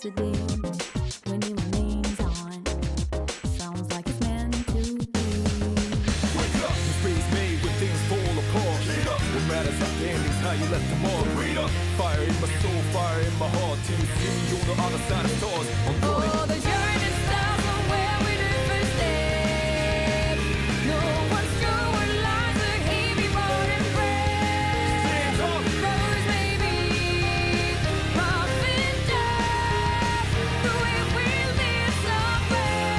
yesterday when you my name's on. Sounds like it's meant to be. Wake up, mistakes made when things fall apart. Get up. What matters at the ending's how you left them all. Read up. Fire in my soul, fire in my heart. Till you see me on the other side of stars. Oh, the journey starts from where we did first step. No one's sure what lies ahead before embrace. Stand up. Rose maybe, prophet death. The way we live somewhere.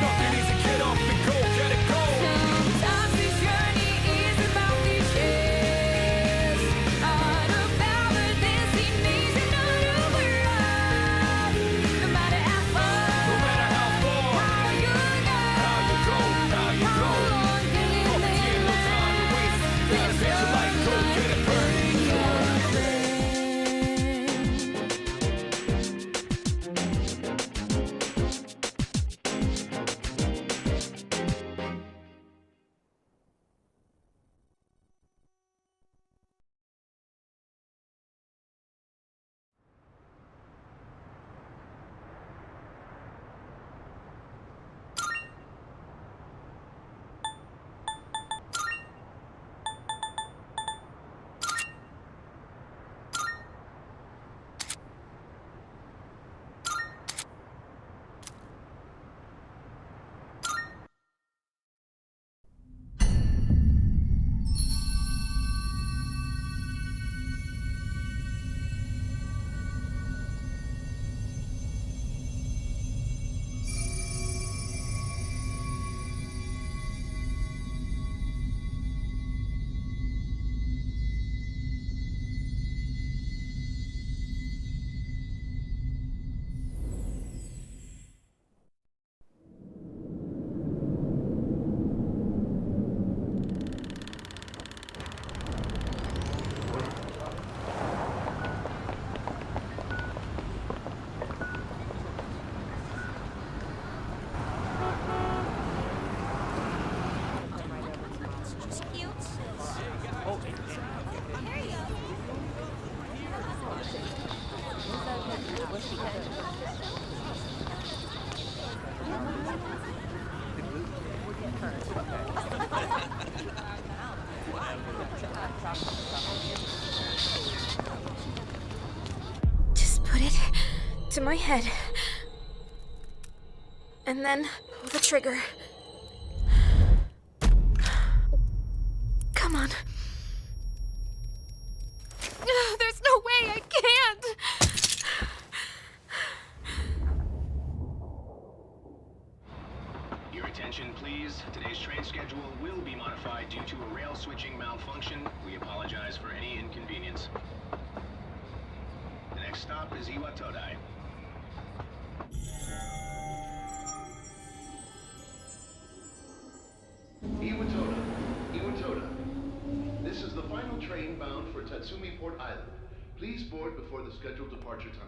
Nothing easy, get up and go, get it go. Sometimes this journey is about these shares. Out of our destination, not who we're at. No matter how far, No matter how far, how you go, how you go, how you how go. long can you Prophecy ain't no time to waste. Gotta set your light, go get it burning. Just put it to my head. And then pull the trigger. Come on. There's no way I can't! Your attention, please. Today's train schedule will be modified due to a rail switching malfunction. We apologize for any inconvenience. The next stop is Iwatodai. Iwatoda. This is the final train bound for Tatsumi Port Island. Please board before the scheduled departure time.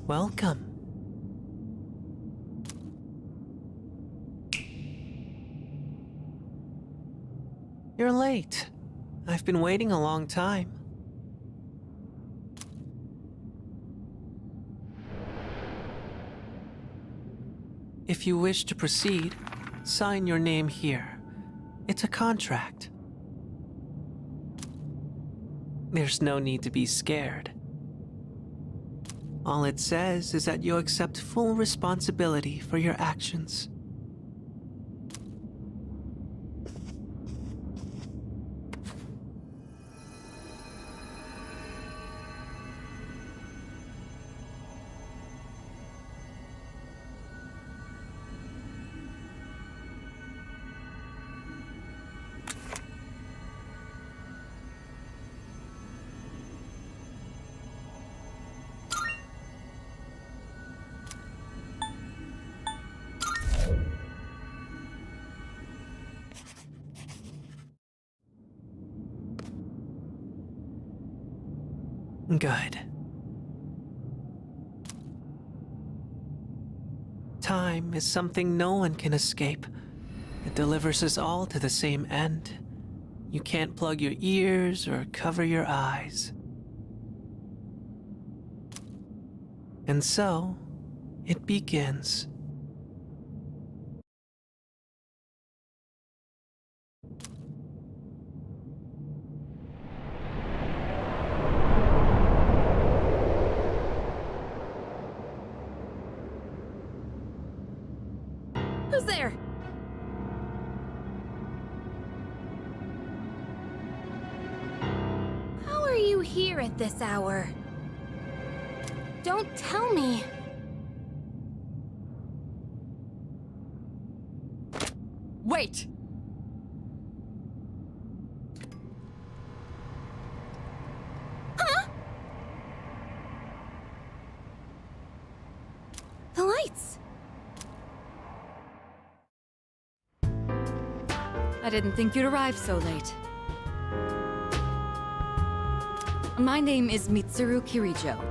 Welcome. You're late. I've been waiting a long time. If you wish to proceed, sign your name here. It's a contract. There's no need to be scared. All it says is that you accept full responsibility for your actions. Good. Time is something no one can escape. It delivers us all to the same end. You can't plug your ears or cover your eyes. And so, it begins. Who's there? How are you here at this hour? Don't tell me. Wait! The lights. I didn't think you'd arrive so late. My name is Mitsuru Kirijo.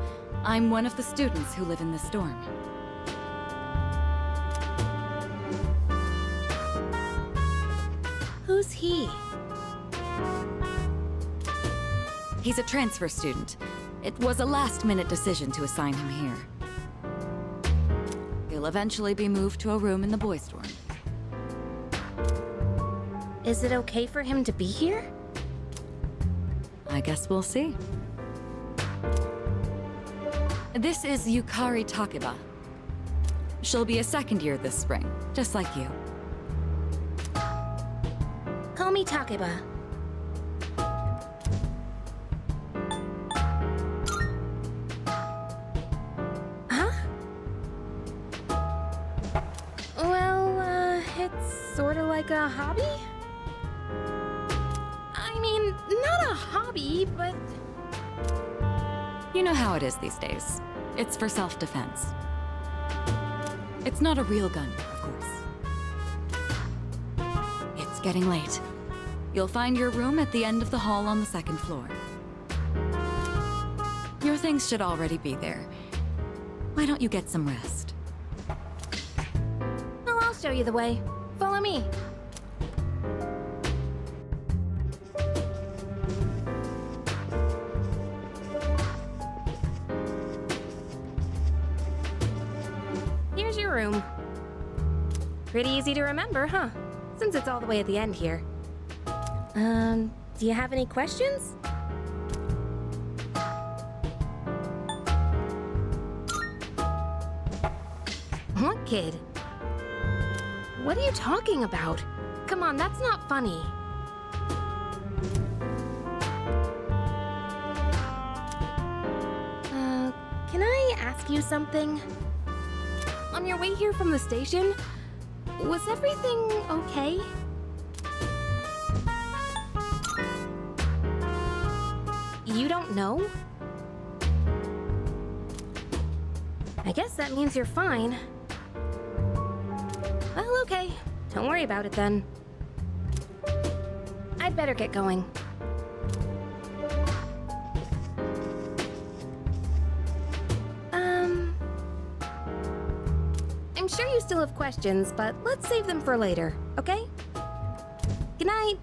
I'm one of the students who live in the storm. Who's he? He's a transfer student. It was a last-minute decision to assign him here. He'll eventually be moved to a room in the boys' dorm. Is it okay for him to be here? I guess we'll see. This is Yukari Takeba. She'll be a second year this spring, just like you. Call me Takeba. Huh? Well, it's sorta like a hobby? I mean, not a hobby, but... You know how it is these days. It's for self-defense. It's not a real gun, of course. It's getting late. You'll find your room at the end of the hall on the second floor. Your things should already be there. Why don't you get some rest? Well, I'll show you the way. Follow me. Here's your room. Pretty easy to remember, huh? Since it's all the way at the end here. Do you have any questions? What kid? What are you talking about? Come on, that's not funny. Can I ask you something? On your way here from the station, was everything okay? You don't know? I guess that means you're fine. Well, okay. Don't worry about it then. I'd better get going. sure you still have questions, but let's save them for later, okay? Good night.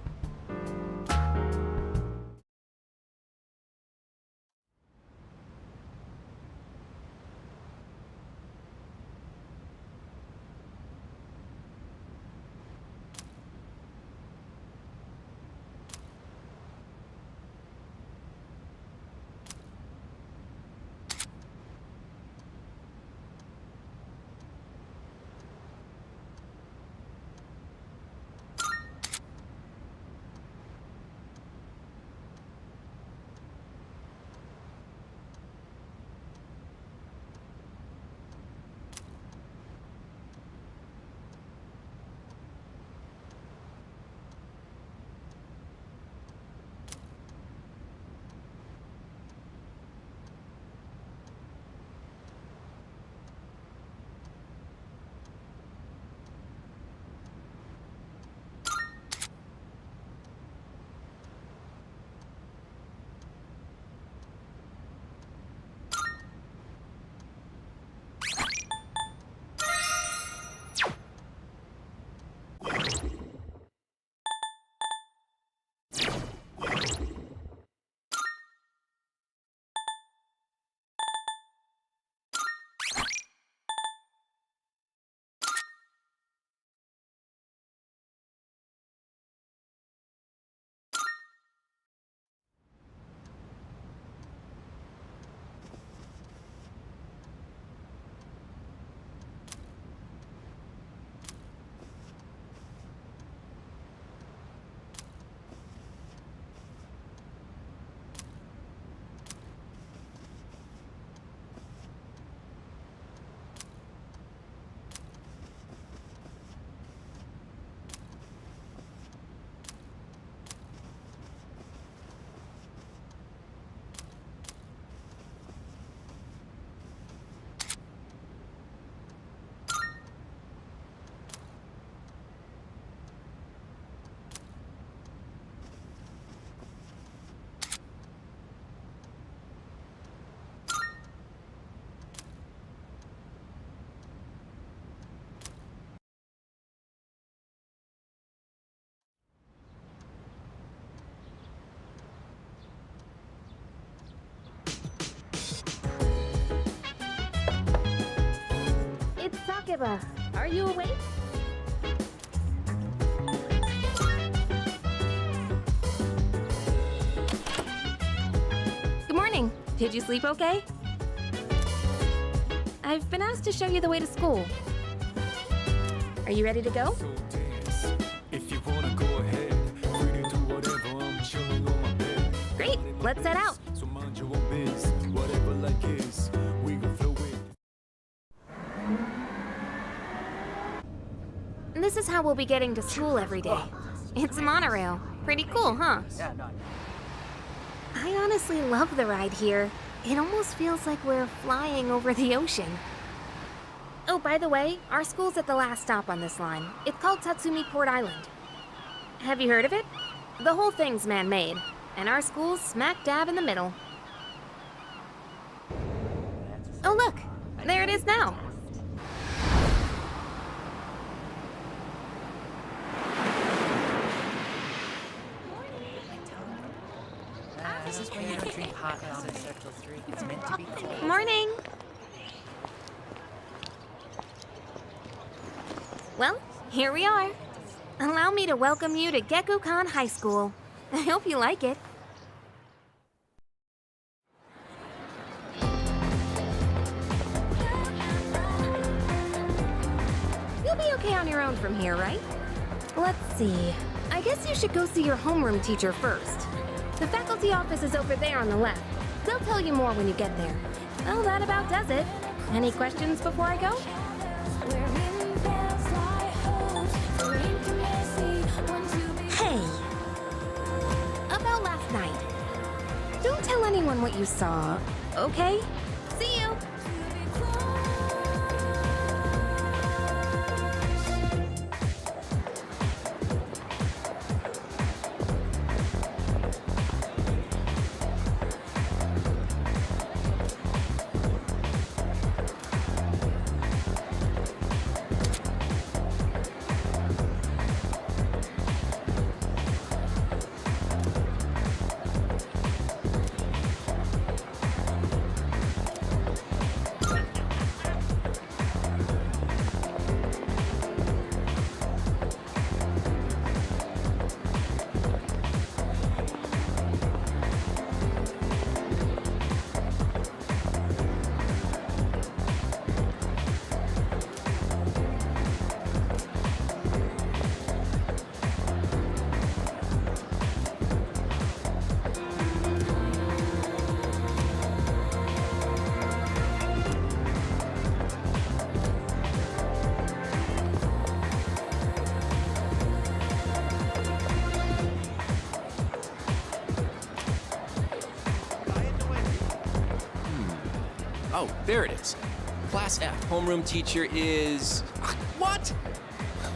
It's Sakeba. Are you awake? Good morning. Did you sleep okay? I've been asked to show you the way to school. Are you ready to go? So dance. If you wanna go ahead, free to do whatever. I'm chilling on my bed. Great, let's set out. So mind your own biz. Whatever like is, we gon' flow with. This is how we'll be getting to school every day. It's a monorail. Pretty cool, huh? I honestly love the ride here. It almost feels like we're flying over the ocean. Oh, by the way, our school's at the last stop on this line. It's called Tatsumi Port Island. Have you heard of it? The whole thing's man-made, and our school's smack dab in the middle. Oh, look! There it is now! This is where you don't drink hot on Circle 3. It's meant to be cold. Morning! Well, here we are. Allow me to welcome you to Gekukan High School. I hope you like it. You'll be okay on your own from here, right? Let's see. I guess you should go see your homeroom teacher first. The faculty office is over there on the left. They'll tell you more when you get there. Well, that about does it. Any questions before I go? Hey! About last night. Don't tell anyone what you saw, okay? See you! Oh, there it is. Class F, homeroom teacher is... What?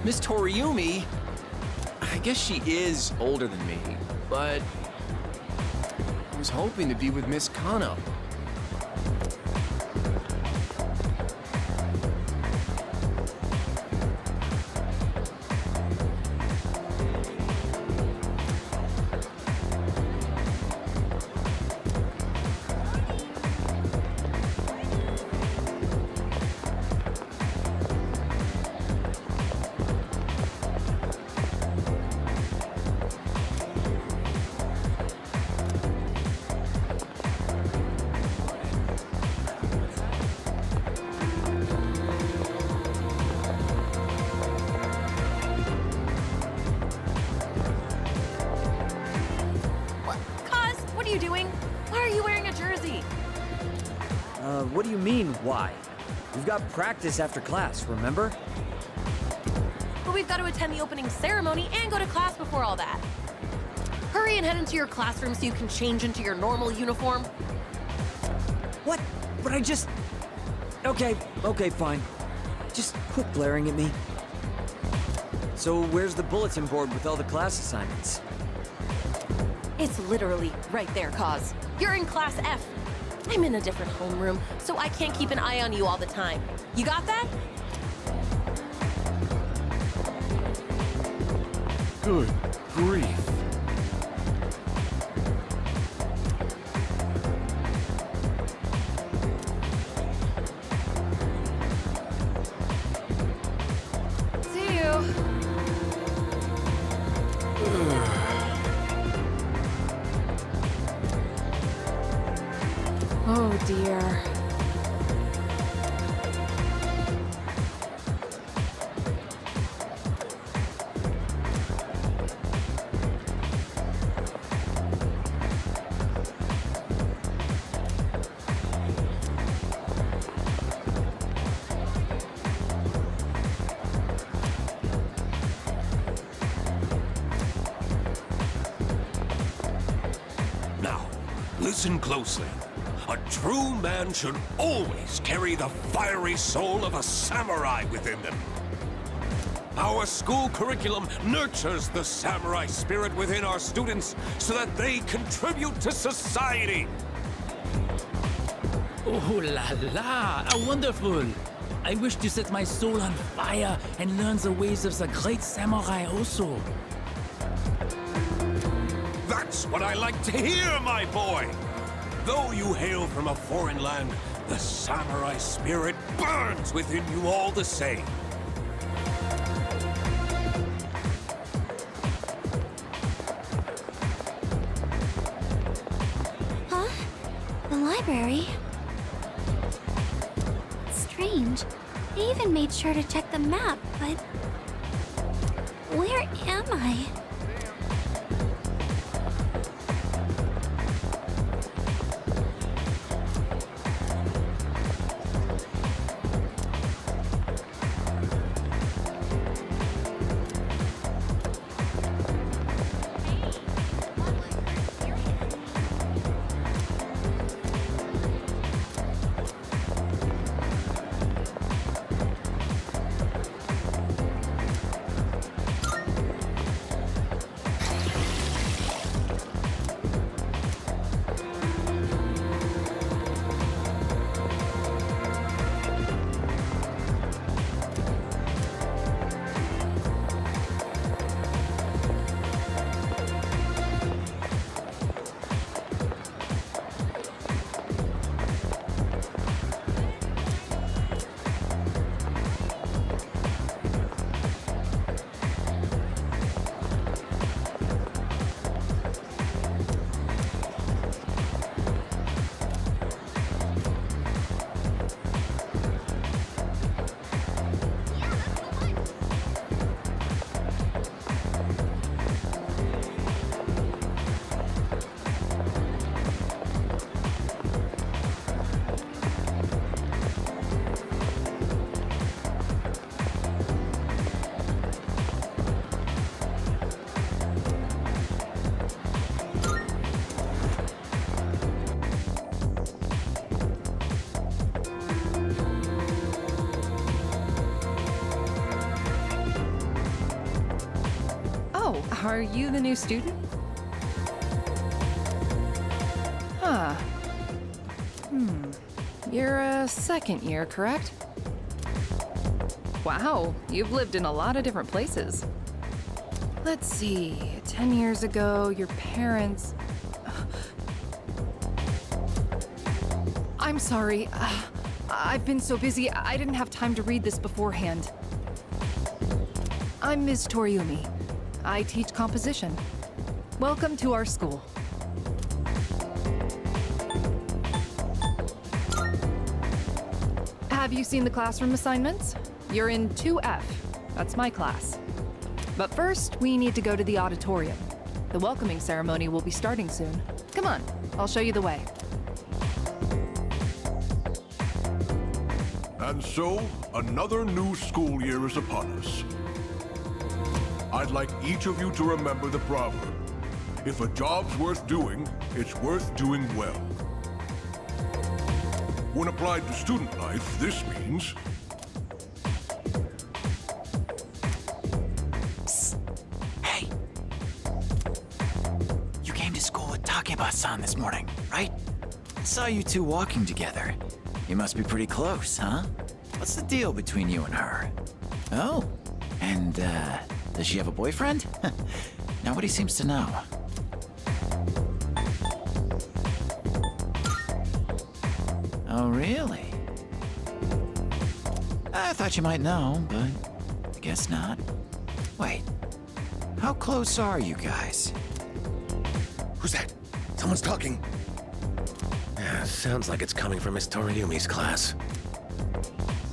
Miss Toriumi? I guess she is older than me, but... I was hoping to be with Miss Kano. Cuz, what are you doing? Why are you wearing a jersey? What do you mean, why? We've got practice after class, remember? But we've got to attend the opening ceremony and go to class before all that. Hurry and head into your classroom so you can change into your normal uniform. What? But I just... Okay, fine. Just quit glaring at me. So where's the bulletin board with all the class assignments? It's literally right there, Cause. You're in Class F. I'm in a different homeroom, so I can't keep an eye on you all the time. You got that? Good grief. See you. Oh dear. Now, listen closely. A true man should always carry the fiery soul of a samurai within them. Our school curriculum nurtures the samurai spirit within our students so that they contribute to society. Oh la la! How wonderful! I wish to set my soul on fire and learn the ways of the great samurai also. That's what I like to hear, my boy! Though you hail from a foreign land, the samurai spirit burns within you all the same. Huh? The library? Strange. I even made sure to check the map, but... Where am I? Are you the new student? Huh. You're a second year, correct? Wow, you've lived in a lot of different places. Let's see, 10 years ago, your parents... I'm sorry. I've been so busy, I didn't have time to read this beforehand. I'm Ms. Toriumi. I teach composition. Welcome to our school. Have you seen the classroom assignments? You're in 2F. That's my class. But first, we need to go to the auditorium. The welcoming ceremony will be starting soon. Come on, I'll show you the way. And so, another new school year is upon us. I'd like each of you to remember the proverb. If a job's worth doing, it's worth doing well. When applied to student life, this means... Psst. Hey! You came to school with Takeba-san this morning, right? I saw you two walking together. You must be pretty close, huh? What's the deal between you and her? Oh, and, does she have a boyfriend? Nobody seems to know. Oh, really? I thought you might know, but I guess not. Wait, how close are you guys? Who's that? Someone's talking. Sounds like it's coming from Miss Toriumi's class.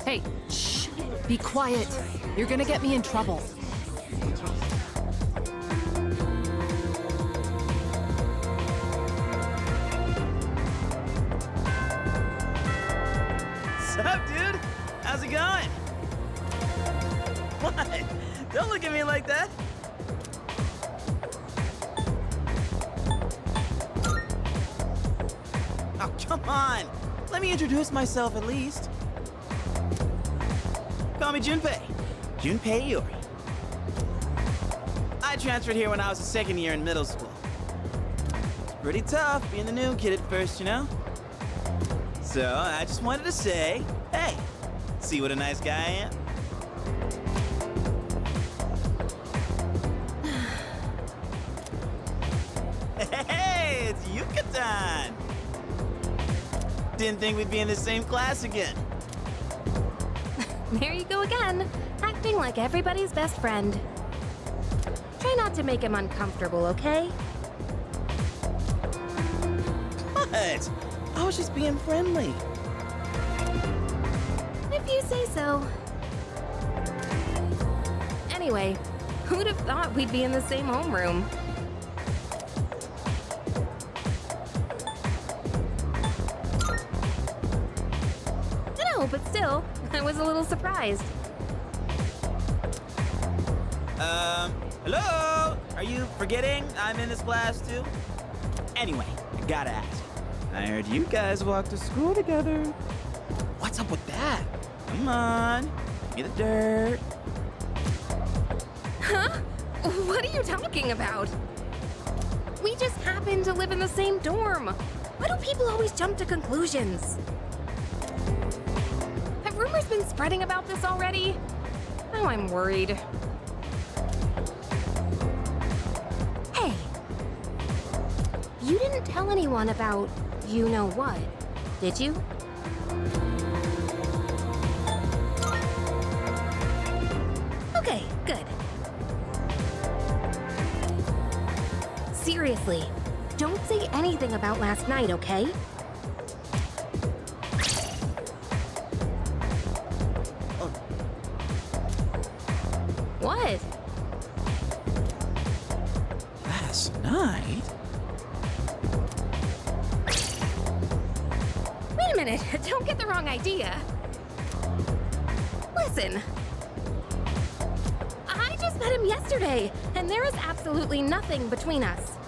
Hey, shh! Be quiet. You're gonna get me in trouble. Sup, dude? How's it going? What? Don't look at me like that. Oh, come on. Let me introduce myself at least. Call me Junpei. Junpei Iori. I transferred here when I was a second year in middle school. It's pretty tough being the new kid at first, you know? So I just wanted to say, hey, see what a nice guy I am? Hey, it's Yucatan! Didn't think we'd be in the same class again. There you go again, acting like everybody's best friend. Try not to make him uncomfortable, okay? What? I was just being friendly. If you say so. Anyway, who'd have thought we'd be in the same homeroom? No, but still, I was a little surprised. Hello? Are you forgetting I'm in this class too? Anyway, I gotta ask. I heard you guys walk to school together. What's up with that? Come on, give me the dirt. Huh? What are you talking about? We just happen to live in the same dorm. Why do people always jump to conclusions? Have rumors been spreading about this already? Now I'm worried. Hey, you didn't tell anyone about you know what, did you? Okay, good. Seriously, don't say anything about last night, okay? What? Last night? Wait a minute, don't get the wrong idea. Listen. I just met him yesterday, and there is absolutely nothing between us.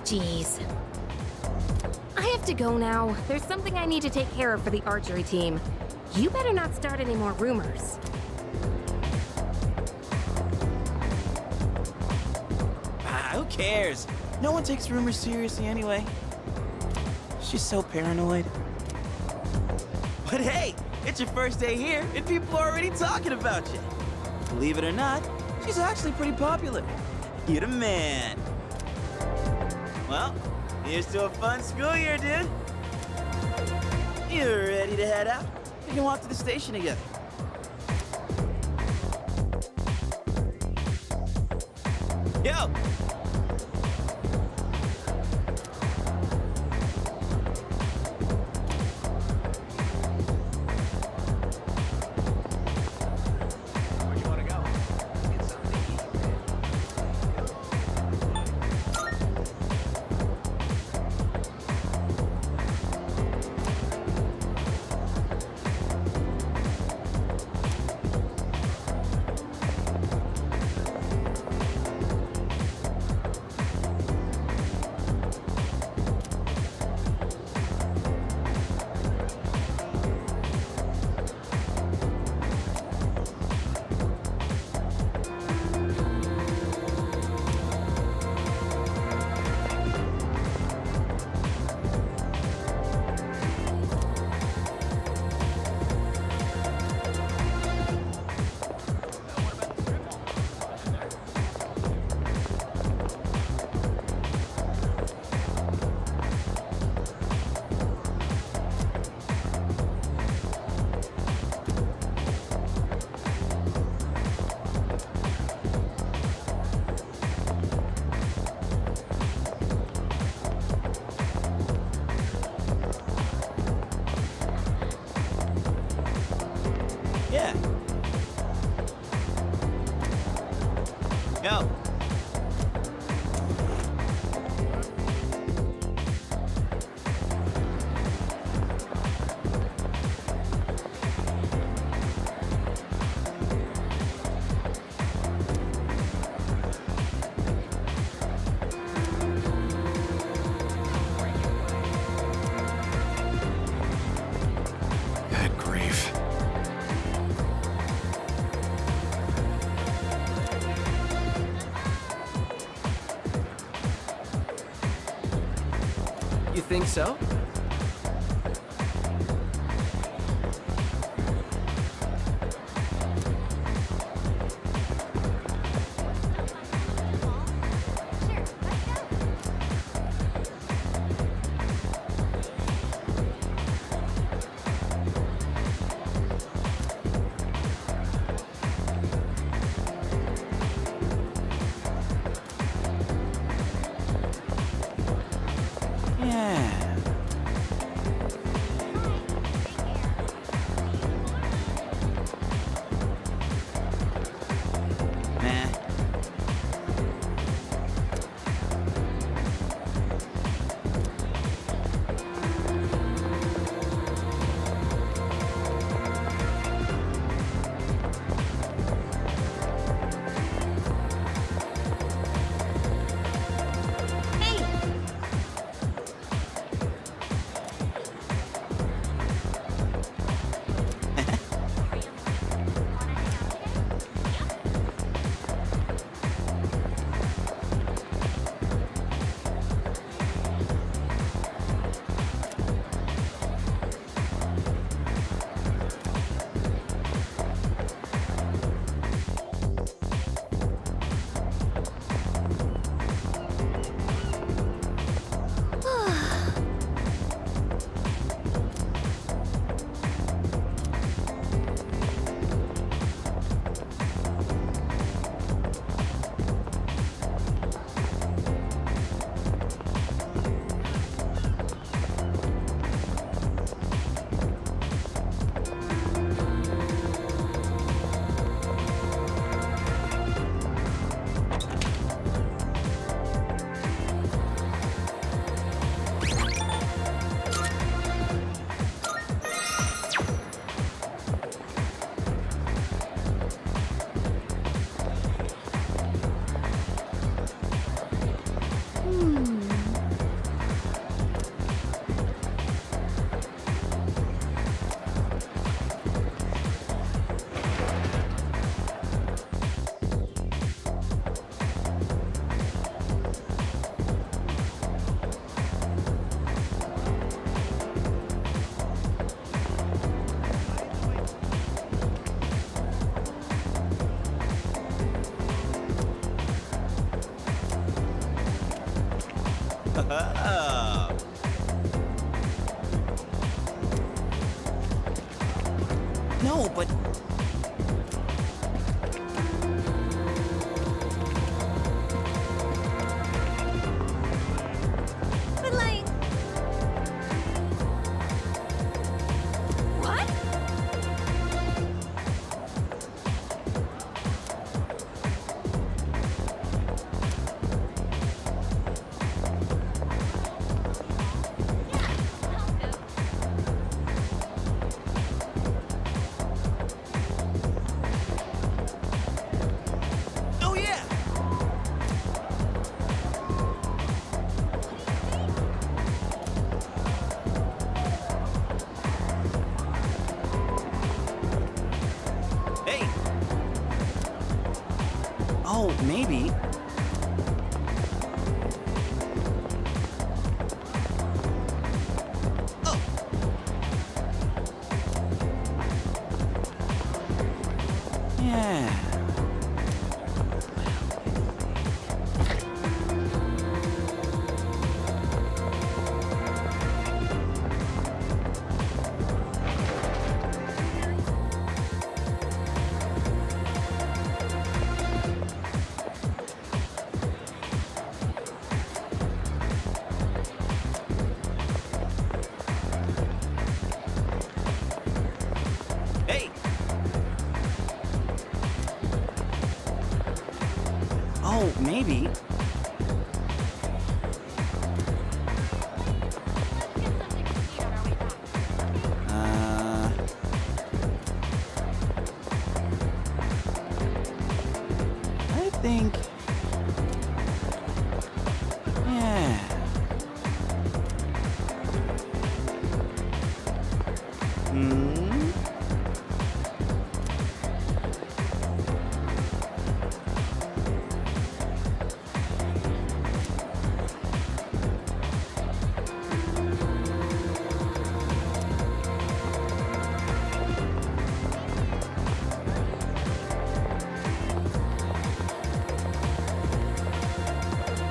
Jeez. I have to go now. There's something I need to take care of for the archery team. You better not start any more rumors. who cares? No one takes rumors seriously anyway. She's so paranoid. But hey, it's your first day here, and people are already talking about you. Believe it or not, she's actually pretty popular. You're the man. Well, here's to a fun school year, dude. You ready to head out? We can walk to the station together. Yo! Yeah. Yo. Good grief. You think so? Yeah. Nah. Hey! No, but... But like... What? Oh, yeah! Hey! Oh, maybe. Oh! Yeah. Hey! Oh, maybe. I think... Yeah. Hmm?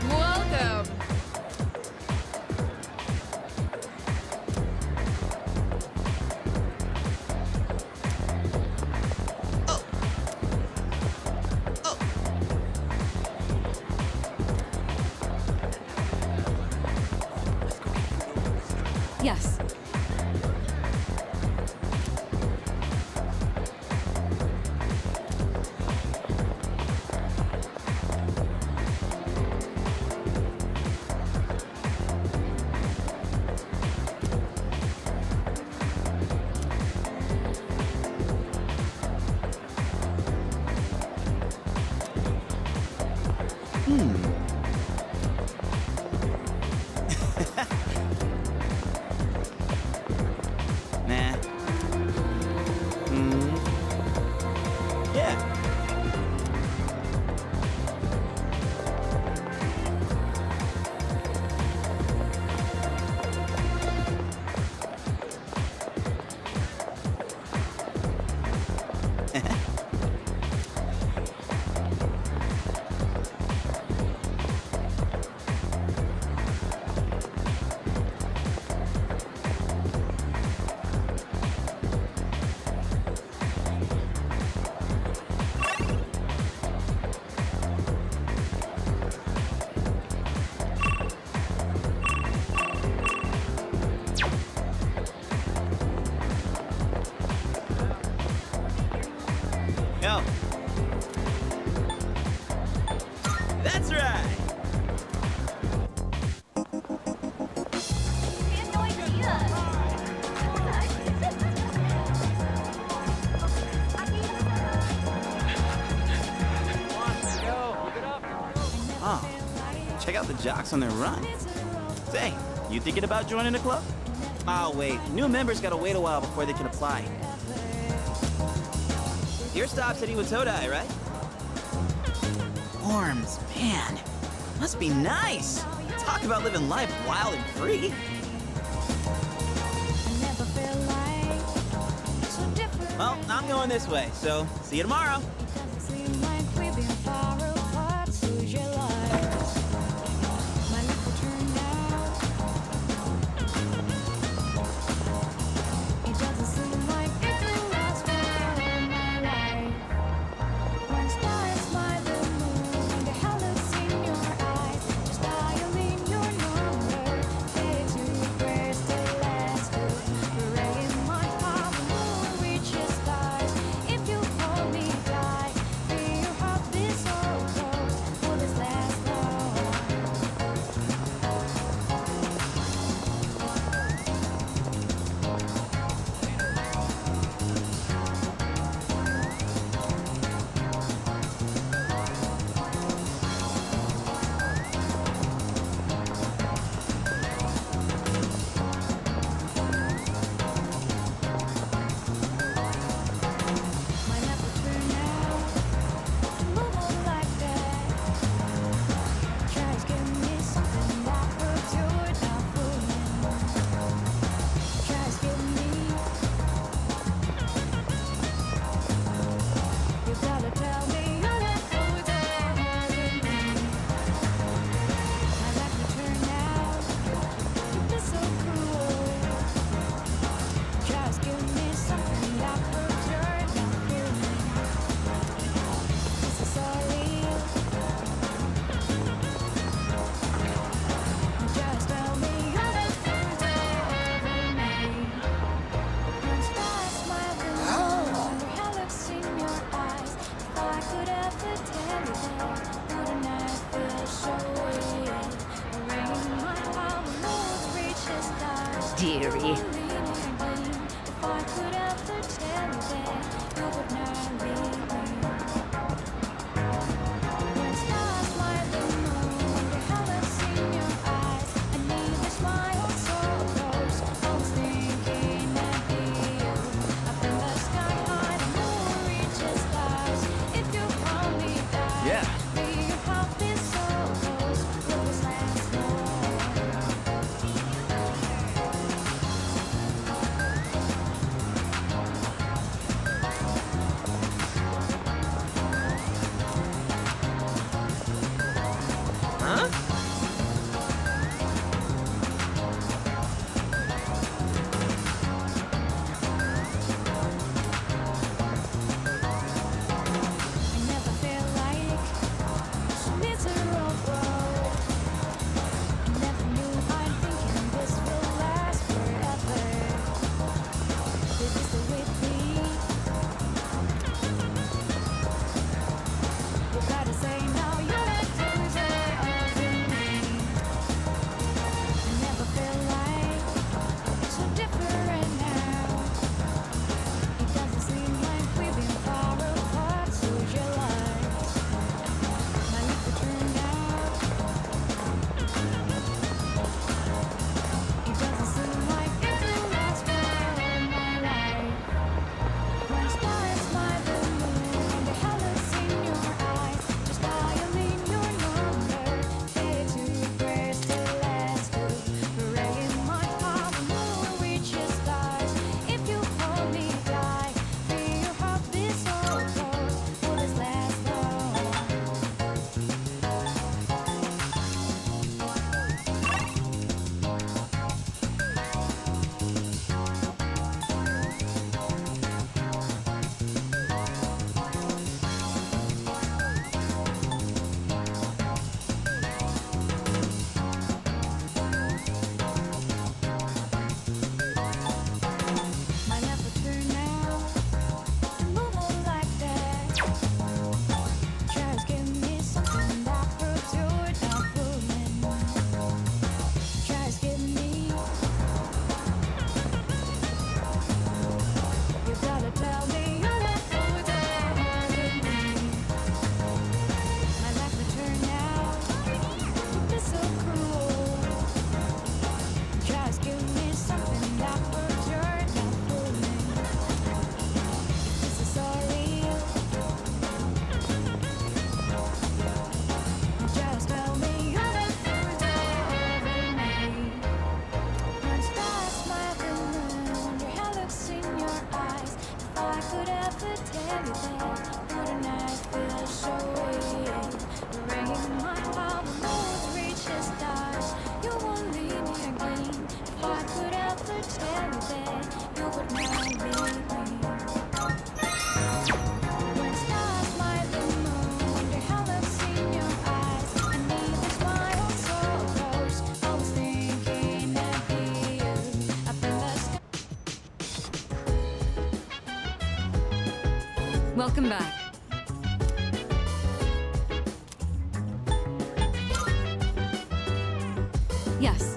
Welcome. Yes. Nah. Hmm. Yeah. Yo. That's right. Oh, check out the jocks on their run. Say, you thinking about joining the club? Oh, wait. New members gotta wait a while before they can apply. Your stop's at Iwatodai, right? Worms, man. Must be nice. Talk about living life wild and free. Well, I'm going this way, so see you tomorrow. Dearie. Yeah. Huh? Welcome back. Yes.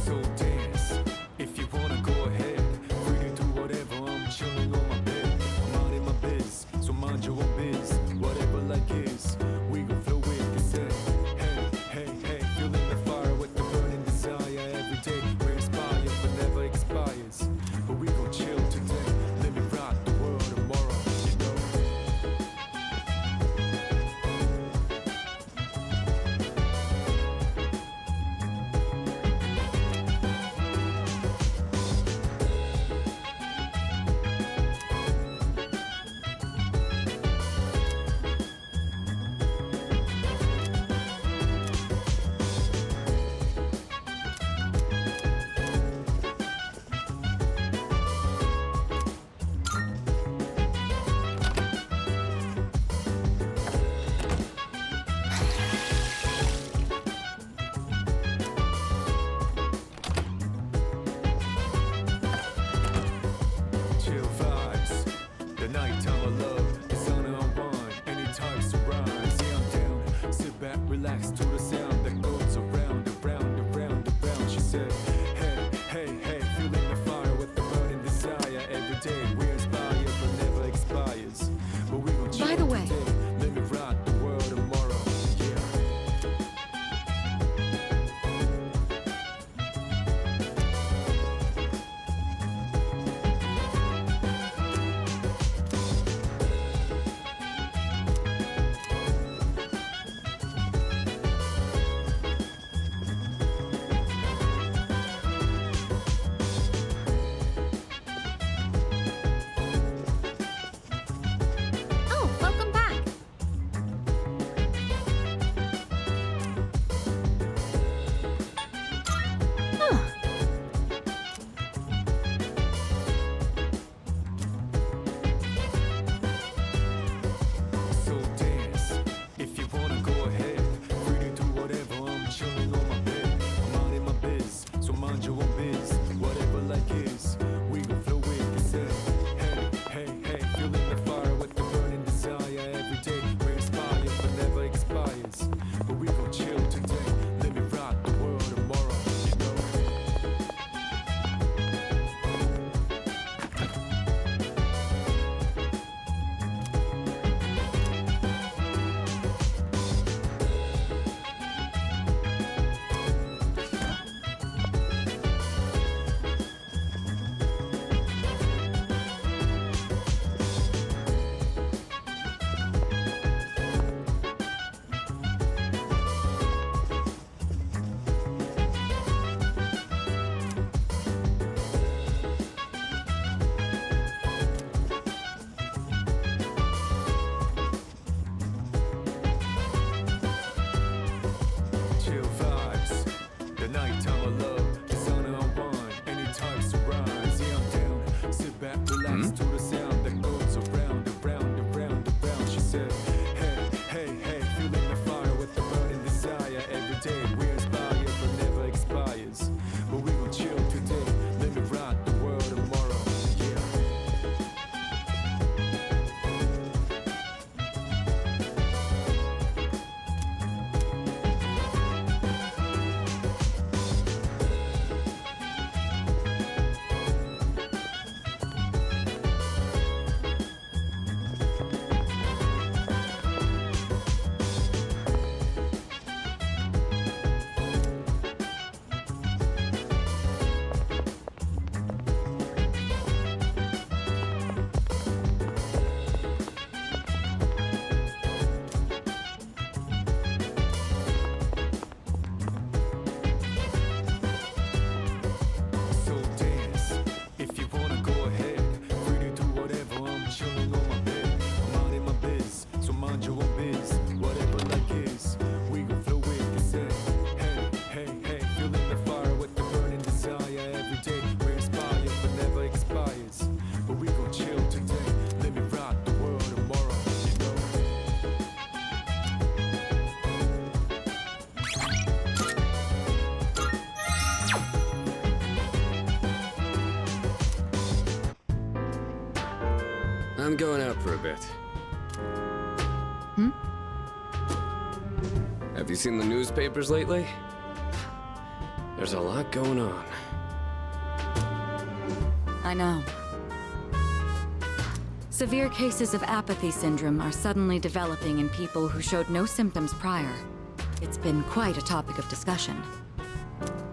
So dance, if you wanna go ahead. Free to do whatever, I'm chilling on my bed. I'm out in my biz, so mind your own biz. Whatever like is, we gon' flow with this head. Hey, hey, hey, feeling the fire with the burning desire. Every day we inspire, but never expires. But we gon' chill today, living I'm going out for a bit. Hmm? Have you seen the newspapers lately? There's a lot going on. I know. Severe cases of apathy syndrome are suddenly developing in people who showed no symptoms prior. It's been quite a topic of discussion.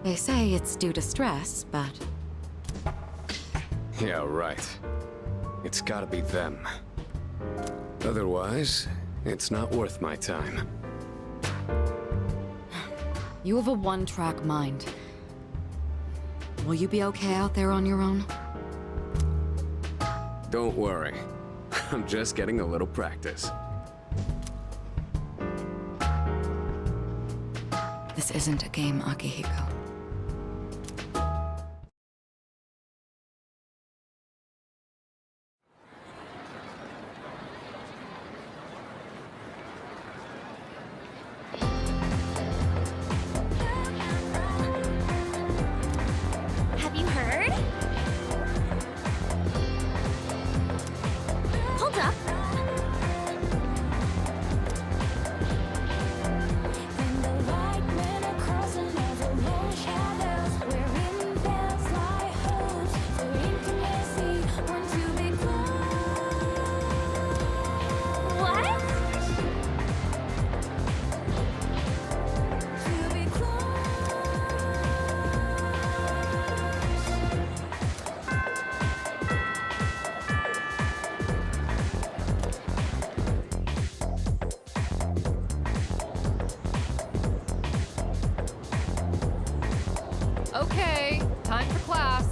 They say it's due to stress, but... Yeah, right. It's gotta be them. Otherwise, it's not worth my time. You have a one-track mind. Will you be okay out there on your own? Don't worry. I'm just getting a little practice. This isn't a game, Akihiko. Have you heard? Hold up. Okay, time for class.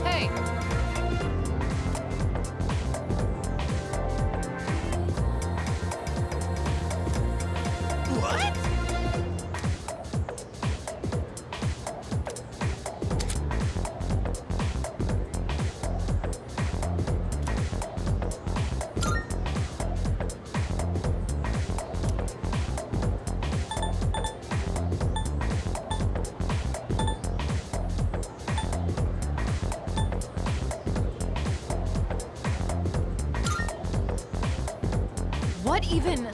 Hey. What? What even?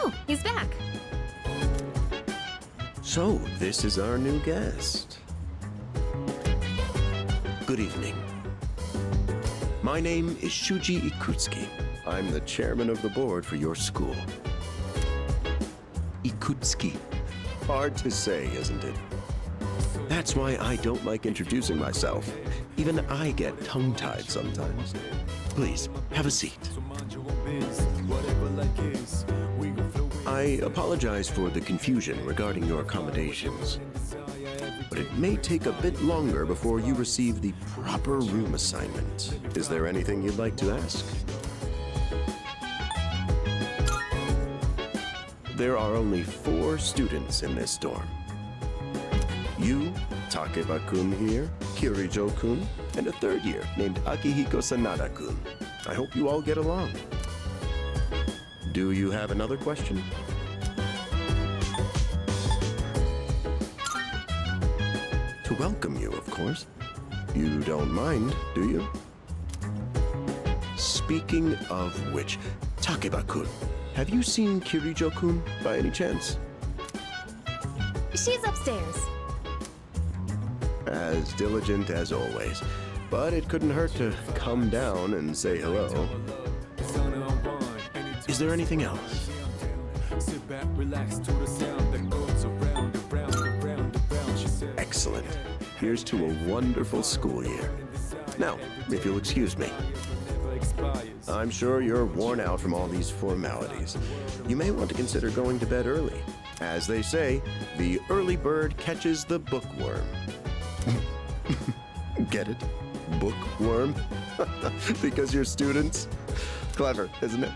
Oh, he's back. So, this is our new guest. Good evening. My name is Shuji Ikutsuki. I'm the chairman of the board for your school. Ikutsuki. Hard to say, isn't it? That's why I don't like introducing myself. Even I get tongue-tied sometimes. Please, have a seat. I apologize for the confusion regarding your accommodations. but it may take a bit longer before you receive the proper room assignment. Is there anything you'd like to ask? There are only 4 students in this dorm. You, Takeba-kun here, Kirijo-kun, and a 3rd year named Akihiko Sanada-kun. I hope you all get along. Do you have another question? To welcome you, of course. You don't mind, do you? Speaking of which, Takeba-kun, have you seen Kirijo-kun by any chance? She's upstairs. As diligent as always. But it couldn't hurt to come down and say hello. Is there anything else? Excellent. Here's to a wonderful school year. Now, if you'll excuse me. I'm sure you're worn out from all these formalities. You may want to consider going to bed early. As they say, the early bird catches the bookworm. Get it? Bookworm? Because you're students? Clever, isn't it?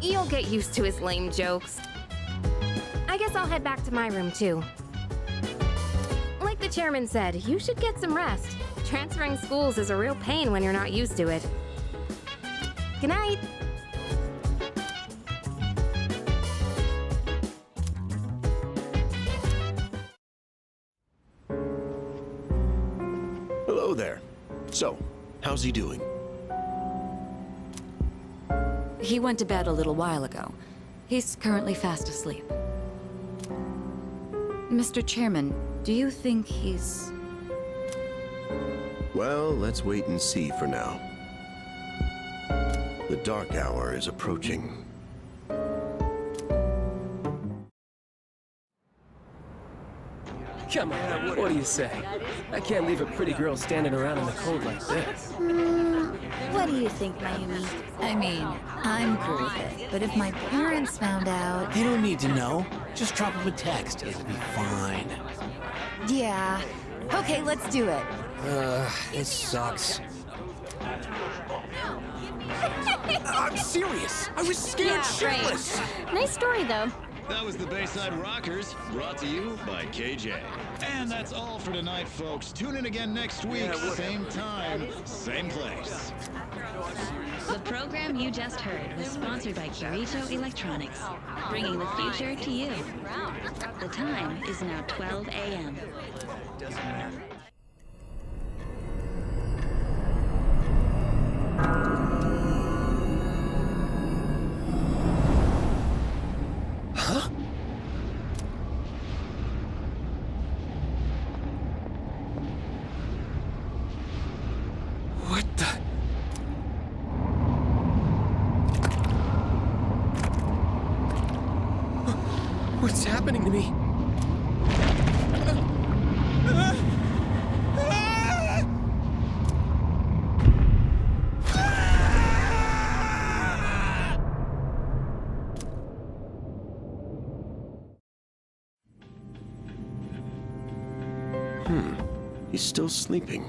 You'll get used to his lame jokes. I guess I'll head back to my room, too. Like the chairman said, you should get some rest. Transferring schools is a real pain when you're not used to it. Good night. Hello there. So, how's he doing? He went to bed a little while ago. He's currently fast asleep. Mr. Chairman, do you think he's... Well, let's wait and see for now. The dark hour is approaching. Come on, what do you say? I can't leave a pretty girl standing around in the cold like this. What do you think, Mayumi? I mean, I'm cool with it, but if my parents found out... They don't need to know. Just drop them a text. It'll be fine. Yeah. Okay, let's do it. This sucks. I'm serious. I was scared shitless. Right. Nice story, though. That was the Bayside Rockers, brought to you by KJ. And that's all for tonight, folks. Tune in again next week, same time, same place. The program you just heard was sponsored by Kirito Electronics, bringing the future to you. The time is now 12 a.m. Huh? What the? What's happening to me? He's still sleeping.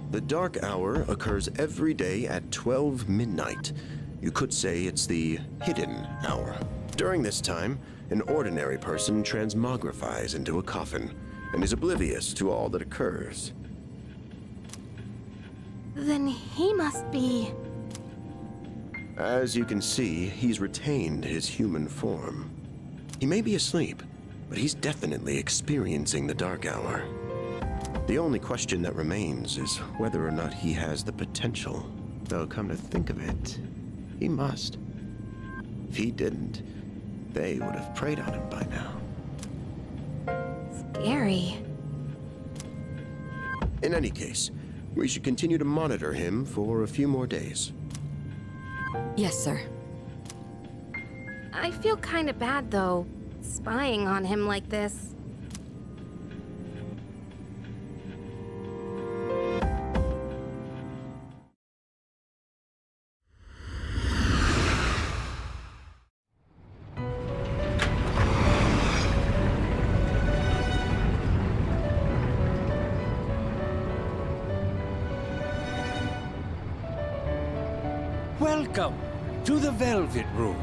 The dark hour occurs every day at 12 midnight. You could say it's the hidden hour. During this time, an ordinary person transmogrifies into a coffin and is oblivious to all that occurs. Then he must be... As you can see, he's retained his human form. He may be asleep, but he's definitely experiencing the dark hour. The only question that remains is whether or not he has the potential. Though, come to think of it, he must. If he didn't, they would have preyed on him by now. Scary. In any case, we should continue to monitor him for a few more days. Yes, sir. I feel kinda bad, though, spying on him like this. Welcome to the Velvet Room.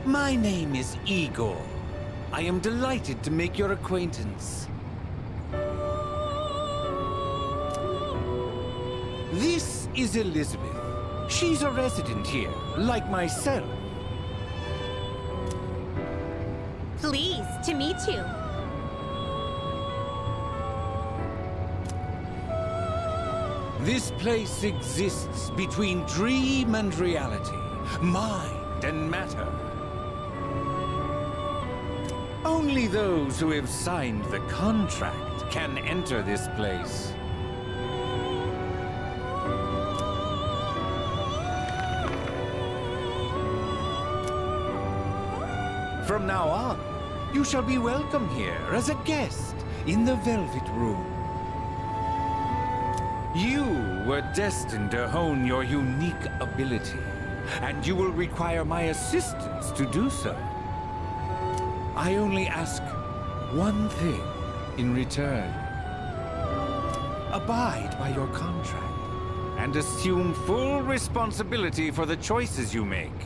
My name is Igor. I am delighted to make your acquaintance. This is Elizabeth. She's a resident here, like myself. Pleased to meet you. This place exists between dream and reality, mind and matter. Only those who have signed the contract can enter this place. From now on, you shall be welcome here as a guest in the Velvet Room. You were destined to hone your unique ability, and you will require my assistance to do so. I only ask one thing in return. Abide by your contract, and assume full responsibility for the choices you make.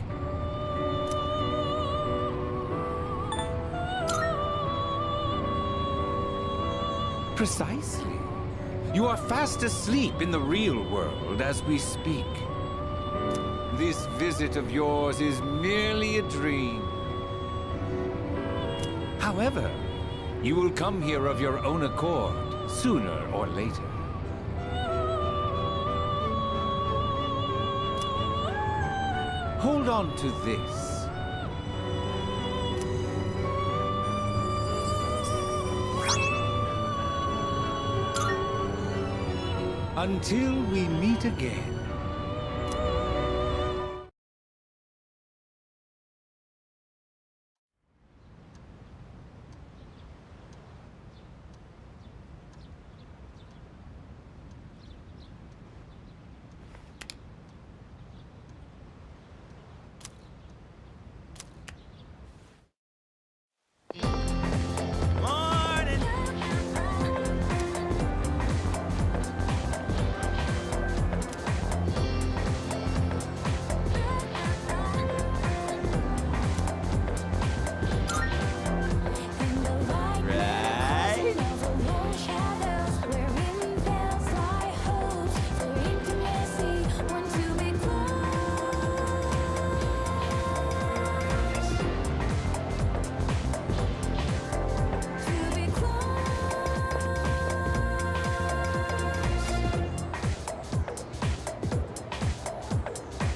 Precisely. You are fast asleep in the real world as we speak. This visit of yours is merely a dream. However, you will come here of your own accord, sooner or later. Hold on to this. Until we meet again.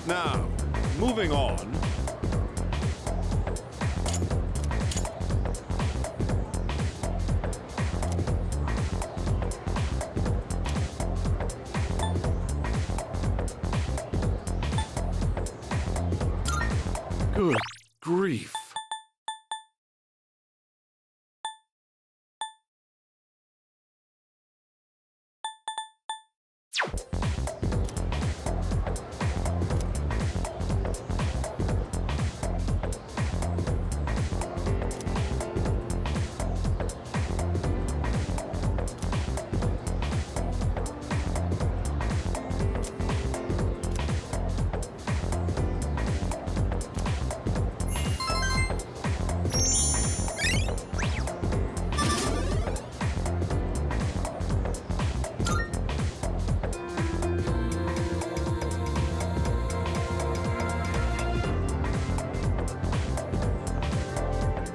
Now, moving on. Good grief.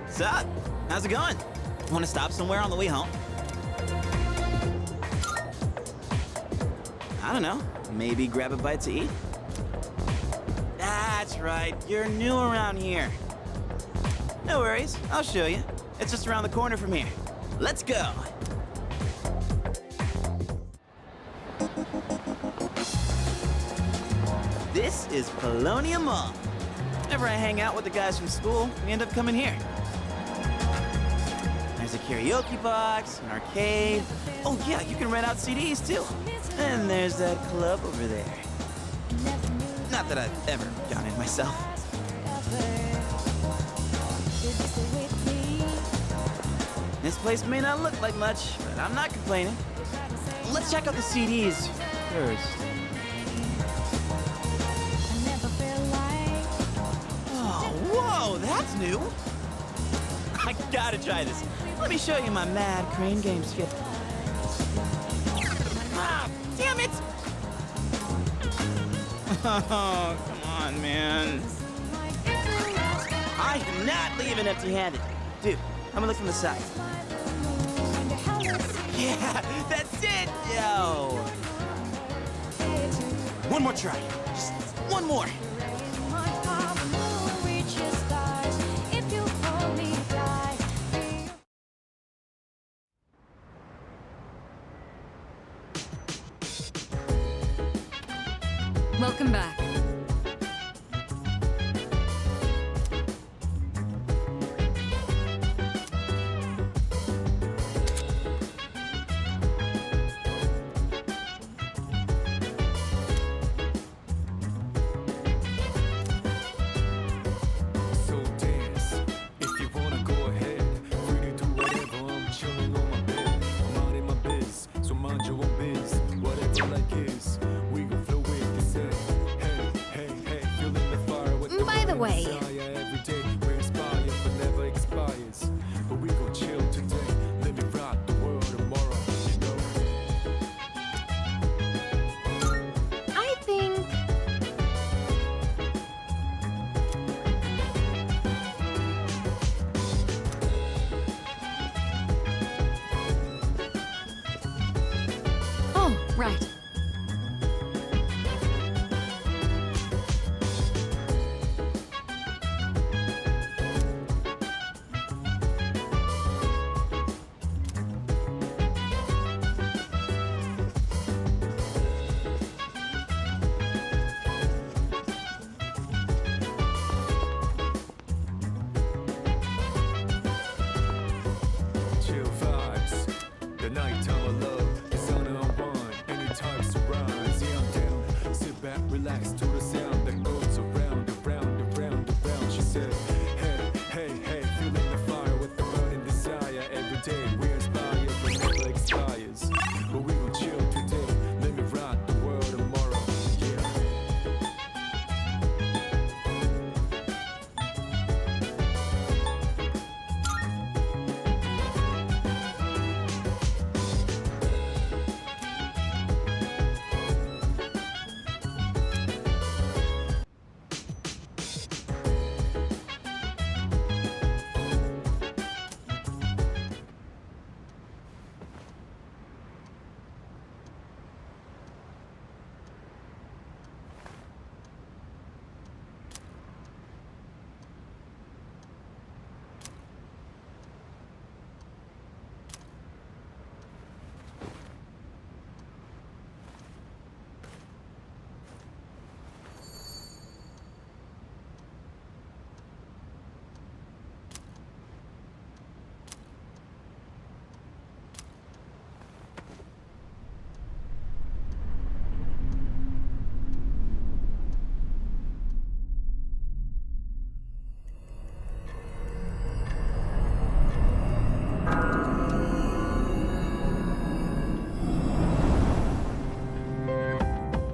Sup? How's it going? Want to stop somewhere on the way home? I don't know. Maybe grab a bite to eat? That's right. You're new around here. No worries. I'll show you. It's just around the corner from here. Let's go. This is Polonia Mall. Whenever I hang out with the guys from school, we end up coming here. There's a karaoke box, an arcade. Oh yeah, you can rent out CDs too. And there's that club over there. Not that I've ever gone in myself. This place may not look like much, but I'm not complaining. Let's check out the CDs first. Oh, whoa, that's new. I gotta try this. Let me show you my mad crane game skill. Ah, damn it! Oh, come on, man. I am not leaving empty-handed. Dude, I'm gonna look from the side. Yeah, that's it, yo! One more try. Just one more. Welcome back. So dance, if you wanna go ahead. Free to do whatever, I'm chilling on my bed. I'm out in my biz, so mind your own biz. Whatever like is, we gon' flow with this head. Hey, hey, hey, feeling the fire with the By the burning way, desire. Every day we inspire, but never expires. But we gon' chill today, let me rock the world tomorrow, you know. I think Oh, right. Chill vibes, the nighttime of love, the sun and unwind, anytime surprise. Yeah, I'm down. Sit back, relax to the sound that goes around, around, around, around. She said, hey, hey, hey, feeling the fire with the burning desire. Every day we inspire, but never expires. But we gon' chill today, let me rock the world tomorrow. Yeah.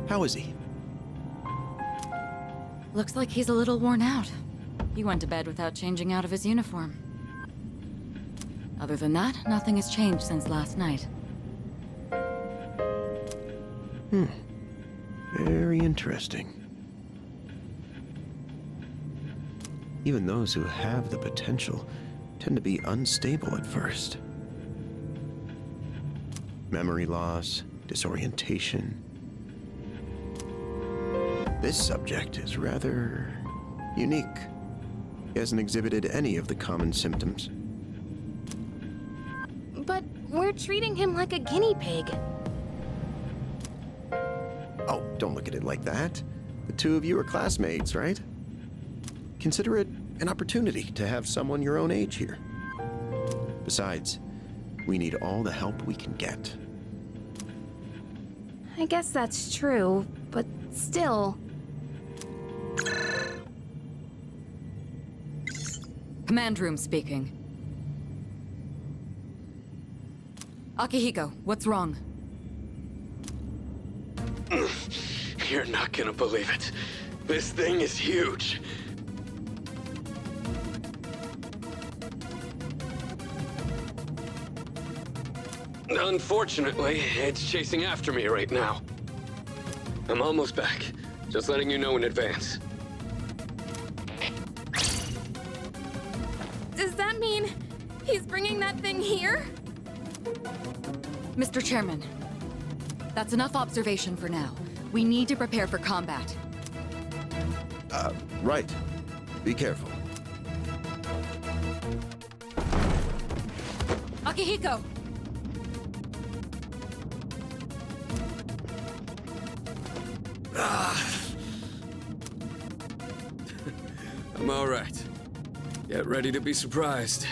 How is he? Looks like he's a little worn out. He went to bed without changing out of his uniform. Other than that, nothing has changed since last night. Very interesting. Even those who have the potential tend to be unstable at first. Memory loss, disorientation. This subject is rather unique. He hasn't exhibited any of the common symptoms. but we're treating him like a guinea pig. Oh, don't look at it like that. The two of you are classmates, right? Consider it an opportunity to have someone your own age here. Besides, we need all the help we can get. I guess that's true, but still. Command room speaking. Akihiko, what's wrong? You're not gonna believe it. This thing is huge. Unfortunately, it's chasing after me right now. I'm almost back. Just letting you know in advance. Does that mean he's bringing that thing here? Mr. Chairman, that's enough observation for now. We need to prepare for combat. Right. Be careful. Akihiko! I'm all right. Get ready to be surprised.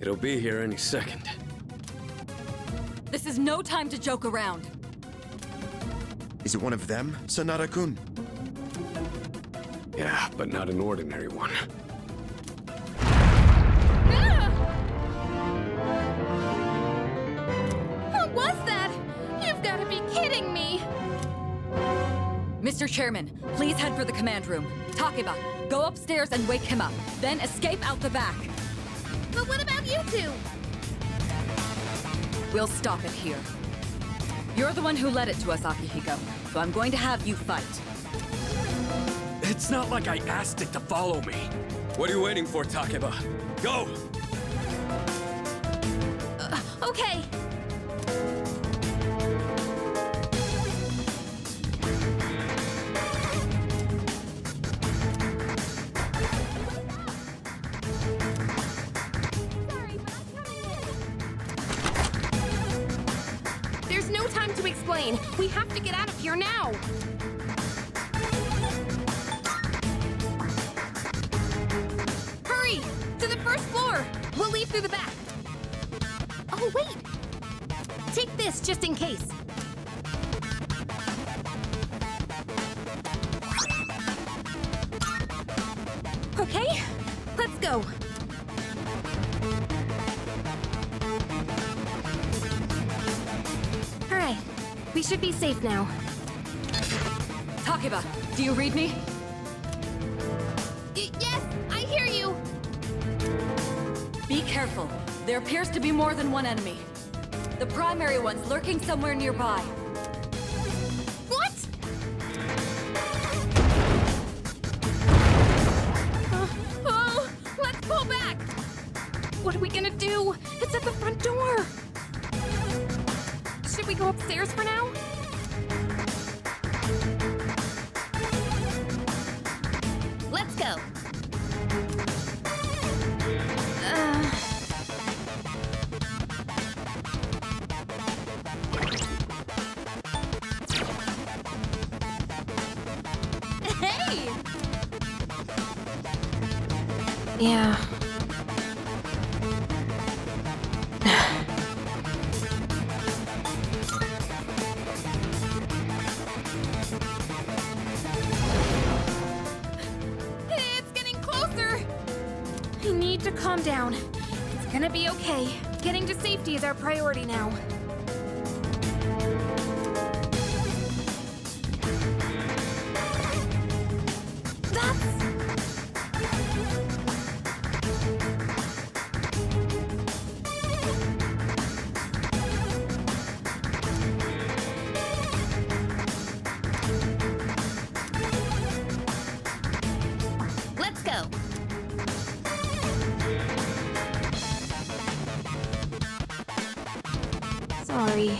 It'll be here any second. This is no time to joke around. Is it one of them, Sanada-kun? Yeah, but not an ordinary one. What was that? You've got to be kidding me! Mr. Chairman, please head for the command room. Takeba, go upstairs and wake him up. Then escape out the back. But what about you two? We'll stop it here. You're the one who led it to us, Akihiko, so I'm going to have you fight. It's not like I asked it to follow me. What are you waiting for, Takeba? Go! Okay. There's no time to explain. We have to get out of here now. Hurry! To the first floor! We'll leave through the back. Oh, wait! Take this just in case. Okay, let's go. All right, we should be safe now. Takeba, do you read me? Yes, I hear you. Be careful. There appears to be more than one enemy. The primary one's lurking somewhere nearby. What? Oh, let's pull back. What are we gonna do? It's at the front door. Should we go upstairs for now? Let's go. Hey! Yeah. It's getting closer. I need to calm down. It's gonna be okay. Getting to safety is our priority now. Let's go. Sorry.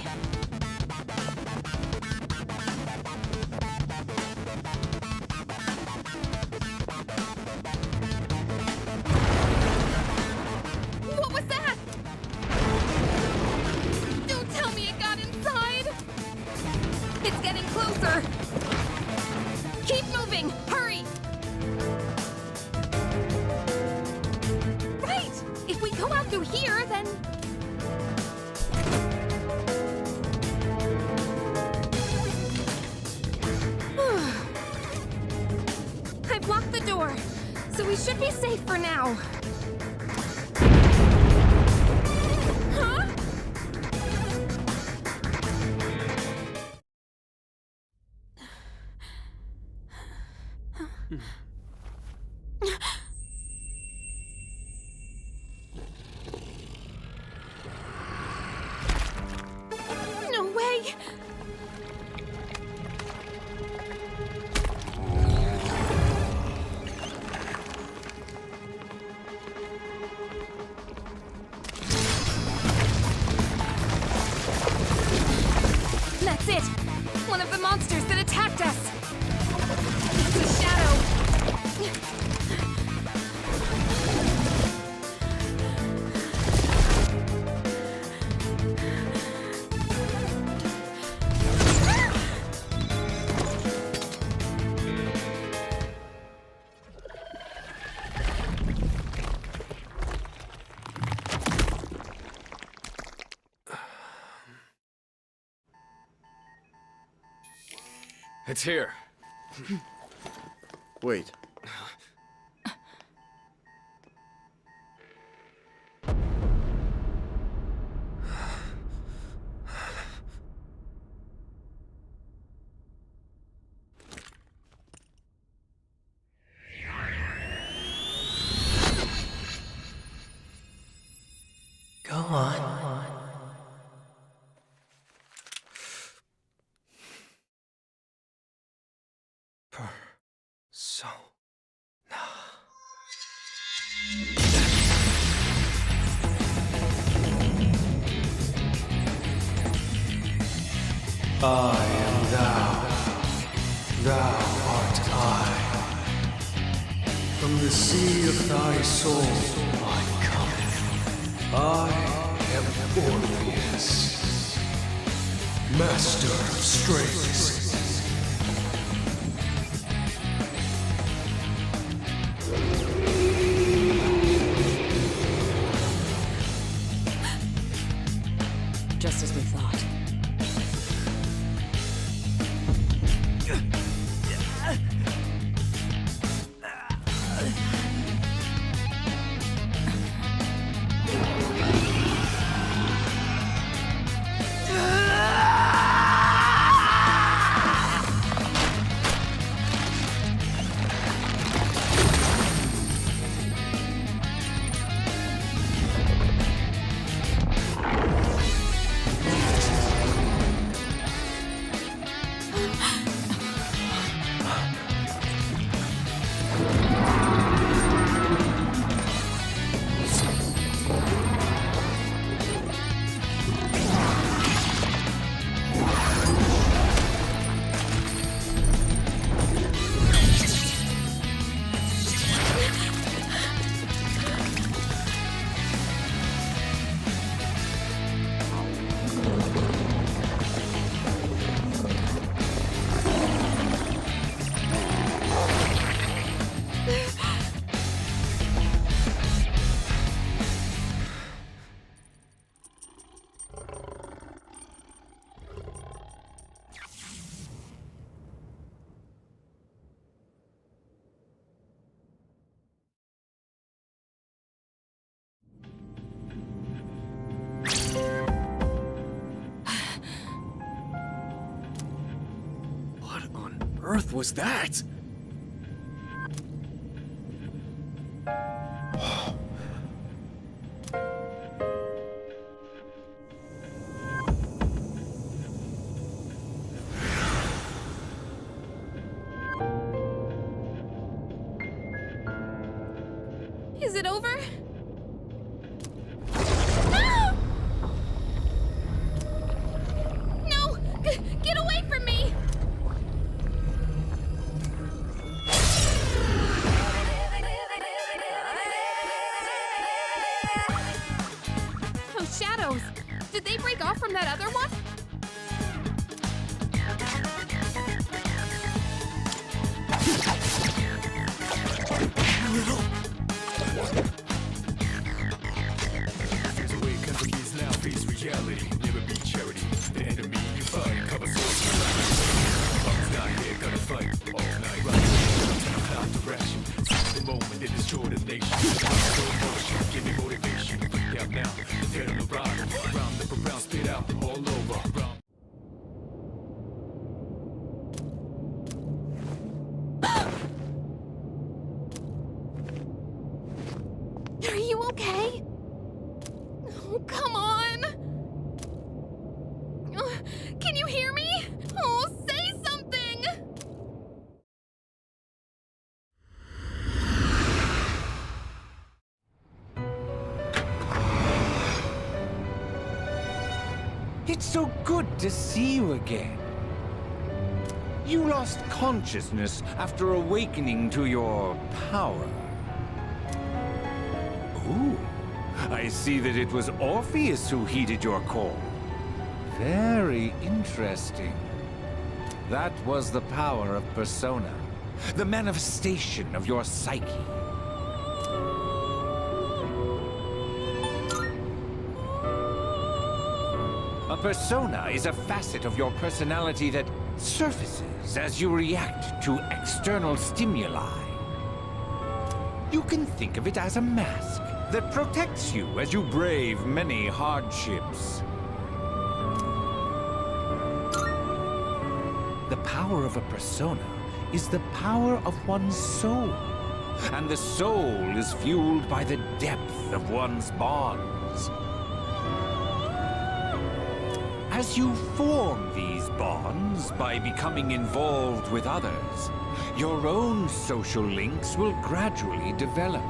What was that? Don't tell me it got inside. It's getting closer. Keep moving. Hurry. Right. If we go out through here, then... I blocked the door, so we should be safe for now. Huh? No way! That's it! One of the monsters that attacked us! It's a shadow! It's here. Wait. Go on. I am thou, thou art I. From the sea of thy soul I come. I am Orpheus, master of strings. Just as we thought. Earth was that? Is it over? No! Get away from me! Those shadows! Did they break off from that other one? There's a way countries now face reality. Never be charity. The enemy you fight, cover source. Bugs not here, gotta fight all night. Right, time to ration. Seize the moment, they destroy the nation. Slow motion, give me motivation. Down now, dead on the ride. Round up around, spit out all over. you okay? Oh, come on! Can you hear me? Oh, say something! It's so good to see you again. You lost consciousness after awakening to your power. Ooh, I see that it was Orpheus who heeded your call. Very interesting. That was the power of persona, the manifestation of your psyche. A persona is a facet of your personality that surfaces as you react to external stimuli. You can think of it as a mask that protects you as you brave many hardships. The power of a persona is the power of one's soul, and the soul is fueled by the depth of one's bonds. As you form these bonds by becoming involved with others, your own social links will gradually develop.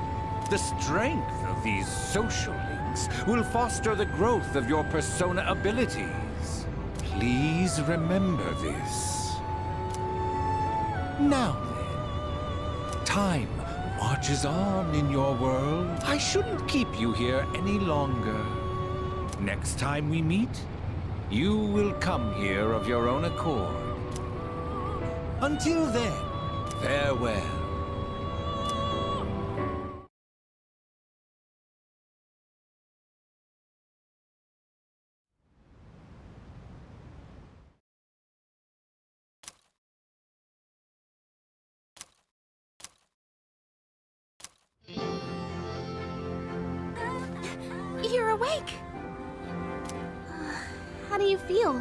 The strength of these social links will foster the growth of your persona abilities. Please remember this. Now then, time marches on in your world. I shouldn't keep you here any longer. Next time we meet, you will come here of your own accord. Until then, farewell. You're awake! How do you feel?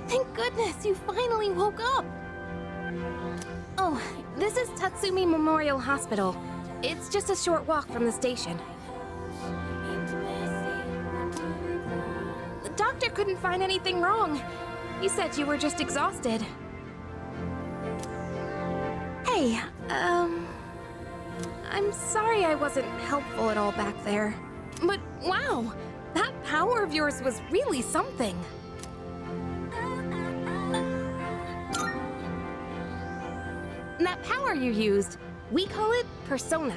Thank goodness you finally woke up! Oh, this is Tatsumi Memorial Hospital. It's just a short walk from the station. The doctor couldn't find anything wrong. He said you were just exhausted. Hey, I'm sorry I wasn't helpful at all back there. But wow, that power of yours was really something. That power you used, we call it persona.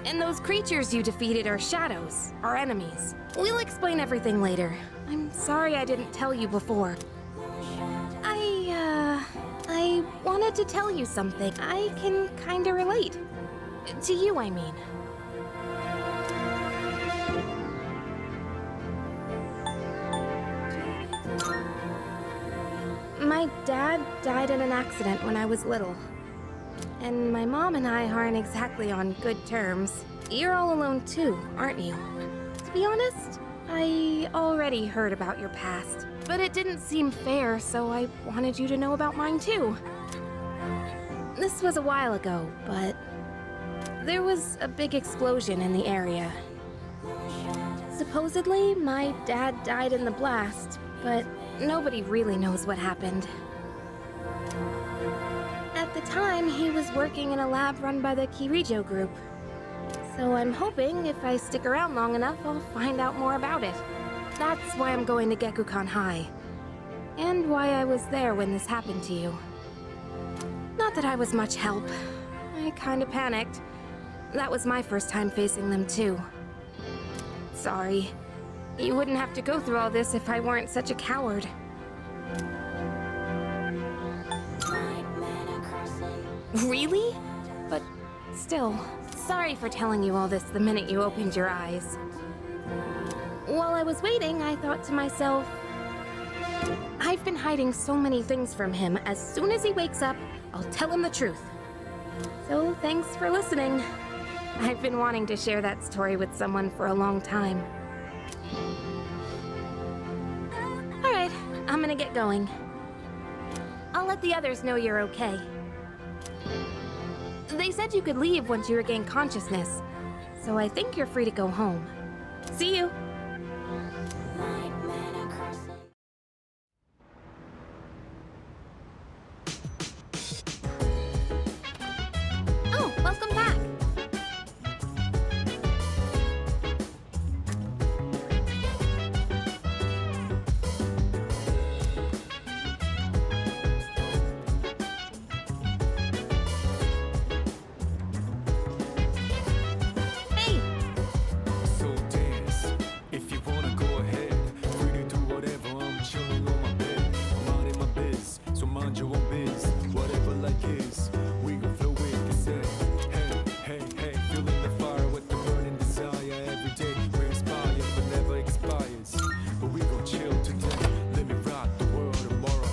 And those creatures you defeated are shadows, our enemies. We'll explain everything later. I'm sorry I didn't tell you before. I wanted to tell you something. I can kinda relate. To you, I mean. My dad died in an accident when I was little. And my mom and I aren't exactly on good terms. You're all alone too, aren't you? To be honest, I already heard about your past. But it didn't seem fair, so I wanted you to know about mine too. This was a while ago, but there was a big explosion in the area. Supposedly, my dad died in the blast, but nobody really knows what happened. At the time, he was working in a lab run by the Kirijo group. So I'm hoping if I stick around long enough, I'll find out more about it. That's why I'm going to Gekukan High. And why I was there when this happened to you. Not that I was much help. I kinda panicked. That was my first time facing them too. Sorry. You wouldn't have to go through all this if I weren't such a coward. Really? But still, sorry for telling you all this the minute you opened your eyes. While I was waiting, I thought to myself, I've been hiding so many things from him. As soon as he wakes up, I'll tell him the truth. So thanks for listening. I've been wanting to share that story with someone for a long time. Alright, I'm gonna get going. I'll let the others know you're okay. They said you could leave once you regain consciousness, so I think you're free to go home. See you! Oh, welcome back! So dance, if you wanna go ahead. Free to do whatever, I'm chilling on my bed. I'm out in my biz, so mind your own biz. Whatever like is, we gon' flow with the set. Hey, hey, hey, feeling the fire with the burning desire. Every day we're inspired, but never expires. But we gon' chill today, let me rock the world tomorrow.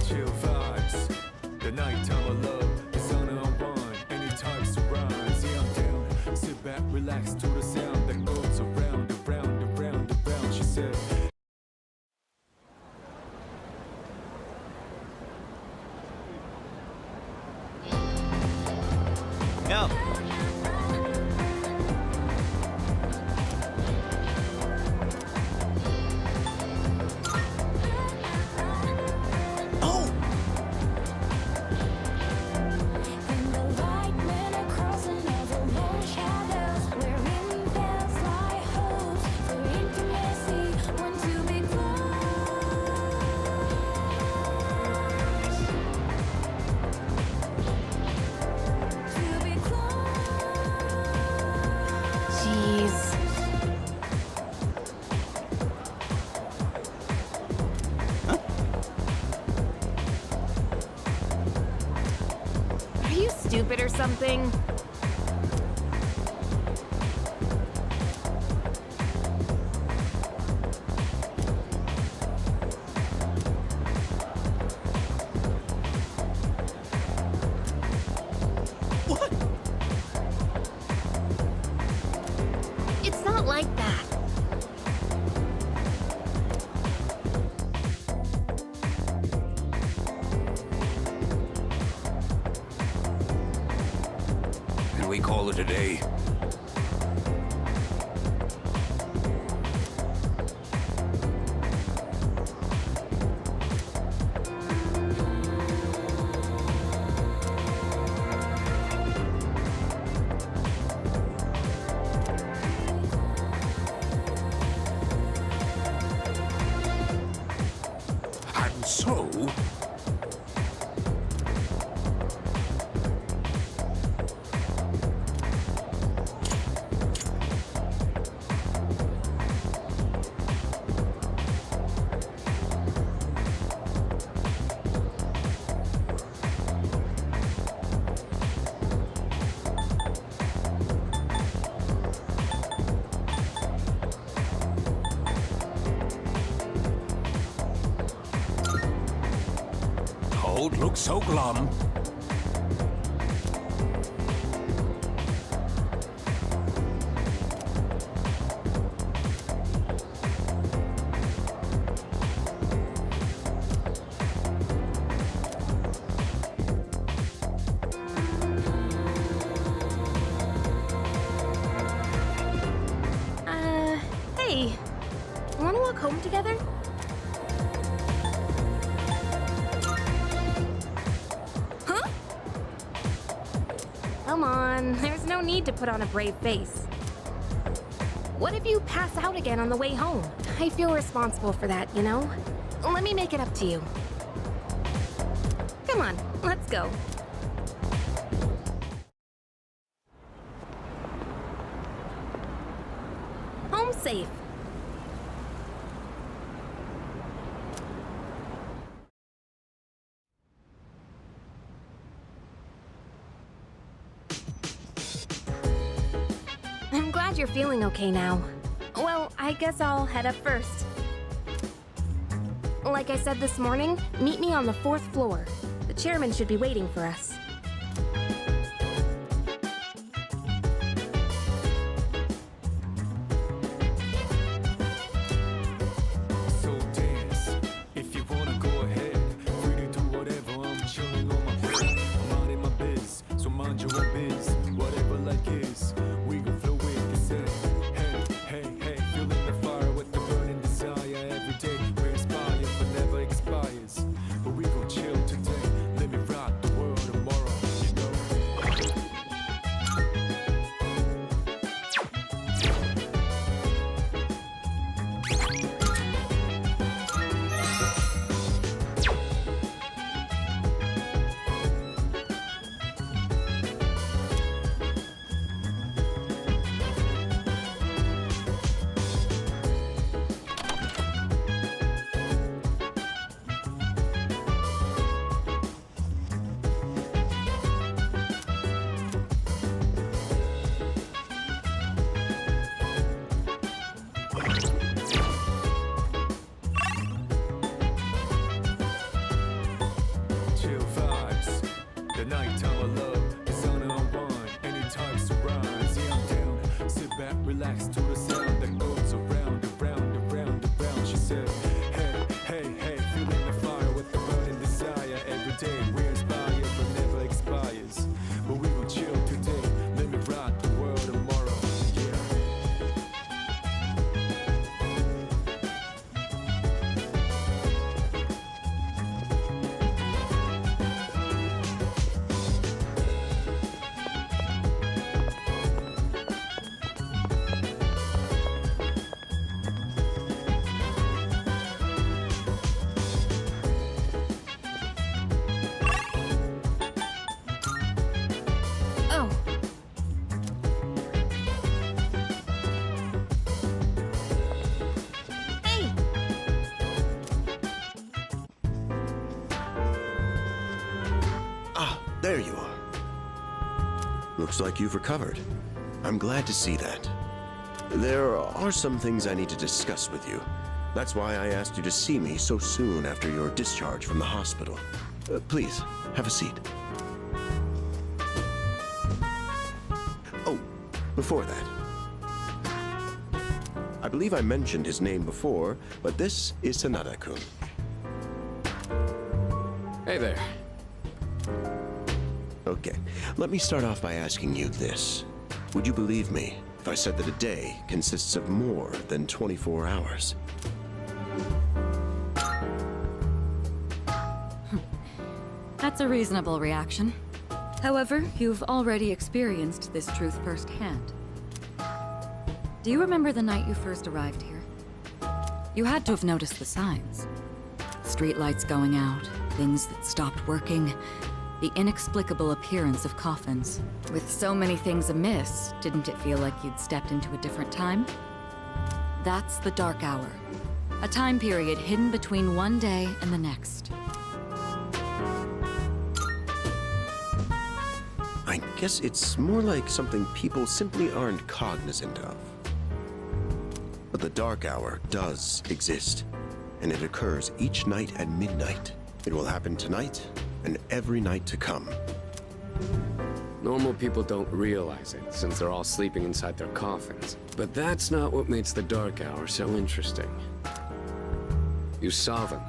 Chill vibes, the nighttime of love, the sun unwind, any types of rhymes. Yeah, I'm down. Sit back, relax to the sound that goes around, around, around, around. She said. Yo. Jeez. Are you stupid or something? What? It's not like that. Can we call it a day? And so, don't look so glum. Hey, wanna walk home together? Huh? Come on, there's no need to put on a brave face. What if you pass out again on the way home? I feel responsible for that, you know? Let me make it up to you. Come on, let's go. safe. I'm glad you're feeling okay now. Well, I guess I'll head up first. Like I said this morning, meet me on the 4th floor. The chairman should be waiting for us. So dance, if you wanna go ahead. Free to do whatever, I'm chilling on my bed. I'm minding my biz, so mind your own biz. Whatever like is, we gon' flow with this head. Hey, hey, hey, feeling the fire with the burning desire. Every day we're inspired, but never expires. But we gon' chill today, let me rock the world tomorrow, you know. Chill vibes, the nighttime I love, the sun unwind, any types of rhymes, yeah I'm down. Sit back, relax to the sound that goes around, around, around, around. She said, hey, hey, hey, feeling the fire with the burning desire. Every day we're inspired, but never expires. But we gon' chill today, let me rock the world tomorrow, yeah. Oh. Hey! Ah, there you are. Looks like you've recovered. I'm glad to see that. There are some things I need to discuss with you. That's why I asked you to see me so soon after your discharge from the hospital. Please, have a seat. Oh, before that. I believe I mentioned his name before, but this is Sanada-kun. Hey there. Okay, let me start off by asking you this. Would you believe me if I said that a day consists of more than 24 hours? That's a reasonable reaction. However, you've already experienced this truth firsthand. Do you remember the night you first arrived here? You had to have noticed the signs. Streetlights going out, things that stopped working, the inexplicable appearance of coffins. With so many things amiss, didn't it feel like you'd stepped into a different time? That's the Dark Hour. A time period hidden between one day and the next. I guess it's more like something people simply aren't cognizant of. But the Dark Hour does exist, and it occurs each night at midnight. It will happen tonight and every night to come. Normal people don't realize it, since they're all sleeping inside their coffins. But that's not what makes the Dark Hour so interesting. You saw them.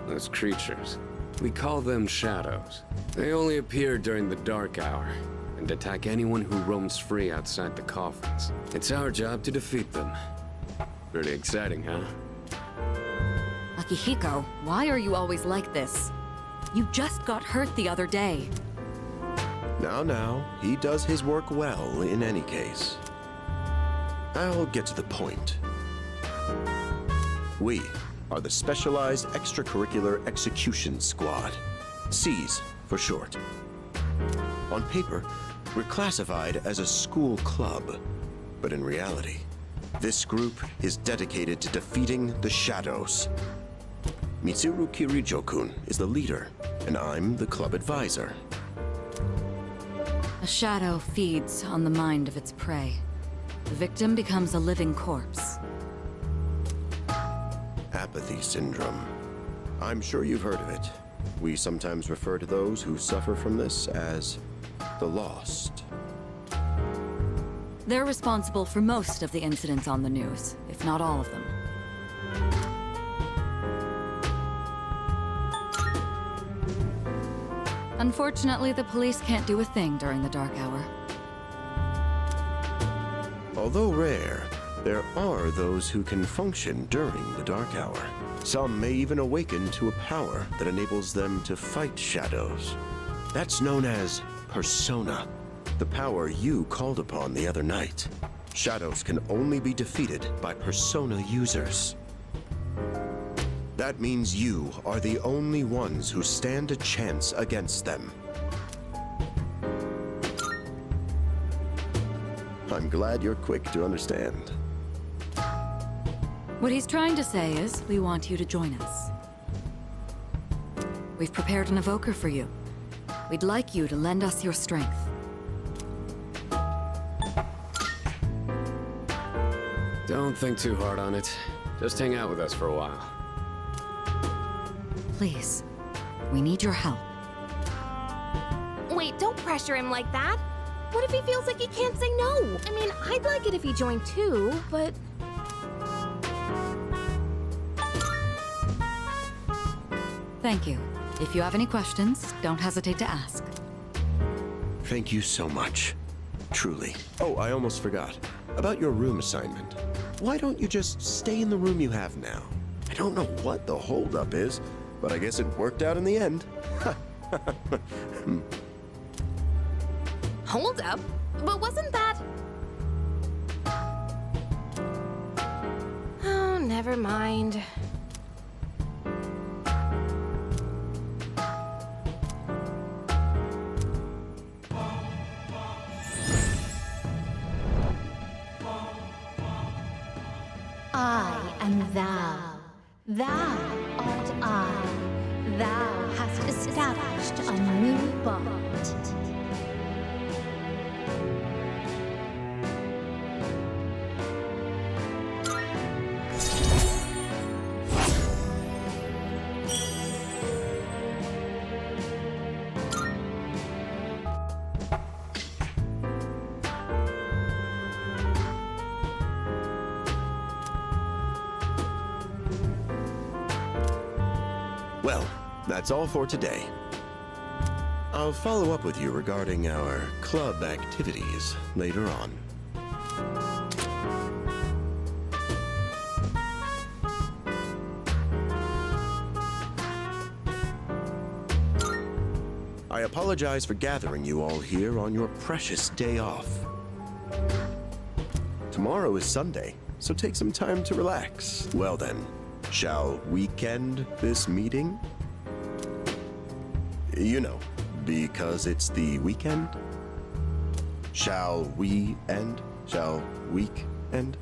Those creatures. We call them shadows. They only appear during the Dark Hour, and attack anyone who roams free outside the coffins. It's our job to defeat them. Pretty exciting, huh? Akihiko, why are you always like this? You just got hurt the other day. Now, he does his work well in any case. I'll get to the point. We are the Specialized Extracurricular Execution Squad. SEAS for short. On paper, we're classified as a school club, but in reality, This group is dedicated to defeating the shadows. Mitsuru Kirijo-kun is the leader, and I'm the club advisor. A shadow feeds on the mind of its prey. The victim becomes a living corpse. Apathy syndrome. I'm sure you've heard of it. We sometimes refer to those who suffer from this as the lost. They're responsible for most of the incidents on the news, if not all of them. Unfortunately, the police can't do a thing during the dark hour. Although rare, there are those who can function during the dark hour. Some may even awaken to a power that enables them to fight shadows. That's known as persona, the power you called upon the other night. Shadows can only be defeated by persona users. That means you are the only ones who stand a chance against them. I'm glad you're quick to understand. What he's trying to say is, we want you to join us. We've prepared an evoker for you. We'd like you to lend us your strength. Don't think too hard on it. Just hang out with us for a while. Please, we need your help. Wait, don't pressure him like that. What if he feels like he can't say no? I mean, I'd like it if he joined too, but... Thank you. If you have any questions, don't hesitate to ask. Thank you so much. Truly. Oh, I almost forgot. About your room assignment. Why don't you just stay in the room you have now? I don't know what the holdup is, but I guess it worked out in the end. Hold up? But wasn't that... Oh, never mind. I am thou. Thou art I. Thou hast established a new bond. Well, that's all for today. I'll follow up with you regarding our club activities later on. I apologize for gathering you all here on your precious day off. Tomorrow is Sunday, so take some time to relax. Well then, shall we end this meeting? You know, because it's the weekend. Shall we end? Shall week end?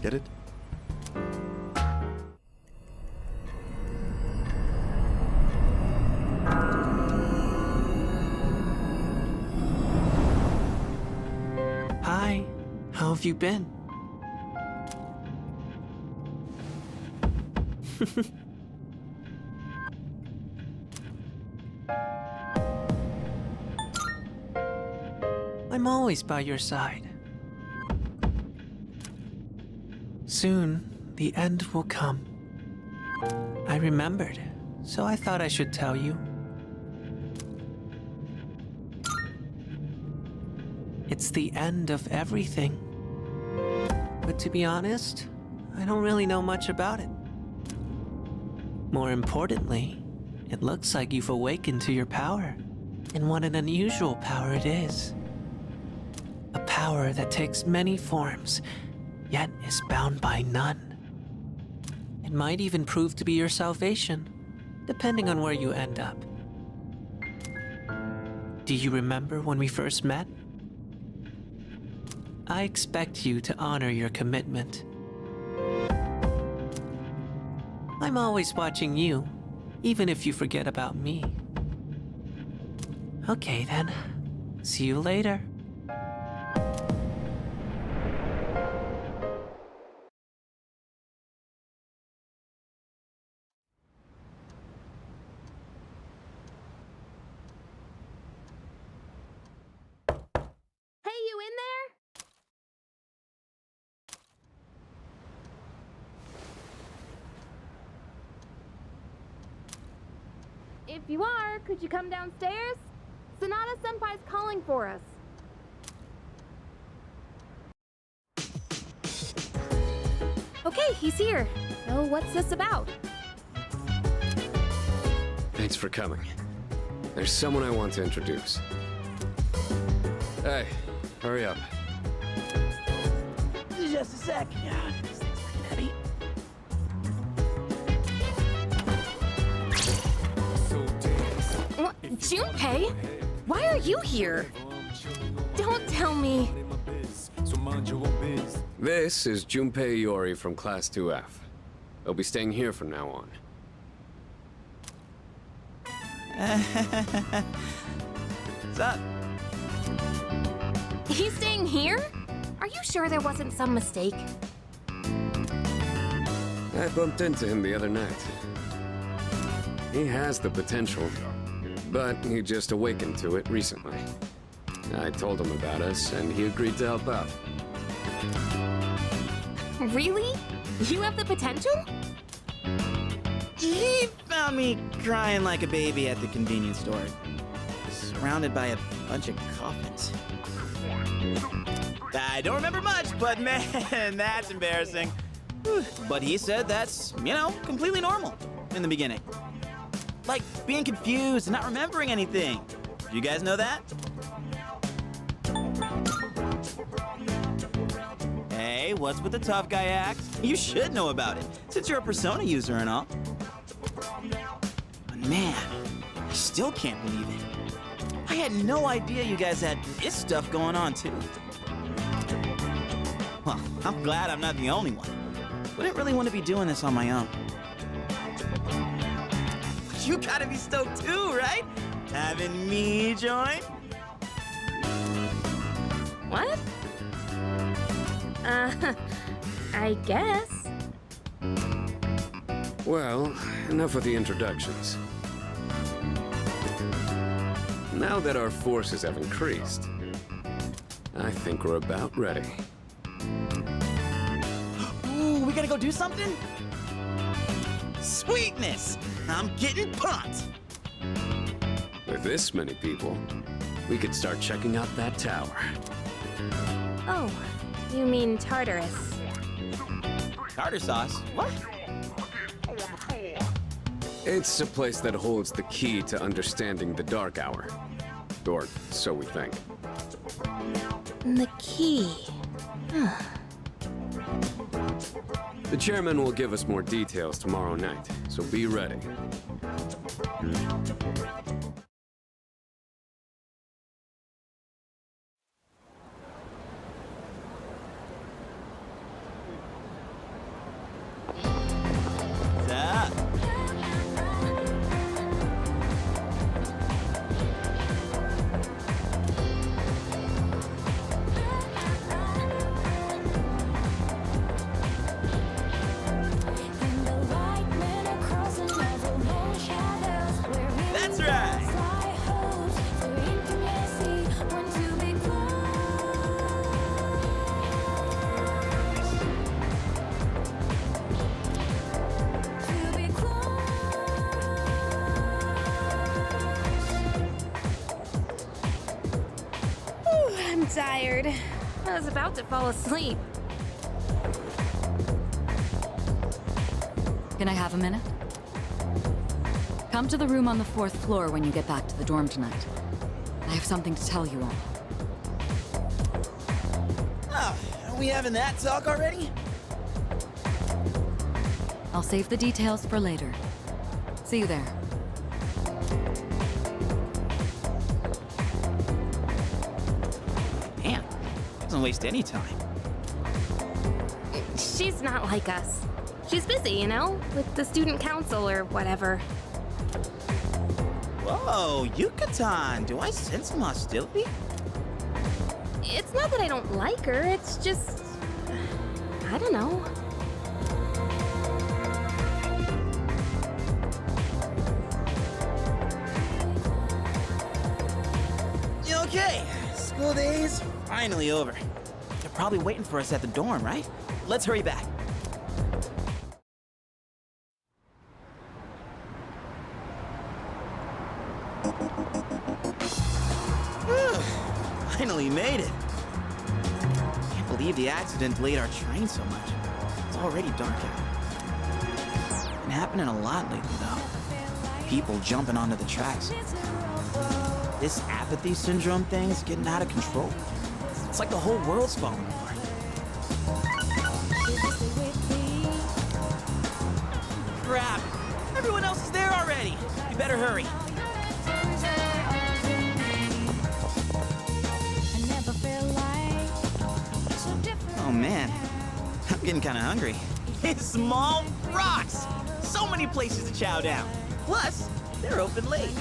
Get it? Hi, how have you been? I'm always by your side. Soon, the end will come. I remembered, so I thought I should tell you. It's the end of everything. But to be honest, I don't really know much about it. More importantly, it looks like you've awakened to your power. And what an unusual power it is. A power that takes many forms, yet is bound by none. It might even prove to be your salvation, depending on where you end up. Do you remember when we first met? I expect you to honor your commitment. I'm always watching you, even if you forget about me. Okay then, see you later. Hey, you in there? If you are, could you come downstairs? Sonata Senpai's calling for us. Okay, he's here. So what's this about? Thanks for coming. There's someone I want to introduce. Hey, hurry up. Just a sec. Yeah, this thing's pretty heavy. What? Junpei? Why are you here? Don't tell me. This is Junpei Iori from Class 2F. He'll be staying here from now on. What's up? He's staying here? Are you sure there wasn't some mistake? I bumped into him the other night. He has the potential, but he just awakened to it recently. I told him about us, and he agreed to help out. Really? You have the potential? He found me crying like a baby at the convenience store, surrounded by a bunch of coffins. I don't remember much, but man, that's embarrassing. But he said that's, completely normal in the beginning. Like being confused and not remembering anything. Do you guys know that? Hey, what's with the tough guy act? You should know about it, since you're a Persona user and all. But man, I still can't believe it. I had no idea you guys had this stuff going on, too. Well, I'm glad I'm not the only one. Wouldn't really want to be doing this on my own. You gotta be stoked too, right? Having me join? What? I guess. Well, enough of the introductions. Now that our forces have increased, I think we're about ready. Ooh, we gotta go do something? Sweetness! I'm getting pumped! With this many people, we could start checking out that tower. Oh, you mean Tartarus. Tartar sauce? What? It's a place that holds the key to understanding the Dark Hour. Or so we think. The key. The chairman will give us more details tomorrow night, so be ready. What's up? That's right! Whew, I'm tired. I was about to fall asleep. Can I have a minute? Come to the room on the 4th floor when you get back to the dorm tonight. I have something to tell you all. Oh, are we having that talk already? I'll save the details for later. See you there. Damn, there's doesn't waste any time. She's not like us. She's busy, you know, with the student council or whatever. Whoa, Yucatan, do I sense some hostility? It's not that I don't like her, it's just... I don't know. Okay, school days finally over. They're probably waiting for us at the dorm, right? Let's hurry back. Finally made it. Can't believe the accident delayed our train so much. It's already dark out. Been happening a lot lately, though. People jumping onto the tracks. This apathy syndrome thing's getting out of control. It's like the whole world's falling apart. Crap! Everyone else is there already! We better hurry. Oh man, I'm getting kinda hungry. Small rocks! So many places to chow down. Plus, they're open late.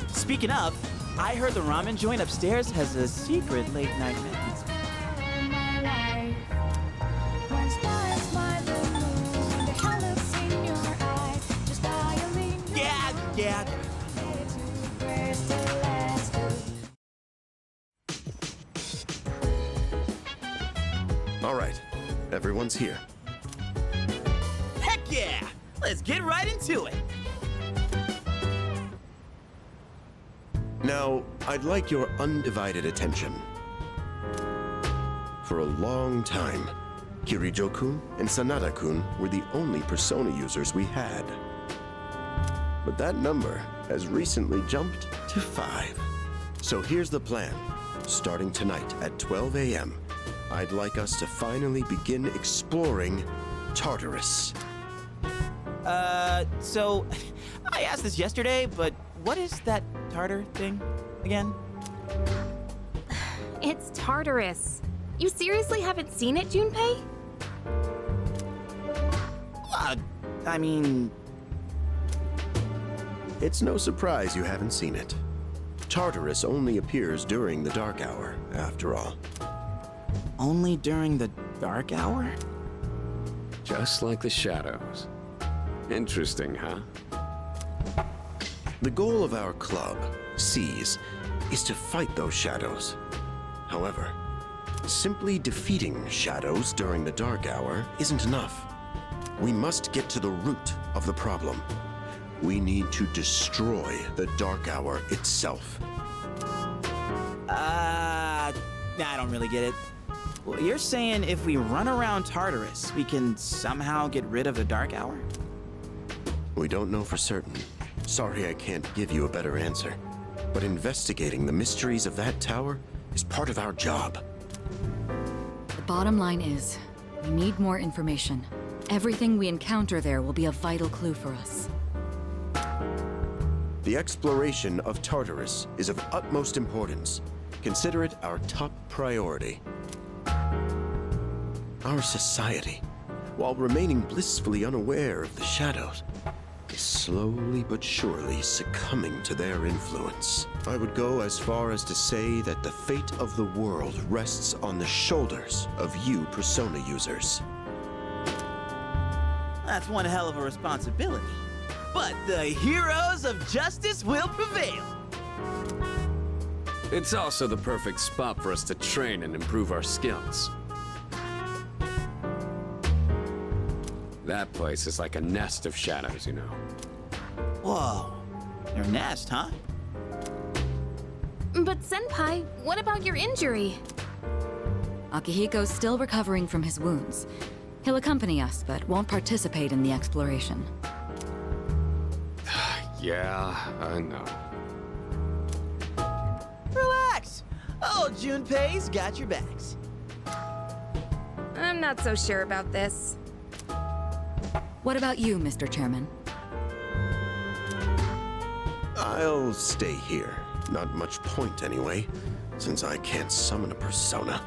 Speaking of, I heard the ramen joint upstairs has a secret late-night menu. Yeah. All right, everyone's here. Heck yeah! Let's get right into it. Now, I'd like your undivided attention. For a long time, Kirijo-kun and Sanada-kun were the only persona users we had. But that number has recently jumped to 5. So here's the plan. Starting tonight at 12 a.m., I'd like us to finally begin exploring Tartarus. So I asked this yesterday, but what is that tartar thing again? It's Tartarus. You seriously haven't seen it, Junpei? I mean... It's no surprise you haven't seen it. Tartarus only appears during the dark hour, after all. Only during the dark hour? Just like the shadows. Interesting, huh? The goal of our club, Seize, is to fight those shadows. However, simply defeating shadows during the dark hour isn't enough. We must get to the root of the problem. We need to destroy the dark hour itself. I don't really get it. Well, you're saying if we run around Tartarus, we can somehow get rid of the dark hour? We don't know for certain. Sorry I can't give you a better answer. But investigating the mysteries of that tower is part of our job. The bottom line is, we need more information. Everything we encounter there will be a vital clue for us. The exploration of Tartarus is of utmost importance. Consider it our top priority. Our society, while remaining blissfully unaware of the shadows, is slowly but surely succumbing to their influence. I would go as far as to say that the fate of the world rests on the shoulders of you persona users. That's one hell of a responsibility. But the heroes of justice will prevail. It's also the perfect spot for us to train and improve our skills. That place is like a nest of shadows, you know. Whoa. Their nest, huh? But Senpai, what about your injury? Akihiko's still recovering from his wounds. He'll accompany us, but won't participate in the exploration. Yeah, I know. Relax. Oh, Junpei's got your backs. I'm not so sure about this. What about you, Mr. Chairman? I'll stay here. Not much point, anyway. since I can't summon a persona.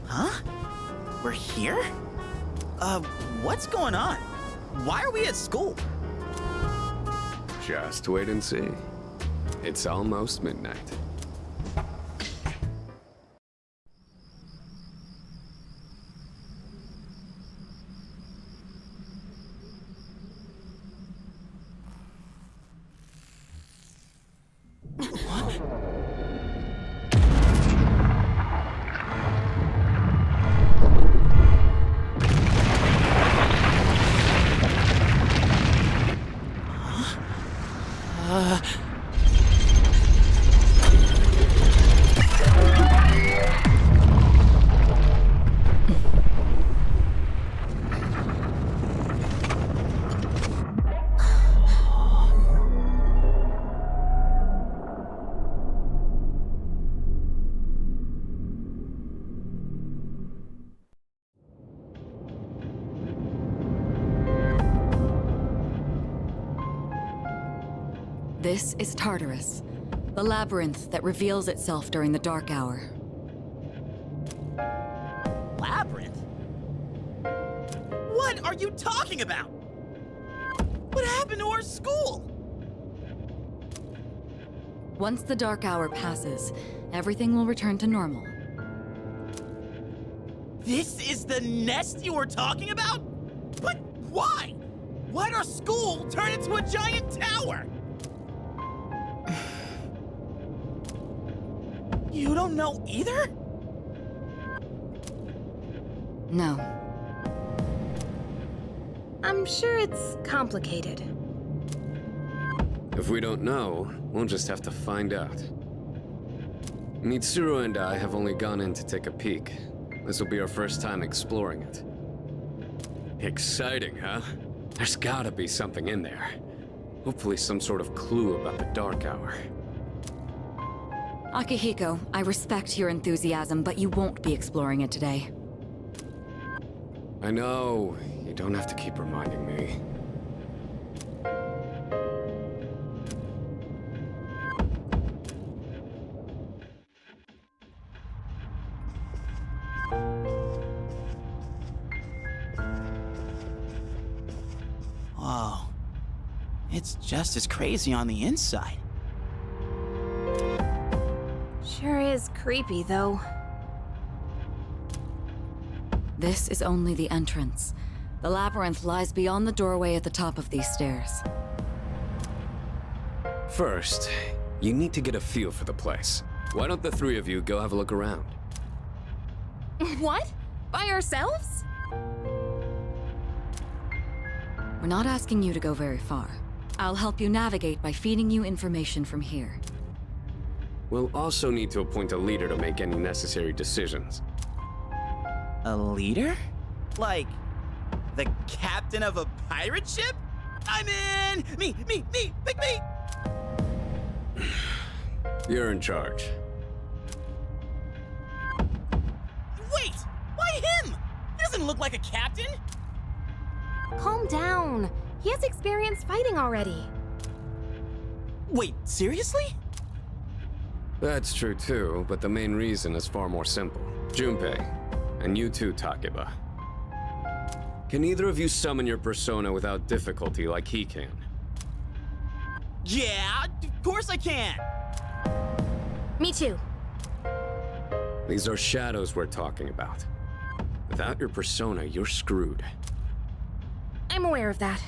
Huh? We're here? What's going on? Why are we at school? Just wait and see. It's almost midnight. This is Tartarus, the labyrinth that reveals itself during the dark hour. Labyrinth? What are you talking about? What happened to our school? Once the dark hour passes, everything will return to normal. This is the nest you were talking about? But why? Why'd our school turn into a giant tower? You don't know either? No. I'm sure it's complicated. If we don't know, we'll just have to find out. Mitsuru and I have only gone in to take a peek. This will be our first time exploring it. Exciting, huh? There's gotta be something in there. Hopefully some sort of clue about the Dark Hour. Akihiko, I respect your enthusiasm, but you won't be exploring it today. I know. You don't have to keep reminding me. Whoa. It's just as crazy on the inside. Sure is creepy, though. This is only the entrance. The labyrinth lies beyond the doorway at the top of these stairs. First, you need to get a feel for the place. Why don't the three of you go have a look around? What? By ourselves? We're not asking you to go very far. I'll help you navigate by feeding you information from here. We'll also need to appoint a leader to make any necessary decisions. A leader? Like, the captain of a pirate ship? I'm in! Me! Pick me! You're in charge. Wait! Why him? He doesn't look like a captain! Calm down. He has experience fighting already. Wait, seriously? That's true too, but the main reason is far more simple. Junpei, and you too, Takeba. Can either of you summon your persona without difficulty like he can? Yeah, of course I can! Me too. These are shadows we're talking about. Without your persona, you're screwed. I'm aware of that.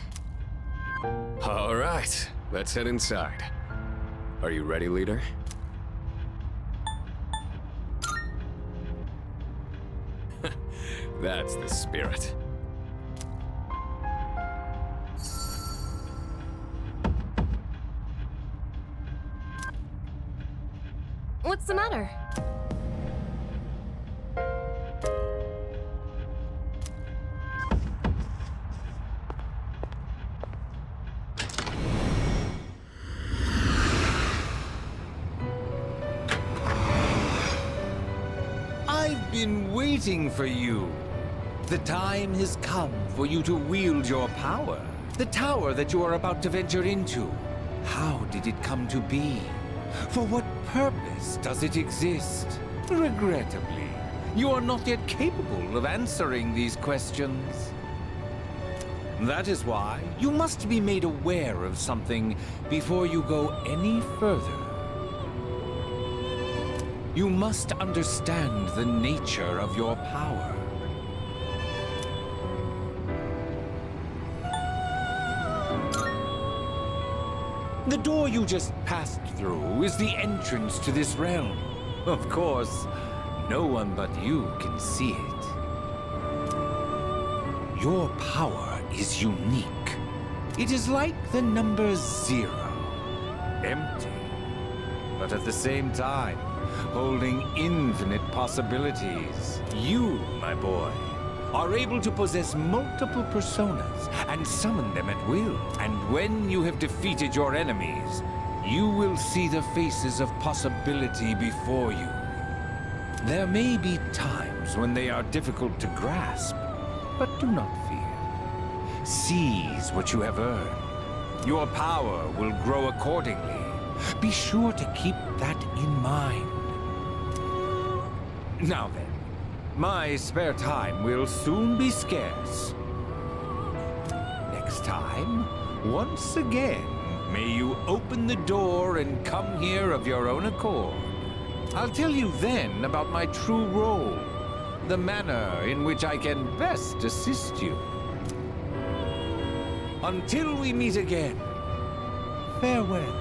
All right, let's head inside. Are you ready, leader? That's the spirit. What's the matter? I've been waiting for you. The time has come for you to wield your powers. The tower that you are about to venture into. How did it come to be? For what purpose does it exist? Regrettably, you are not yet capable of answering these questions. That is why you must be made aware of something before you go any further. You must understand the nature of your power. The door you just passed through is the entrance to this realm. Of course, no one but you can see it. Your power is unique. It is like the number 0. Empty. But at the same time, holding infinite possibilities. You, my boy, are able to possess multiple personas and summon them at will. And when you have defeated your enemies, you will see the faces of possibility before you. There may be times when they are difficult to grasp, but do not fear. Seize what you have earned. Your power will grow accordingly. Be sure to keep that in mind. Now then, my spare time will soon be scarce. Next time, once again, may you open the door and come here of your own accord. I'll tell you then about my true role, the manner in which I can best assist you. Until we meet again, farewell.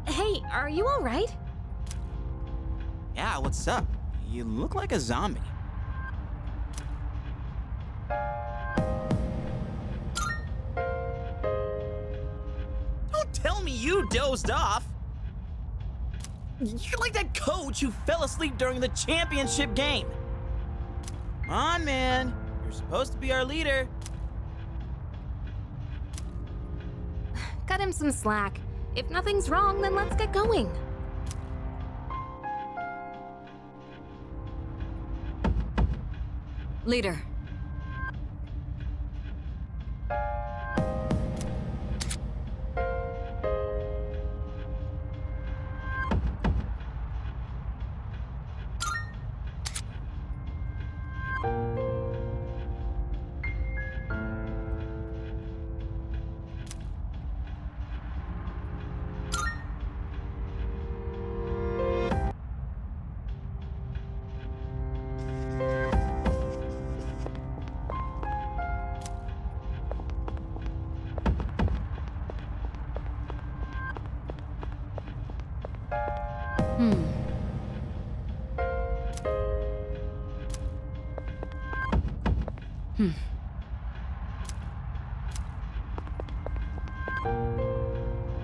Hey, are you all right? Yeah, what's up? You look like a zombie. Don't tell me you dozed off! You're like that coach who fell asleep during the championship game. Come on, man. You're supposed to be our leader. Cut him some slack. If nothing's wrong, then let's get going. Leader.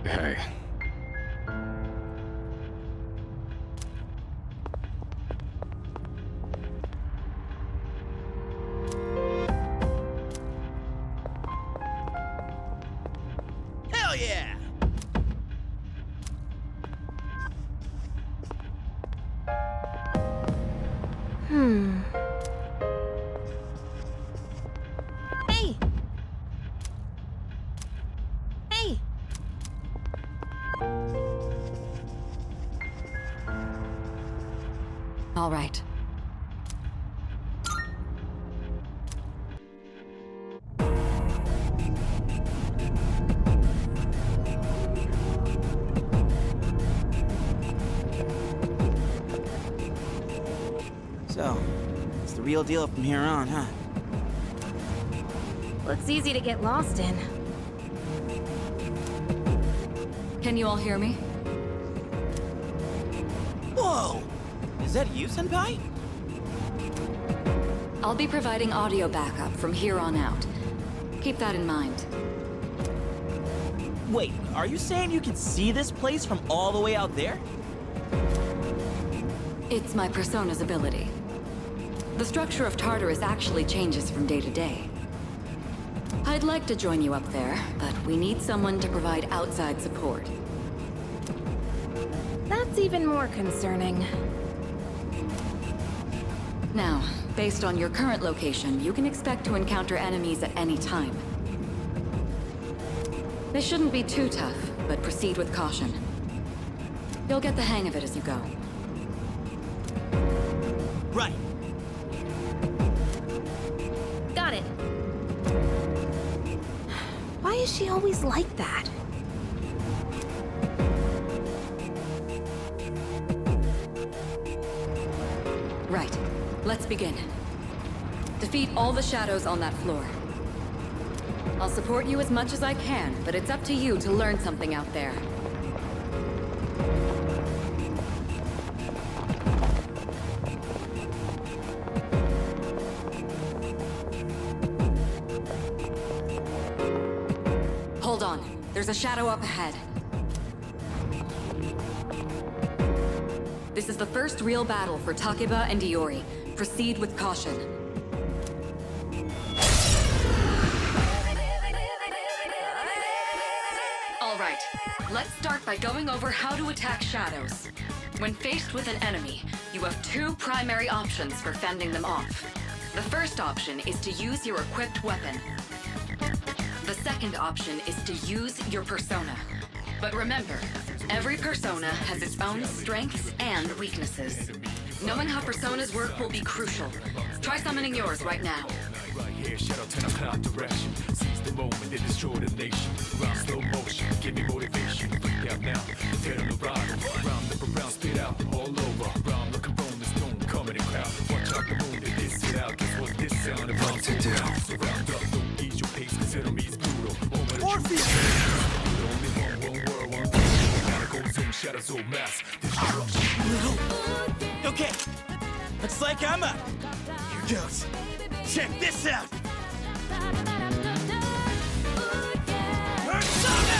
Hey. Hell yeah! Hey! Hey! All right. So, it's the real deal from here on, huh? Looks easy to get lost in. Can you all hear me? Whoa! Is that you, Senpai? I'll be providing audio backup from here on out. Keep that in mind. Wait, are you saying you can see this place from all the way out there? It's my persona's ability. The structure of Tartarus actually changes from day to day. I'd like to join you up there, but we need someone to provide outside support. That's That's even more concerning. Now, based on your current location, you can expect to encounter enemies at any time. They shouldn't be too tough, but proceed with caution. You'll get the hang of it as you go. Right. Got it. Why is she always like that? Right. Let's begin. Defeat all the shadows on that floor. I'll support you as much as I can, but it's up to you to learn something out there. Hold on. There's a shadow up ahead. This is the first real battle for Takeba and Iori. Proceed with caution. All right, let's start by going over how to attack shadows. When faced with an enemy, you have two primary options for fending them off. The first option is to use your equipped weapon. The second option is to use your persona. But remember, every persona has its own strengths and weaknesses. Knowing how personas work will be crucial. Try summoning yours right now. Right here, shadow 10 o'clock direction. Seize the moment, they destroy the nation. Round slow motion, give me motivation. Freak out now, tear them around. Round up around, spit out all over. Round looking from the stone, coming in crowd. Watch out the moon, they diss it out. Guess what this sound about? What to do? So round up, don't ease your pace, cause enemy's brutal. Orpheus! Only one world, one thing. Gotta go zoom, shadows all mass. Destruction. Okay. Looks like I'm up. Here goes. Check this out. Persona!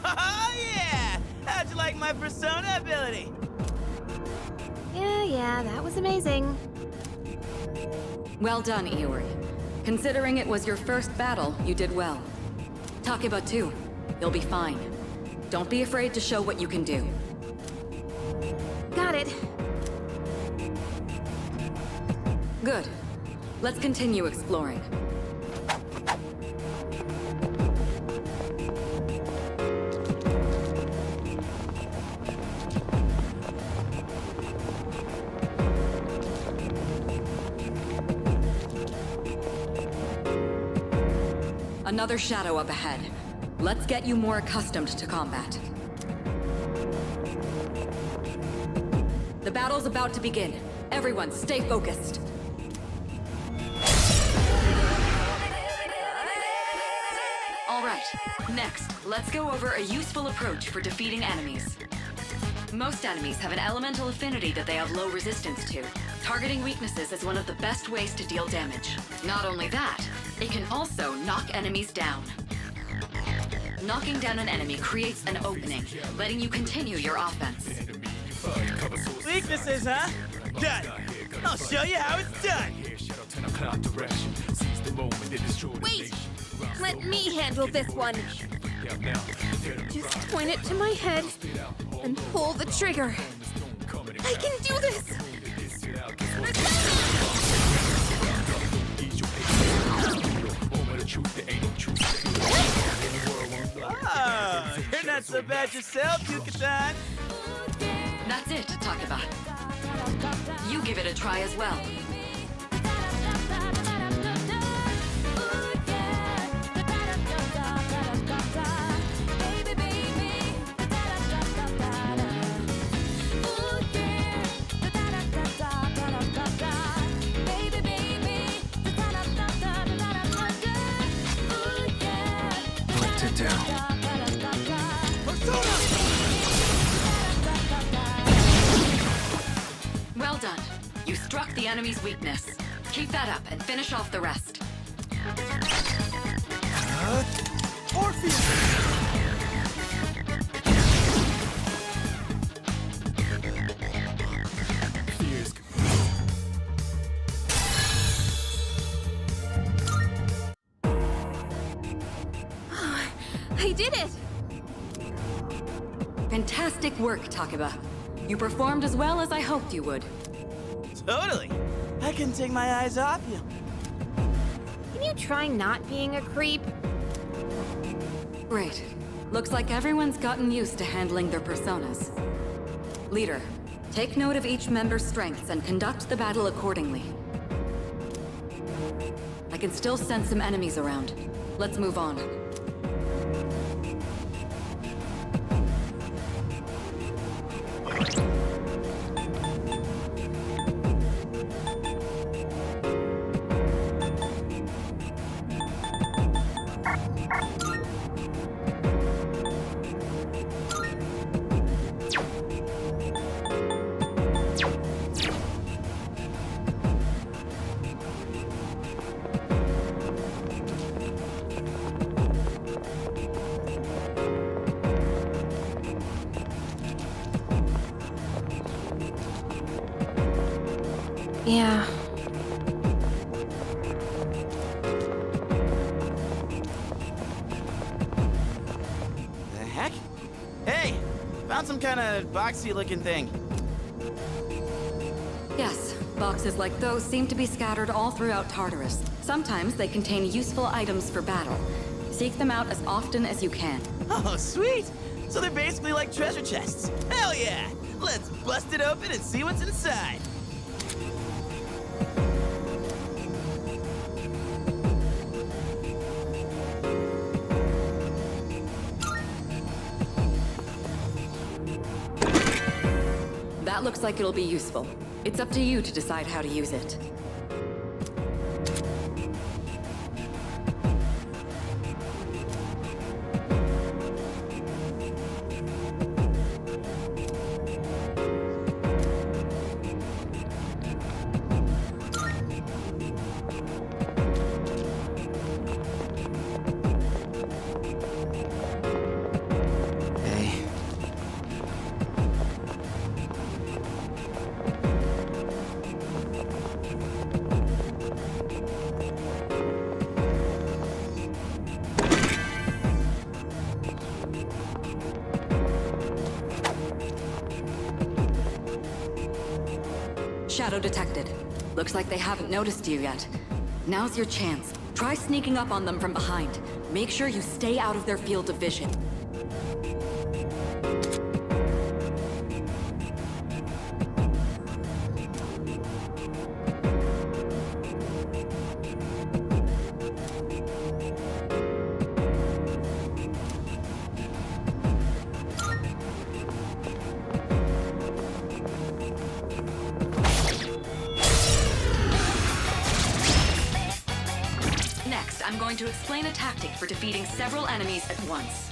Oh yeah! How'd you like my persona ability? Yeah, that was amazing. Well done, Iori. Considering it was your first battle, you did well. Takeba too. You'll be fine. Don't be afraid to show what you can do. Got it. Good. Let's continue exploring. Another shadow up ahead. Let's get you more accustomed to combat. The battle's about to begin. Everyone, stay focused. All right, next, let's go over a useful approach for defeating enemies. Most enemies have an elemental affinity that they have low resistance to. Targeting weaknesses is one of the best ways to deal damage. Not only that, it can also knock enemies down. Knocking down an enemy creates an opening, letting you continue your offense. Weaknesses, huh? Got it. I'll show you how it's done. Wait! Let me handle this one. Just point it to my head and pull the trigger. I can do this! Oh, you're not so bad yourself, Yucatan. That's it, Takeba. You give it a try as well. What to do? Well done. You struck the enemy's weakness. Keep that up and finish off the rest. I did it! Fantastic work, Takeba. You performed as well as I hoped you would. Totally. I couldn't take my eyes off you. Can you try not being a creep? Great. Looks like everyone's gotten used to handling their personas. Leader, take note of each member's strengths and conduct the battle accordingly. I can still sense some enemies around. Let's move on. Yeah. The heck? Hey! Found some kind of boxy looking thing. Yes, boxes like those seem to be scattered all throughout Tartarus. Sometimes they contain useful items for battle. Seek them out as often as you can. Oh, sweet! So they're basically like treasure chests. Hell yeah! Let's bust it open and see what's inside. That looks like it'll be useful. It's up to you to decide how to use it. Shadow detected. Looks like they haven't noticed you yet. Now's your chance. Try sneaking up on them from behind. Make sure you stay out of their field of vision. Next, I'm going to explain a tactic for defeating several enemies at once.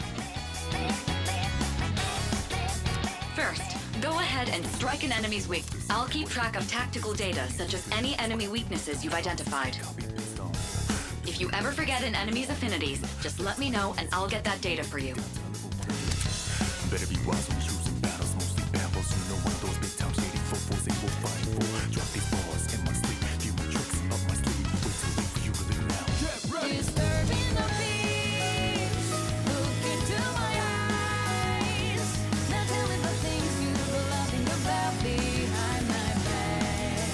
First, go ahead and strike an enemy's weakness. I'll keep track of tactical data, such as any enemy weaknesses you've identified. If you ever forget an enemy's affinities, just let me know and I'll get that data for you. Better be wise when choosing battles, mostly babbles. You know what those big time shady fofos they will fight for. Drop these bars in my sleep, few more tricks up my sleeve. Wait till late for you to live now. Get ready. Disturbing the peace. Look into my eyes. Now tell me the things you're laughing about behind my back.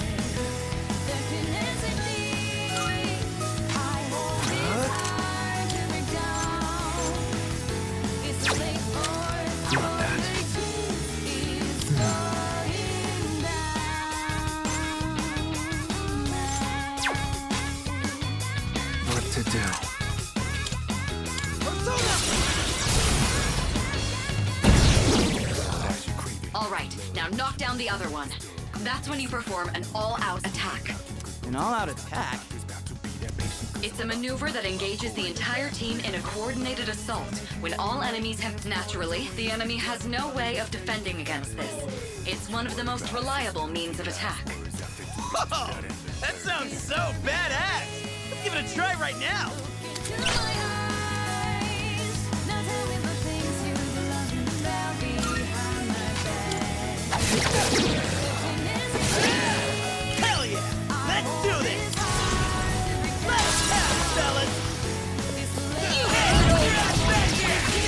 There can hesitate. I hold it hard to break down. It's late for What to do? All right, now knock down the other one. That's when you perform an all-out attack. An all-out attack? It's a maneuver that engages the entire team in a coordinated assault. When all enemies have... Naturally, the enemy has no way of defending against this. It's one of the most reliable means of attack. Whoa! That sounds so badass! Let's give it a try right now! Hell yeah! Let's do this! Let's have it, fellas! You get your ass back here!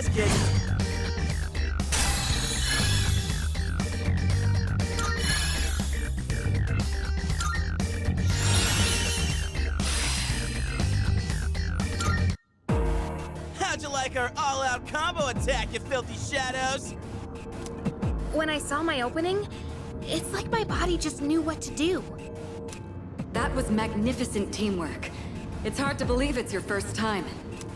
Just kidding. How'd you like our all-out combo attack, you filthy shadows? When I saw my opening, it's like my body just knew what to do. That was magnificent teamwork. It's hard to believe it's your first time.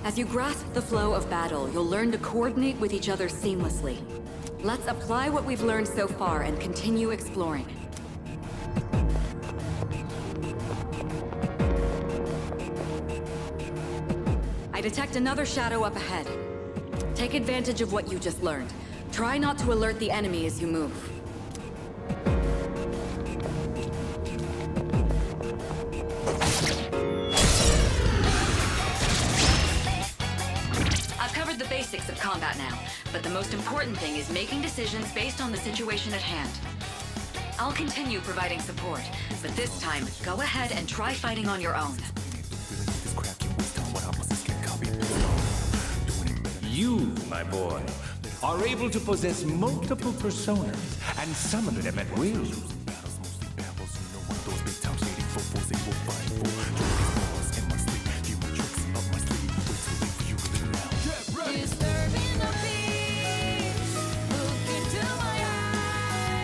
As you grasp the flow of battle, you'll learn to coordinate with each other seamlessly. Let's apply what we've learned so far and continue exploring. I detect another shadow up ahead. Take advantage of what you just learned. Try not to alert the enemy as you move. I've covered the basics of combat now, but the most important thing is making decisions based on the situation at hand. I'll continue providing support, but this time, go ahead and try fighting on your own. You, my boy, are able to possess multiple personas and summon them at will. Disturbing the peace. Look into my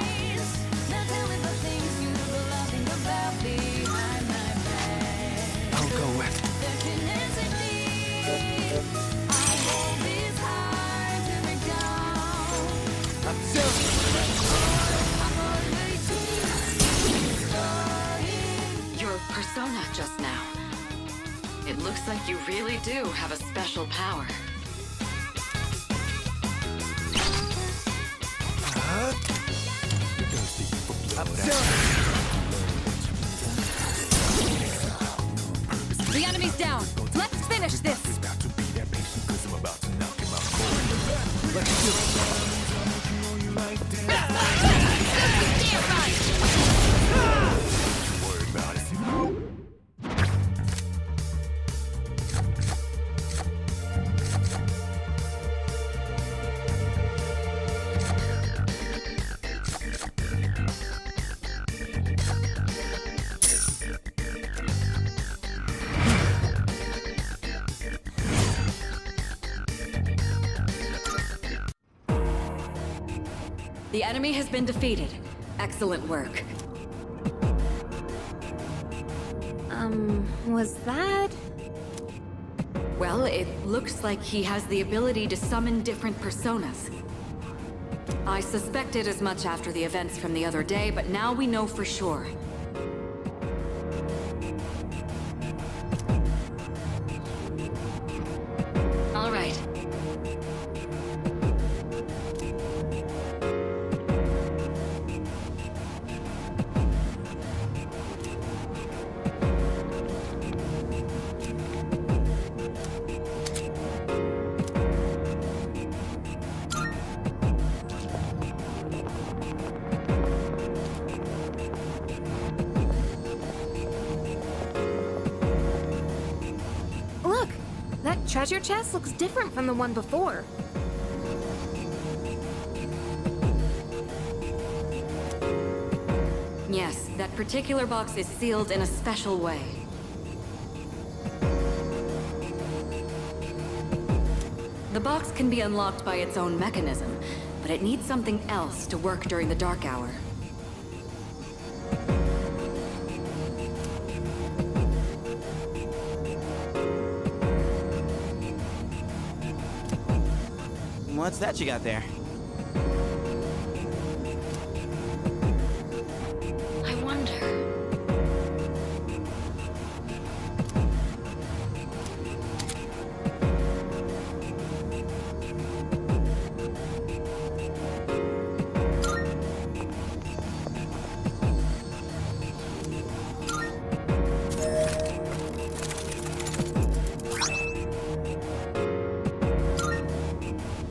eyes. Now tell me the things you loving about behind my back. I'll go with. There can hesitate. Our hope is hard to break down. Your persona just now. It looks like you really do have a special power. The enemy's down. Let's finish this. The enemy has been defeated. Excellent work. Was that? Well, it looks like he has the ability to summon different personas. I suspected as much after the events from the other day, but now we know for sure. All right. Look, that treasure chest looks different from the one before. Yes, that particular box is sealed in a special way. The box can be unlocked by its own mechanism, but it needs something else to work during the dark hour. What's that you got there? I wonder...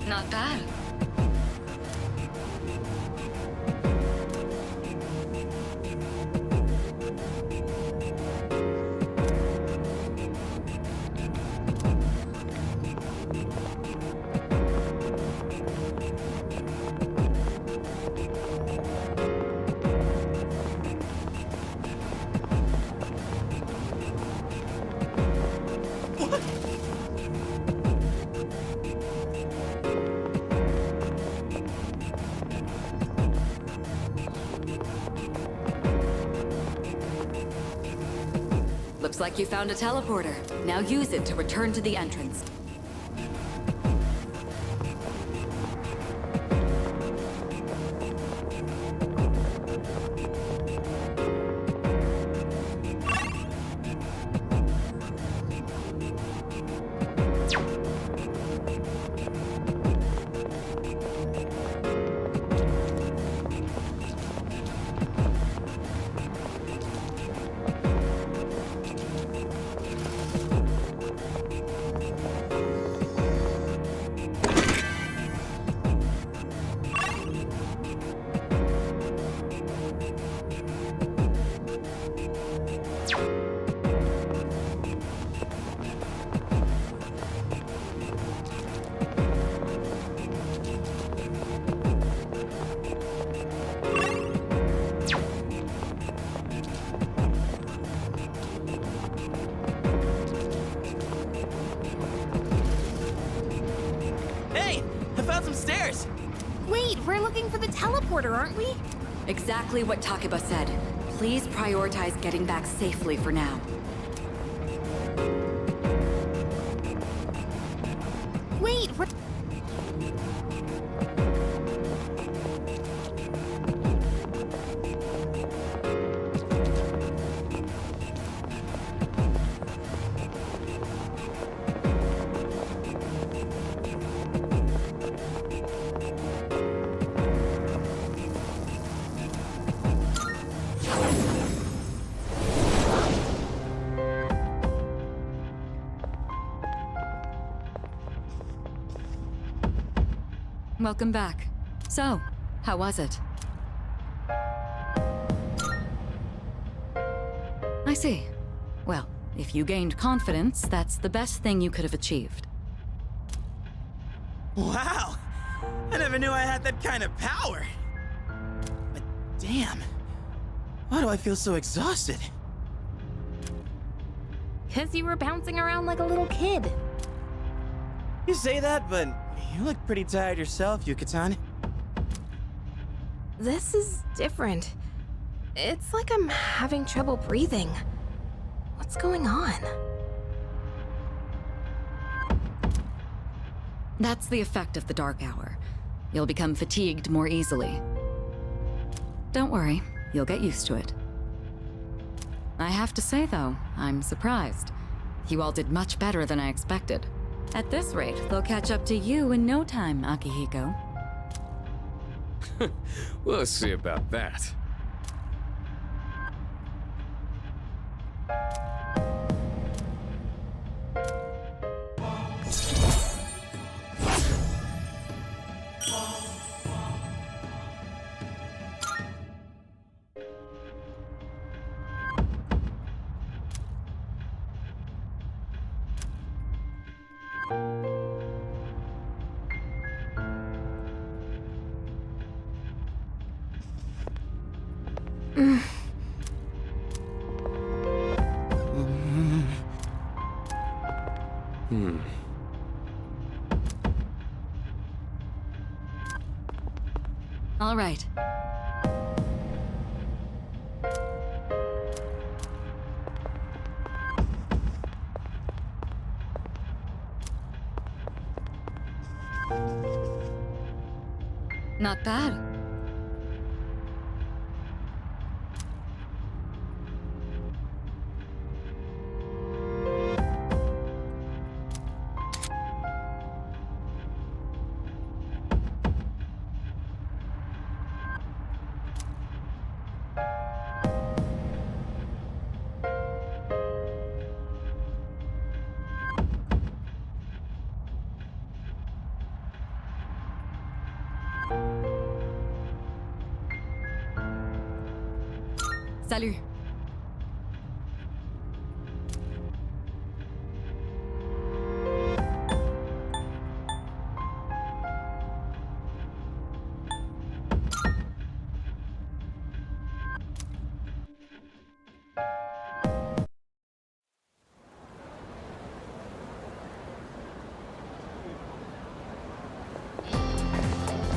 Not bad. Looks like you found a teleporter. Now use it to return to the entrance. Hey, I found some stairs. Wait, we're looking for the teleporter, aren't we? Exactly what Takeba said. Please prioritize getting back safely for now. Wait, we're... Welcome back. So, how was it? I see. Well, if you gained confidence, that's the best thing you could have achieved. Wow! I never knew I had that kind of power. But damn, why do I feel so exhausted? 'Cause you were bouncing around like a little kid. You say that, but you look pretty tired yourself, Yucatan. This is different. It's like I'm having trouble breathing. What's going on? That's the effect of the dark hour. You'll become fatigued more easily. Don't worry, you'll get used to it. I have to say, though, I'm surprised. You all did much better than I expected. At this rate, they'll catch up to you in no time, Akihiko. We'll see about that. All right. Not bad. Salut.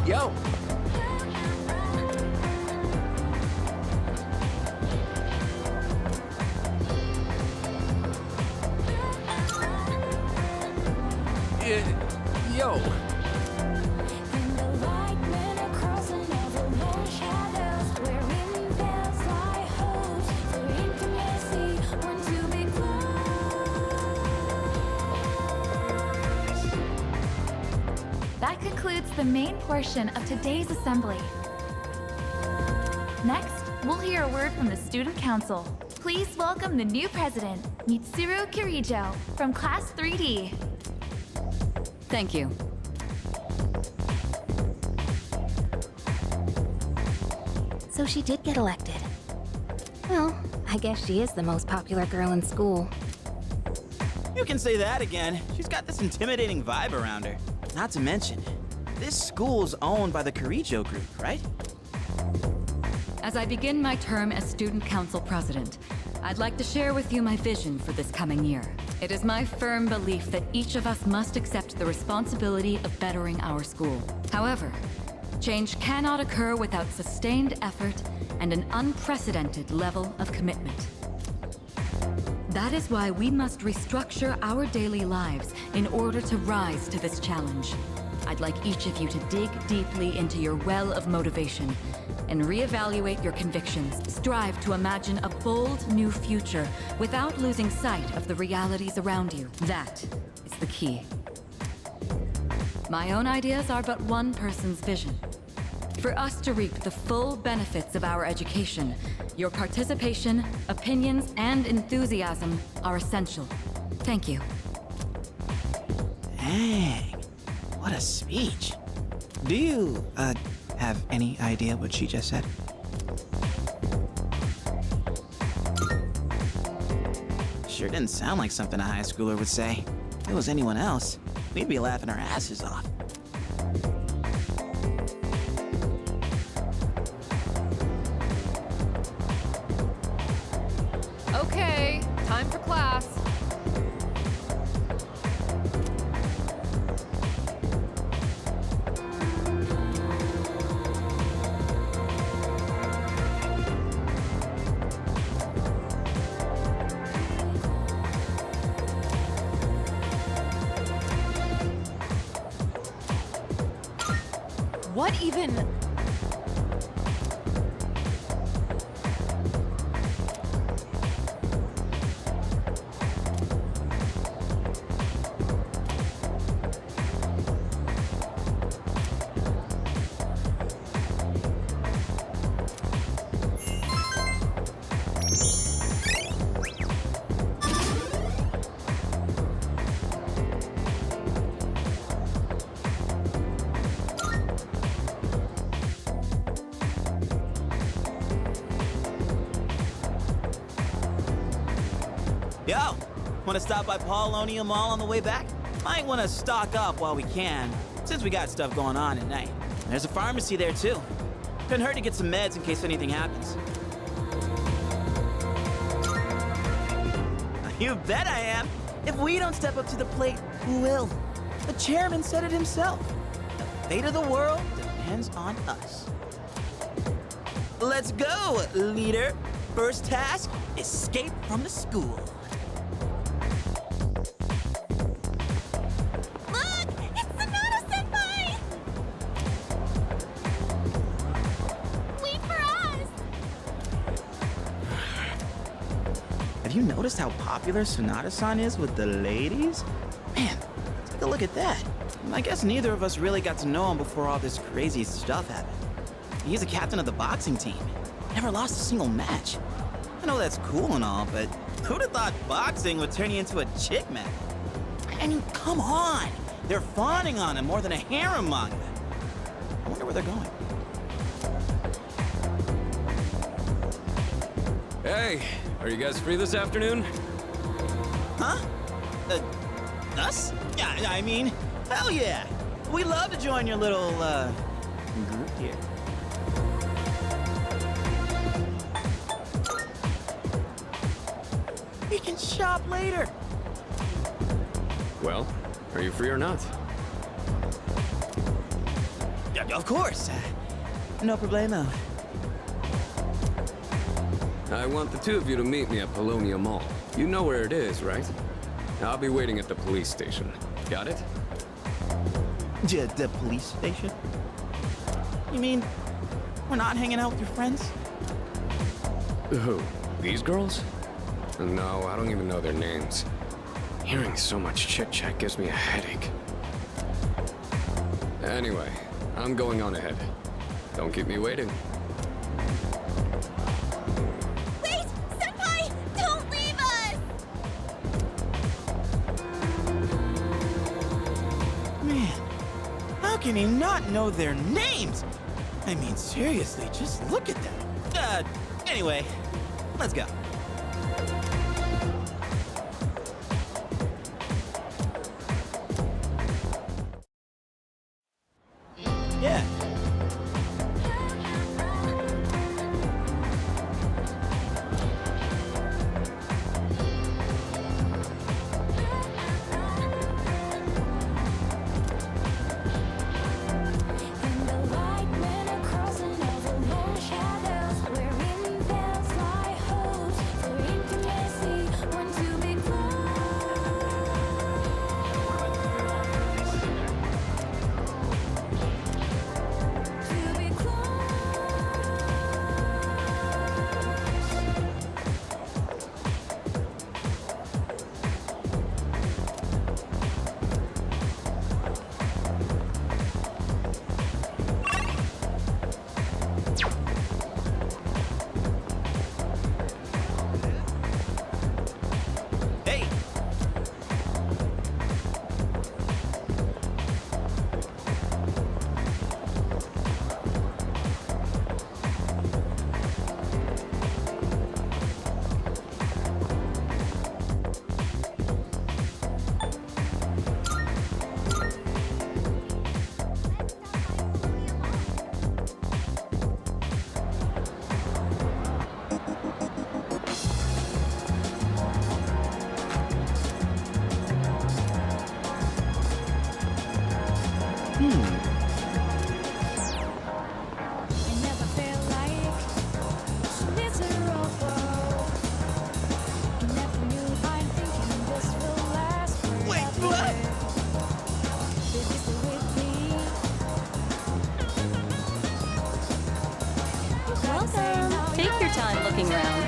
Yo! Yo. That concludes the main portion of today's assembly. Next, we'll hear a word from the Student Council. Please welcome the new president, Mitsuru Kirijo, from Class 3D. Thank you. So she did get elected. Well, I guess she is the most popular girl in school. You can say that again. She's got this intimidating vibe around her. Not to mention, this school's owned by the Kirijo group, right? As I begin my term as Student Council President, I'd like to share with you my vision for this coming year. It is my firm belief that each of us must accept the responsibility of bettering our school. However, change cannot occur without sustained effort and an unprecedented level of commitment. That is why we must restructure our daily lives in order to rise to this challenge. I'd like each of you to dig deeply into your well of motivation and reevaluate your convictions. Strive to imagine a bold new future without losing sight of the realities around you. That is the key. My own ideas are but one person's vision. For us to reap the full benefits of our education, your participation, opinions, and enthusiasm are essential. Thank you. Dang, what a speech. Do you, have any idea what she just said? Sure didn't sound like something a high schooler would say. If it was anyone else, we'd be laughing our asses off. Okay, time for class. What even? Yo, wanna stop by Paulonia Mall on the way back? Might wanna stock up while we can, since we got stuff going on at night. There's a pharmacy there too. Couldn't hurt to get some meds in case anything happens. You bet I am. If we don't step up to the plate, who will? The chairman said it himself. The fate of the world depends on us. Let's go, leader. First task, escape from the school. Look! It's Sonata-senpai! Wait for us! Have you noticed how popular Sonata-san is with the ladies? Man, take a look at that. I guess neither of us really got to know him before all this crazy stuff happened. He's the captain of the boxing team. Never lost a single match. I know that's cool and all, but who'd have thought boxing would turn you into a chick man? I mean, come on! They're fawning on him more than a harem manga. I wonder where they're going. Hey, are you guys free this afternoon? Huh? Us? Yeah, I mean, hell yeah! We love to join your little, group here. We can shop later. Well, are you free or not? Yeah, of course. No problemo. I want the two of you to meet me at Polonia Mall. You know where it is, right? I'll be waiting at the police station. Got it? The police station? You mean we're not hanging out with your friends? Who? These girls? No, I don't even know their names. Hearing so much chit-chat gives me a headache. Anyway, I'm going on ahead. Don't keep me waiting. Wait! Senpai! Don't leave us! Man, how can he not know their names? I mean, seriously, just look at them. Anyway, let's go. Yeah. Welcome. Take your time looking around.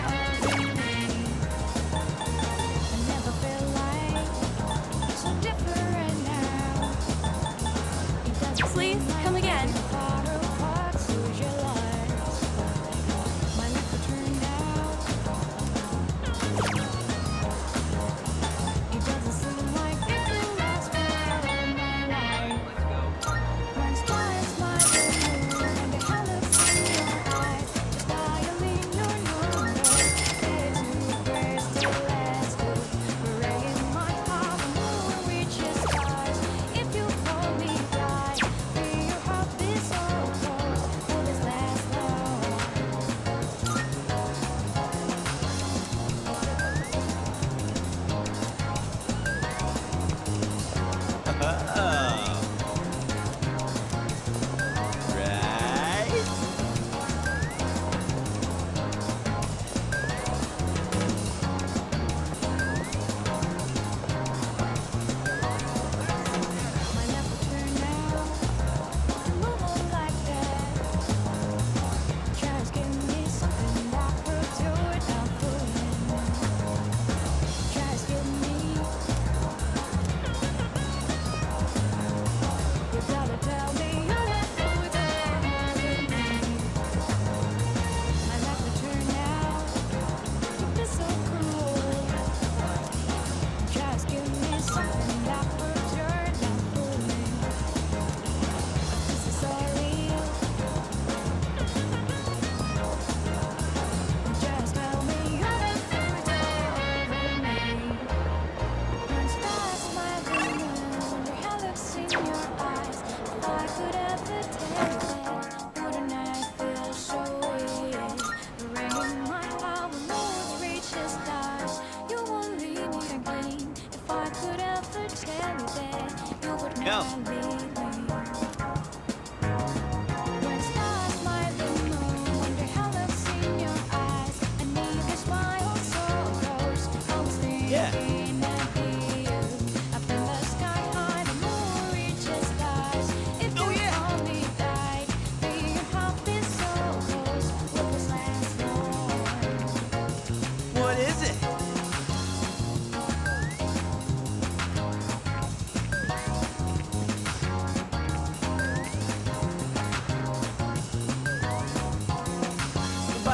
Please, come again.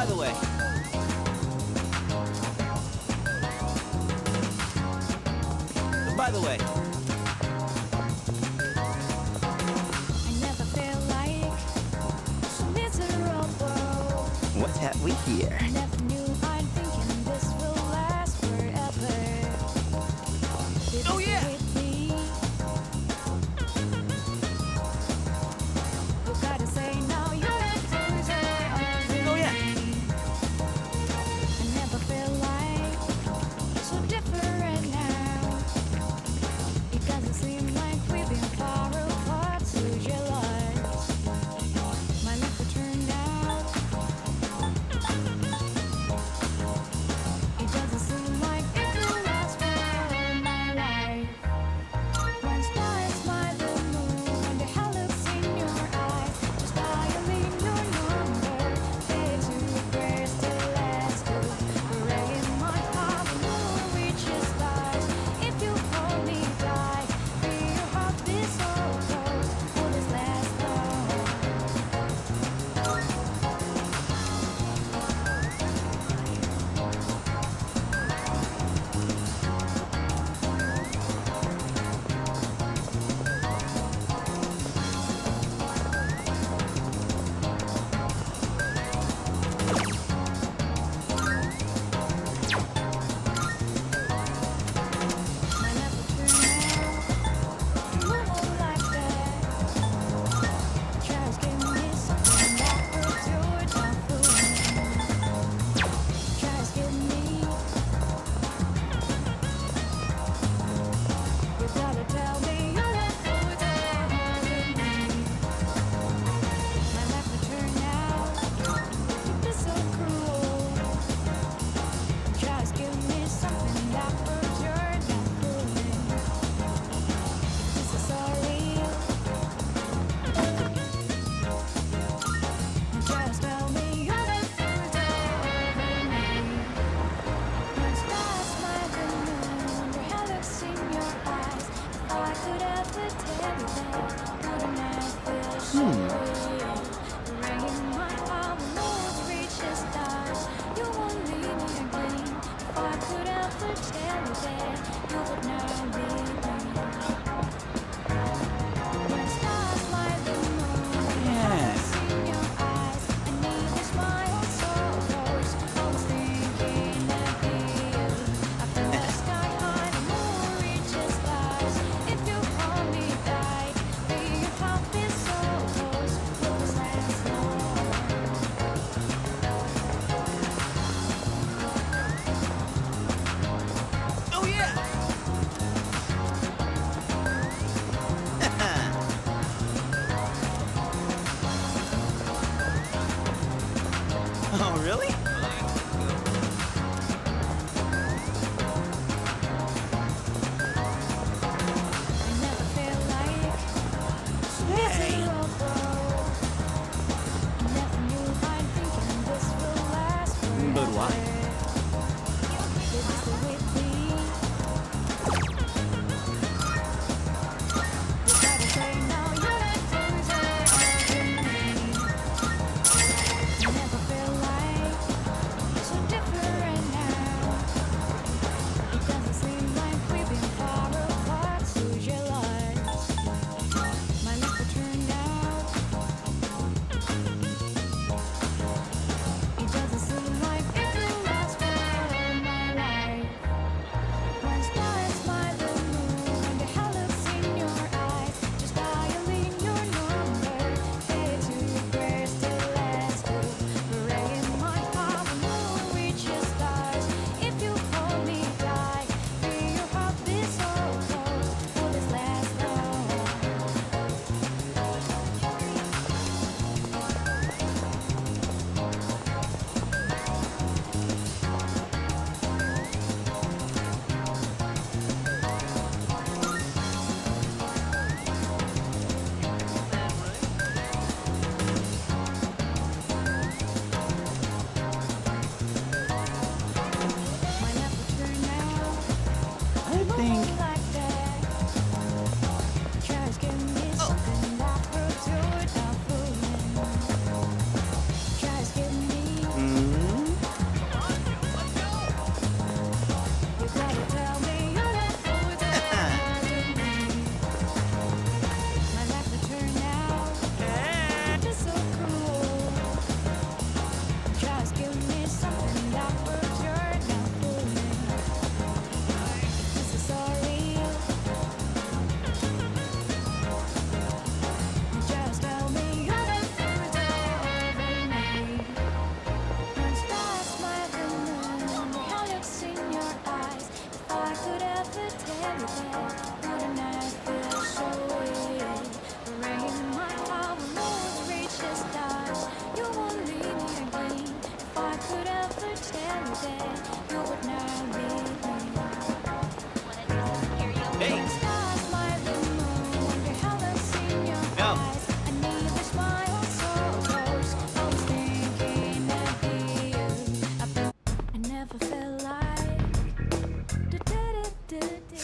By the way, I never felt like so miserable. what's that we hear? I never knew I'm thinking this will last forever. Oh, yeah. With me. You gotta say now you're a closer of Oh, yeah. I never felt like so different now. It doesn't seem like we've been far apart. So jealous. My life will turn out.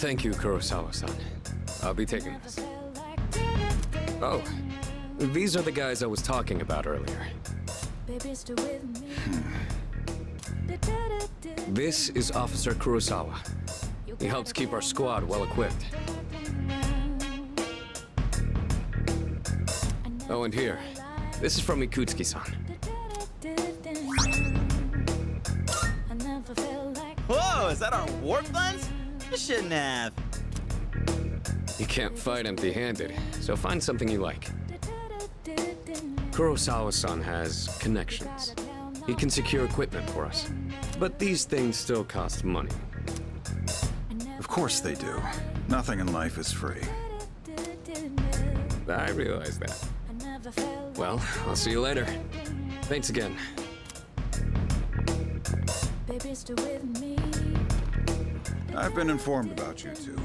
Thank you, Kurosawa-san. I'll be taking this. Oh, these are the guys I was talking about earlier. This is Officer Kurosawa. He helps keep our squad well equipped. Oh, and here. This is from Ikutsuki-san. Whoa, is that our warp guns? You shouldn't have. You can't fight empty-handed, so find something you like. Kurosawa-san has connections. He can secure equipment for us. But these things still cost money. Of course they do. Nothing in life is free. I realize that. Well, I'll see you later. Thanks again. I've been informed about you two.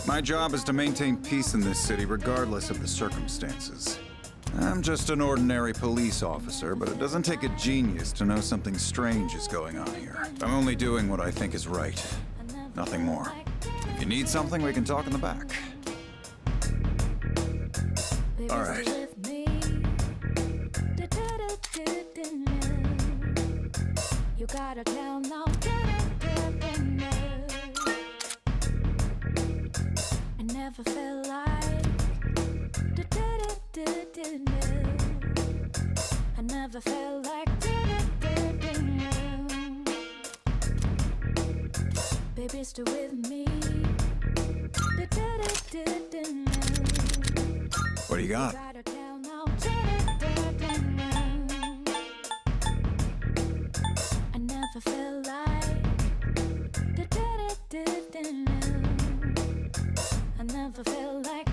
My job is to maintain peace in this city regardless of the circumstances. I'm just an ordinary police officer, but it doesn't take a genius to know something strange is going on here. I'm only doing what I think is right. Nothing more. If you need something, we can talk in the back. All right. You gotta tell no. I never felt like. I never felt like. Baby, stay with me. What do you got? I never felt like. I never felt like.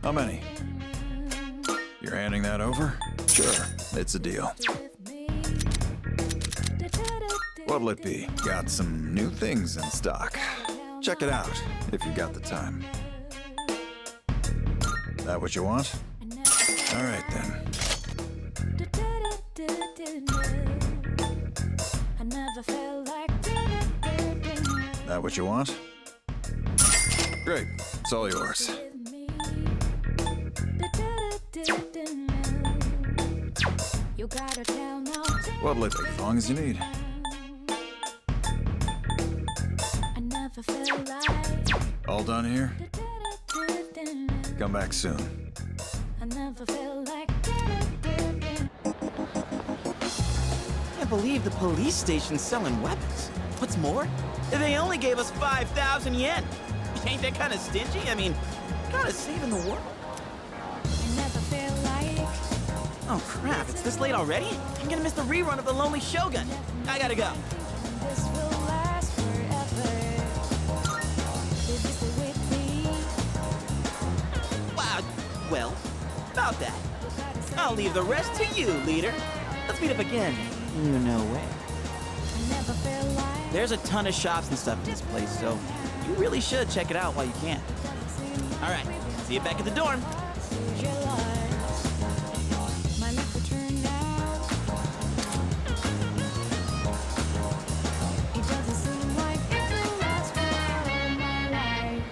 How many? You're handing that over? Sure, it's a deal. What'll it be? Got some new things in stock. Check it out, if you got the time. That what you want? All right, then. I never felt like. That what you want? Great, it's all yours. You gotta tell no. What'll it be? As long as you need. I never felt like. All done here? Come back soon. I never felt like. Can't believe the police station's selling weapons. What's more, they only gave us 5,000 yen. Ain't that kind of stingy? I mean, kind of saving the world. I never felt like. Oh crap, it's this late already? I'm gonna miss the rerun of The Lonely Shogun. I gotta go. This will last forever. Baby, stay with me. Wow, well, about that. I'll leave the rest to you, leader. Let's meet up again. You know where. I never felt like. There's a ton of shops and stuff in this place, so you really should check it out while you can. All right, see you back at the dorm. My life will turn out. It doesn't seem like it will last forever. My life.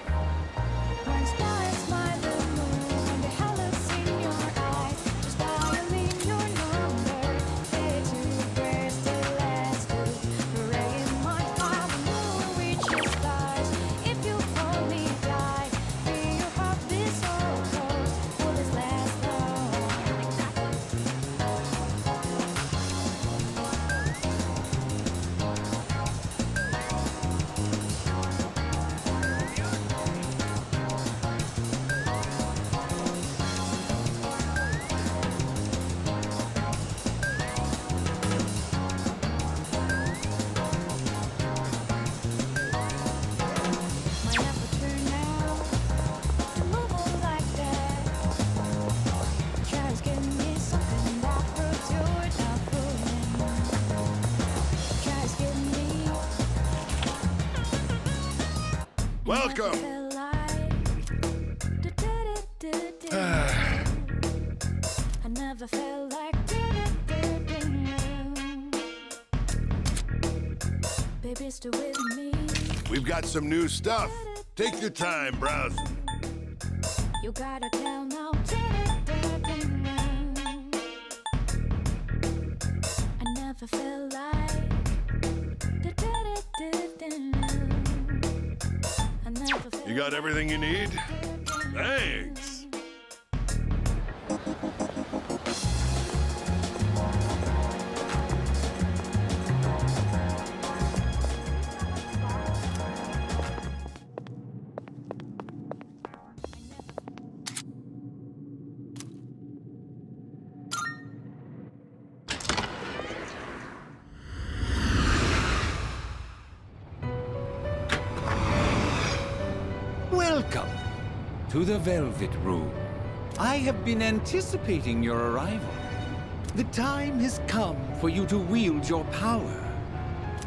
When stars smile the moon and the halogens in your eyes, just dialing your number. Say to prayers to last good. Pray in my heart, the moon reaches stars. If you only die, feel your heart be so close. Will this last long? My life will turn out to move on like that. Try to give me something that proves you're not fooling. Try to give me. Welcome. I never felt like. Baby, stay with me. We've got some new stuff. Take your time browsing. You gotta tell now. I never felt like. I never felt You got everything you need? Thanks. Welcome to the Velvet Room. I have been anticipating your arrival. The time has come for you to wield your power.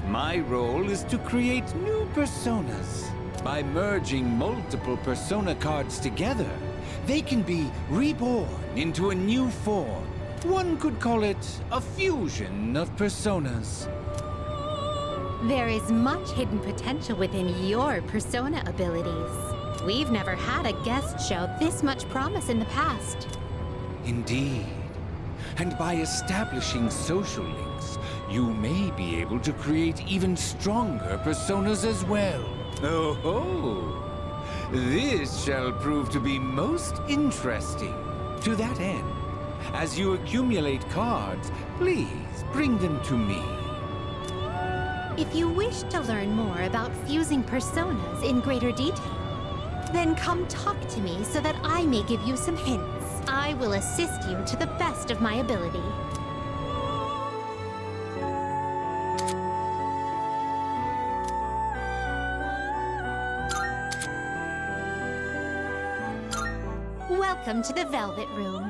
My role is to create new personas. By merging multiple persona cards together, they can be reborn into a new form. One could call it a fusion of personas. There is much hidden potential within your persona abilities. We've never had a guest show this much promise in the past. Indeed. And by establishing social links, you may be able to create even stronger personas as well. Oh ho! This shall prove to be most interesting. To that end, as you accumulate cards, please bring them to me. If you wish to learn more about fusing personas in greater detail, then come talk to me so that I may give you some hints. I will assist you to the best of my ability. Welcome to the Velvet Room.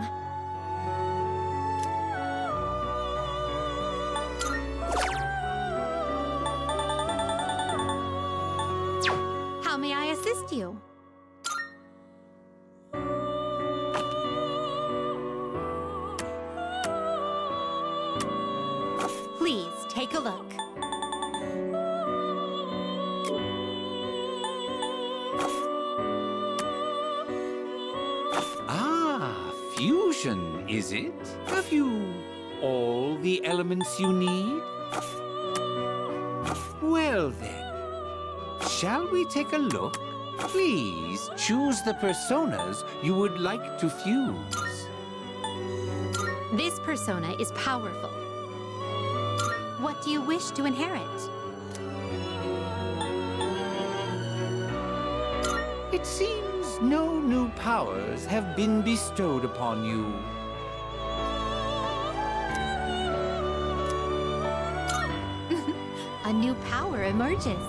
How may I assist you? Please take a look. Ah, fusion, is it? Have you all the elements you need? Well then, shall we take a look? Please choose the personas you would like to fuse. This persona is powerful. What do you wish to inherit? It seems no new powers have been bestowed upon you. A new power emerges.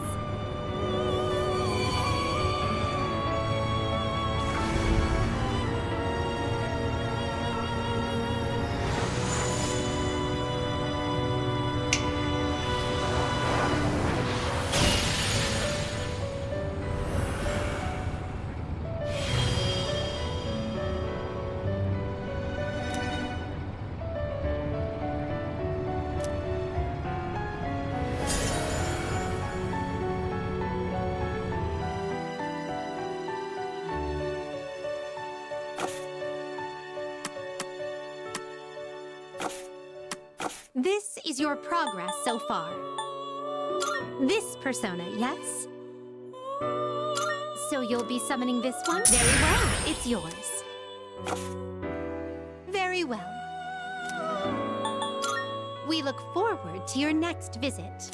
This is your progress so far. This persona, yes? So you'll be summoning this one? Very well, it's yours. Very well. We look forward to your next visit.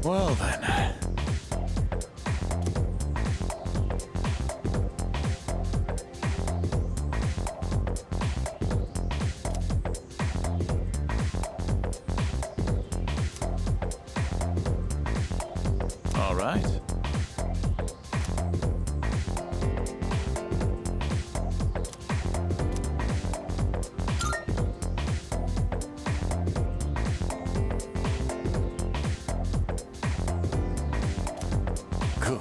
Well then. All right. Good.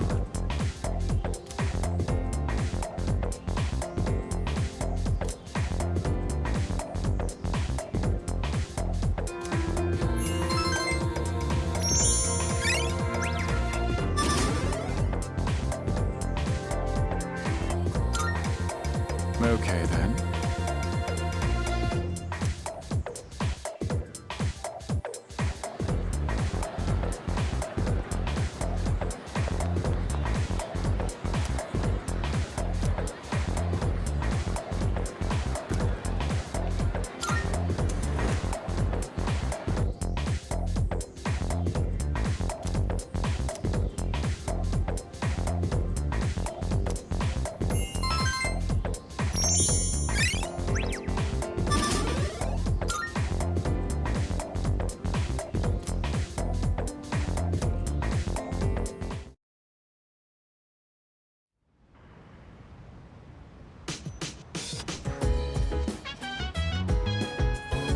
Okay then.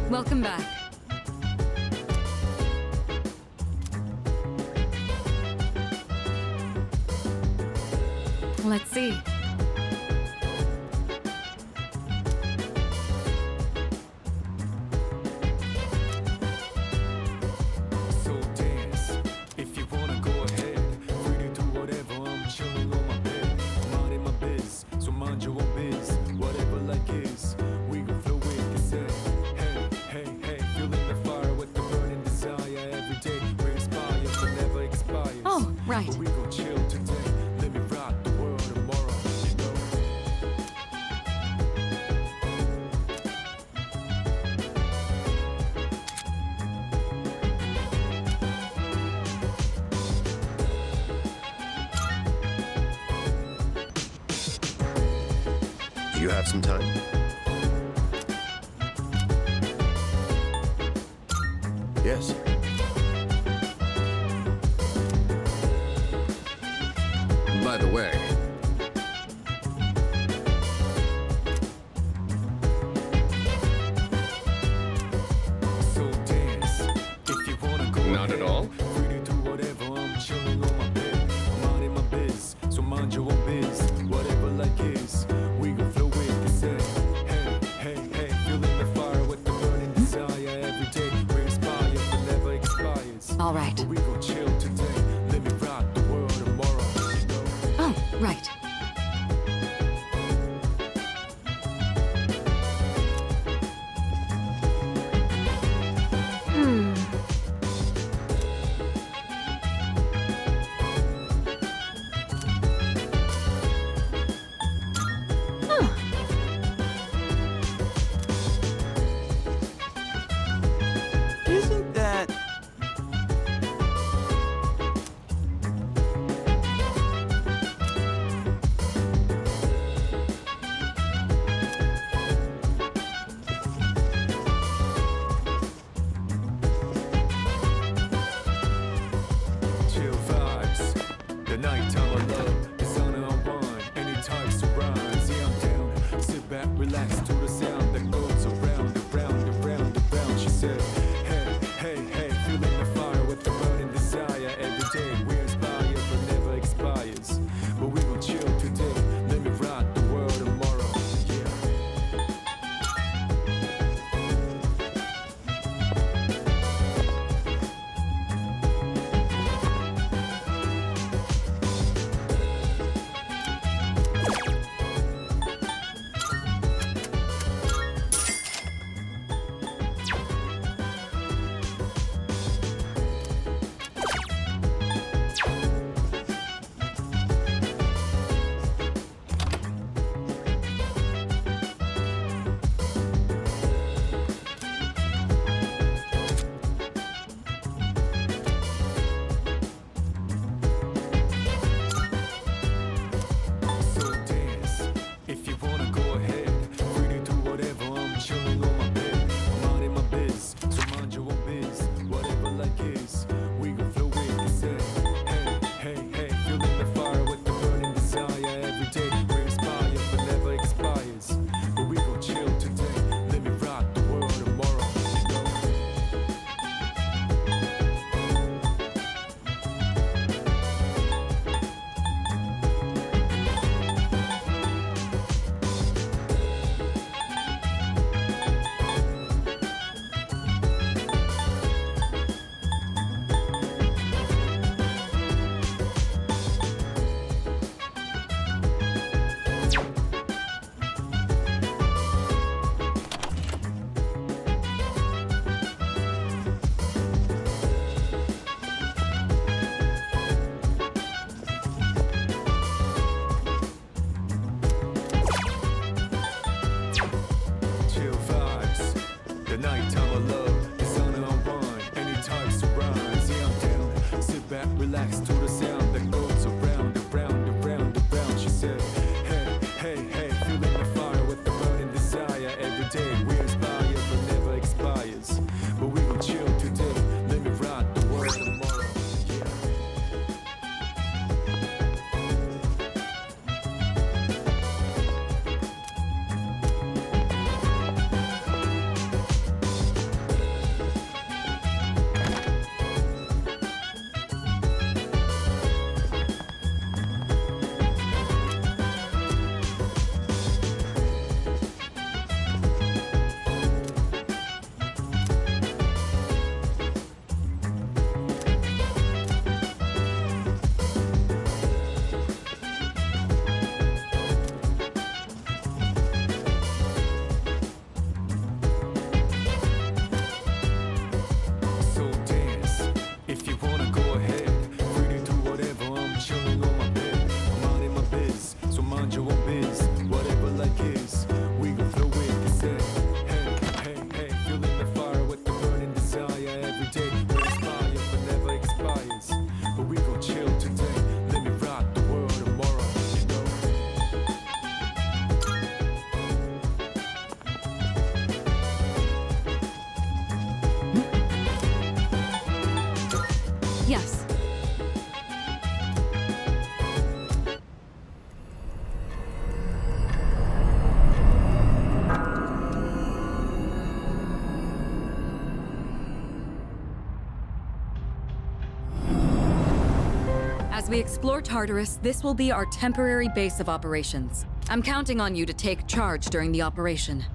Welcome back. Let's see. So dance, if you wanna go ahead. Free to do whatever, I'm chilling on my bed. Minding my biz, so mind your own biz. Whatever like is, we gon' flow with the set. Hey, hey, hey, feeling the fire with the burning desire. Every day we're inspired, but never expires. Oh, right. But we gon' chill today. Let me rock the world tomorrow, you know. Do you have some time? Yes. By the way, So dance, if you wanna go not at all. Free to do whatever, I'm chilling on my bed. Minding my biz, so mind your own biz. Whatever like is, we gon' flow with the set. Hey, hey, hey, feeling the fire with the burning desire. Every day we're inspired, but never expires. All right. But we gon' chill today. Let me rock the world tomorrow, you know. Oh, right. Isn't that... Chill vibes, the nighttime I love, the sun and unwind, any types of rhymes, yeah I'm down, sit back, relax to the sound that goes around, around, around, around, she said, hey, hey, hey, feeling the fire with the burning desire, every day we're inspired but never expires, but we gon' chill today, let me rock the world tomorrow, yeah. relax to the sound that goes around, around, around, around. She said, hey, hey, hey, feeling the fire with the burning desire. Every day we inspire, but never expires. But we gon' chill today. Let me rock the world tomorrow. So dance, if you wanna go ahead. Free to do whatever, I'm chilling on my bed. I'm out in my biz, so mind your own biz. Whatever life is, we gon' flow with the set. Hey, hey, hey, feeling the fire with the burning desire. Every day we inspire, but never expires. But we gon' chill today. Let me rock the world tomorrow, you know. Yes. As we explore Tartarus, this will be our temporary base of operations. I'm counting on you to take charge during the operation.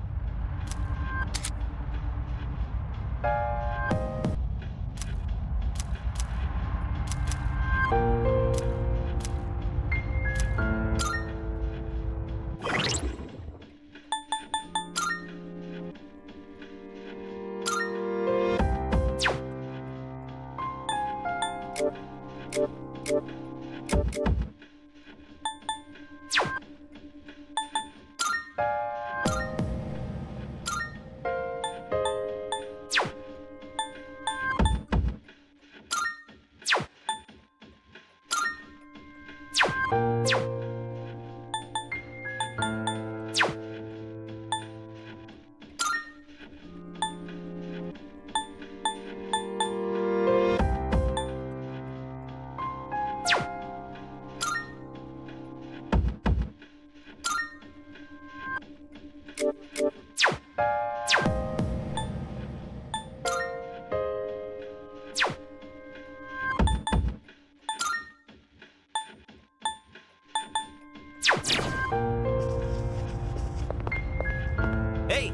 Hey!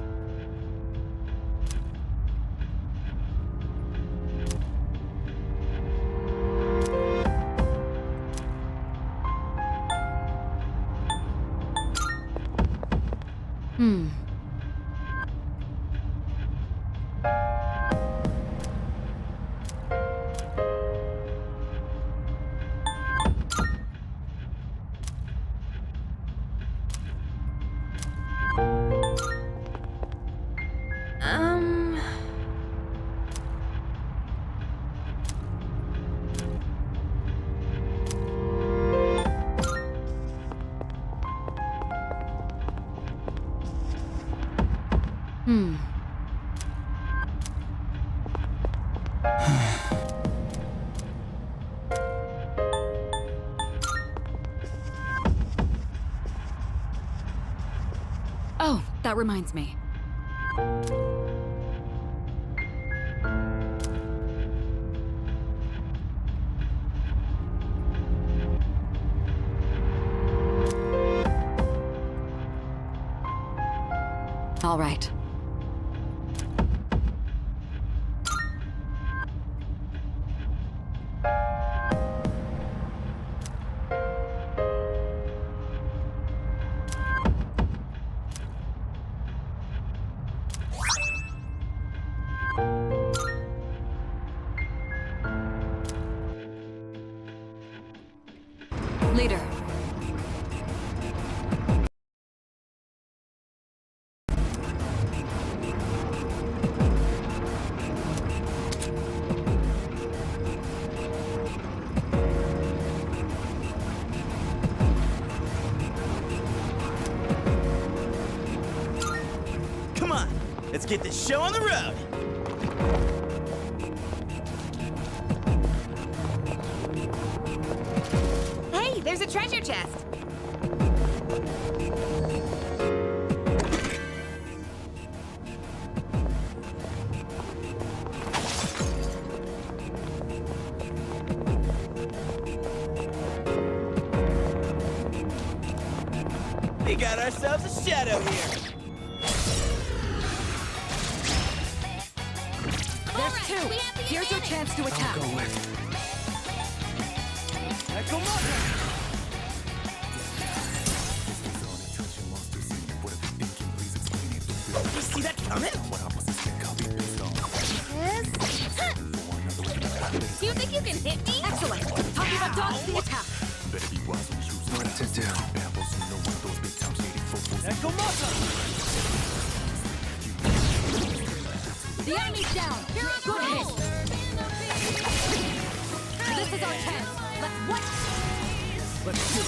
Hmm. Hmm. Oh, that reminds me. All right. Leader. Let's get this show on the road. Hey, there's a treasure chest. We got ourselves a shadow here. There's two. Here's your chance to attack. I'll go with. You see that coming? Do you think you can hit me? Excellent. Talking about dodge the attack. What to do? The enemy's down. Good hit. This is our chance. Let's what? Let's do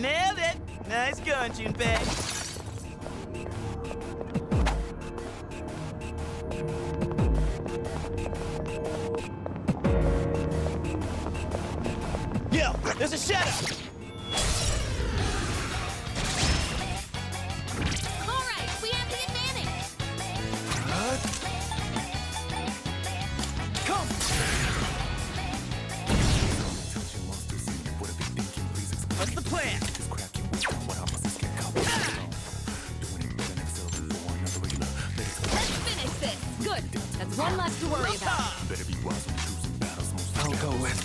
Nailed it! Nice going, Junpei. Yo, there's a shadow! All right, we have the advantage. Come! What's the plan? Let's finish this. Good. That's one less to worry about. I'll go with.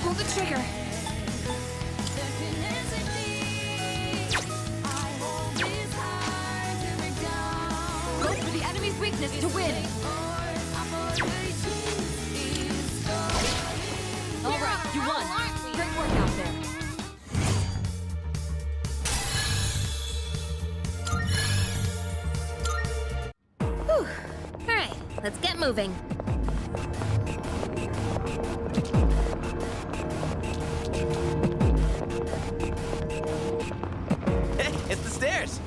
Pull the trigger. Go for the enemy's weakness to win. All right, you won. Great work out there. Whew. All right, let's get moving. Hey, it's the stairs.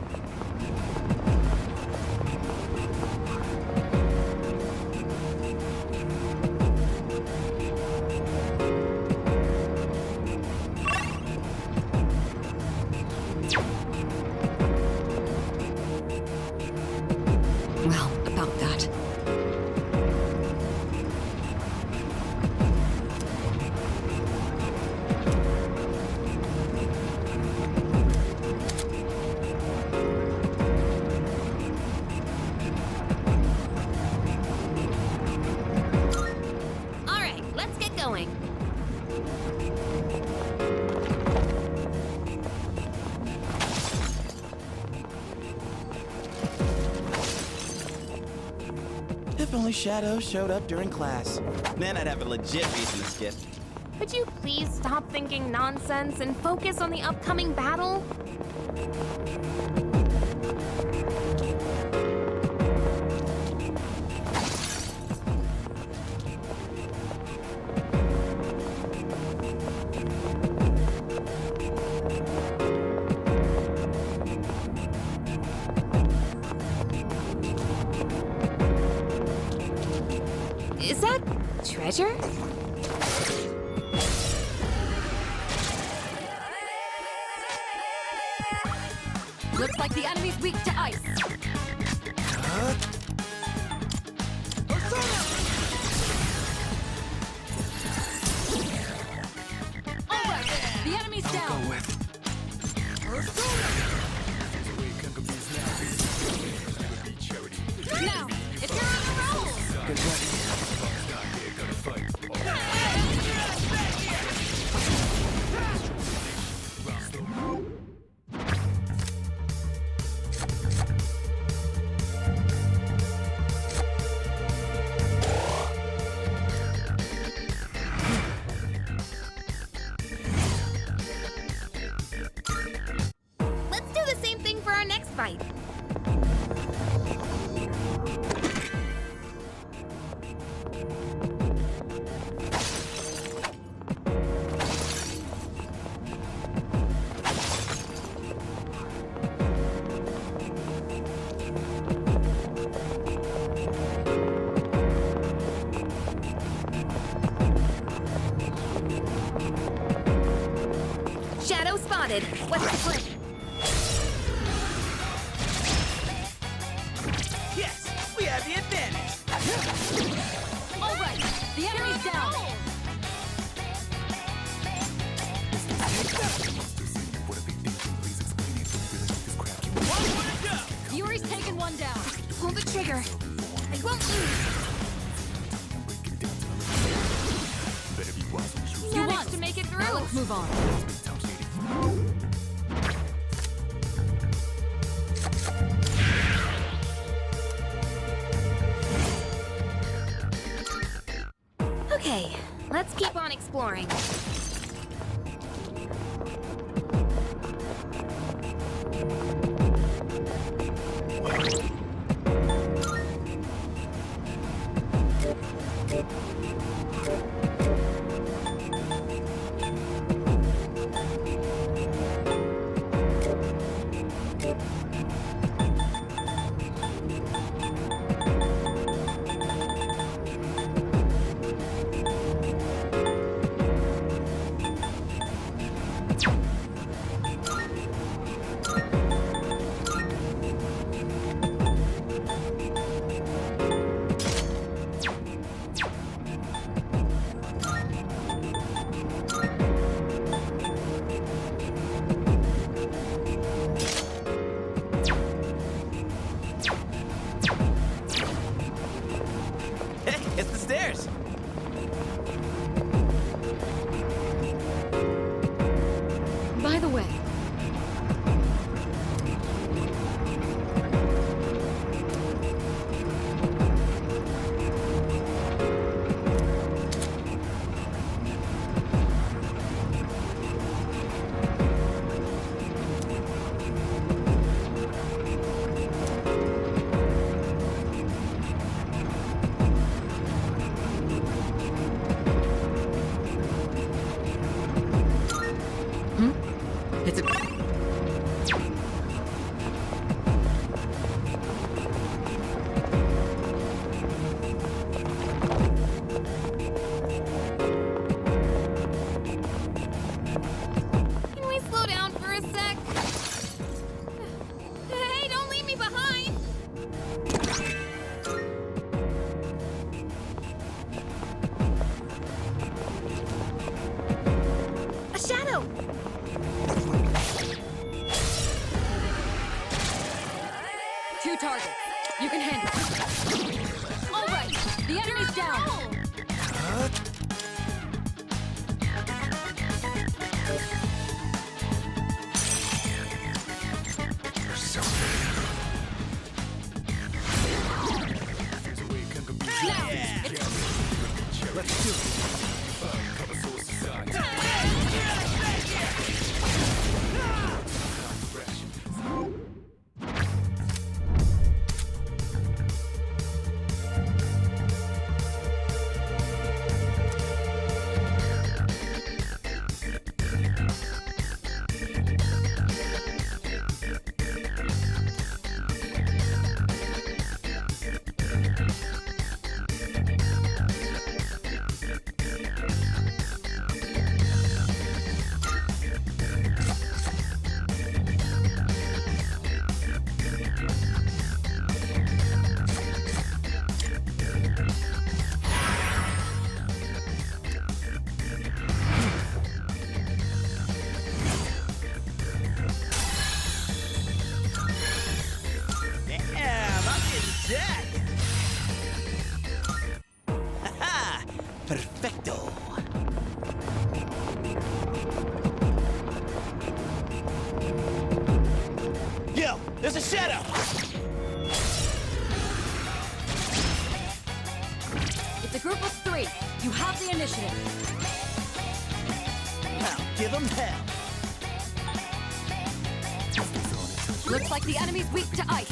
Well, about that. All right, let's get going. If only Shadow showed up during class. Then I'd have a legit reason to skip. Could you please stop thinking nonsense and focus on the upcoming battle? Is that treasure? Looks like the enemy's weak to ice. All right, the enemy's down. I'll go with. Now, if you're on the roll. Get ready. for our next fight. Shadow spotted. What's the plan? Yes, we have the advantage. All right, the enemy's down. Yuri's taken one down. Pull the trigger. I won't lose. You Managed won. to make it through. Now let's move on. Okay, let's keep on exploring. Hey, it's the stairs. By the way, it's a... Can we slow down for a sec? Hey, don't leave me behind! A shadow! Two targets. You can handle it. All right, the enemy's down. Let's do it. Perfecto. Yo, there's a shadow. It's a group of 3. You have the initiative. I'll give them hell. Looks like the enemy's weak to ice.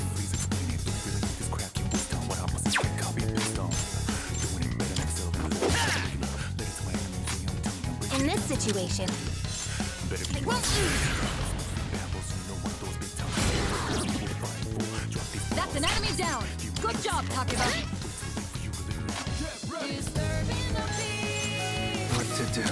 In this situation, I won't lose. That's an enemy down. Good job, Takeba. What to do?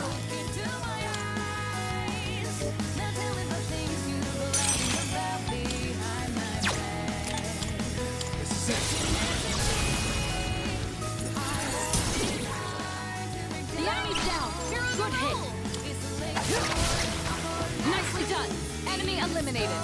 The enemy's down. Good hit. Nicely done. Enemy eliminated.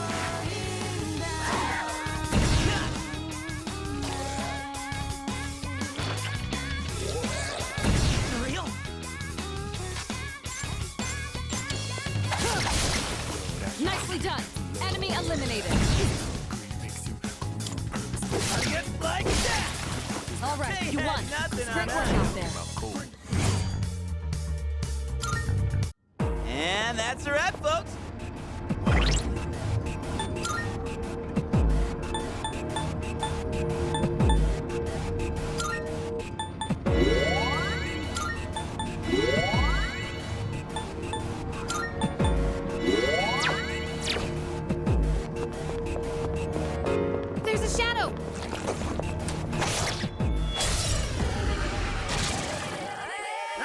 Nicely done. Enemy eliminated. Like that! All right, you won. Nothing Great on work out there. And that's a wrap, folks. There's a shadow.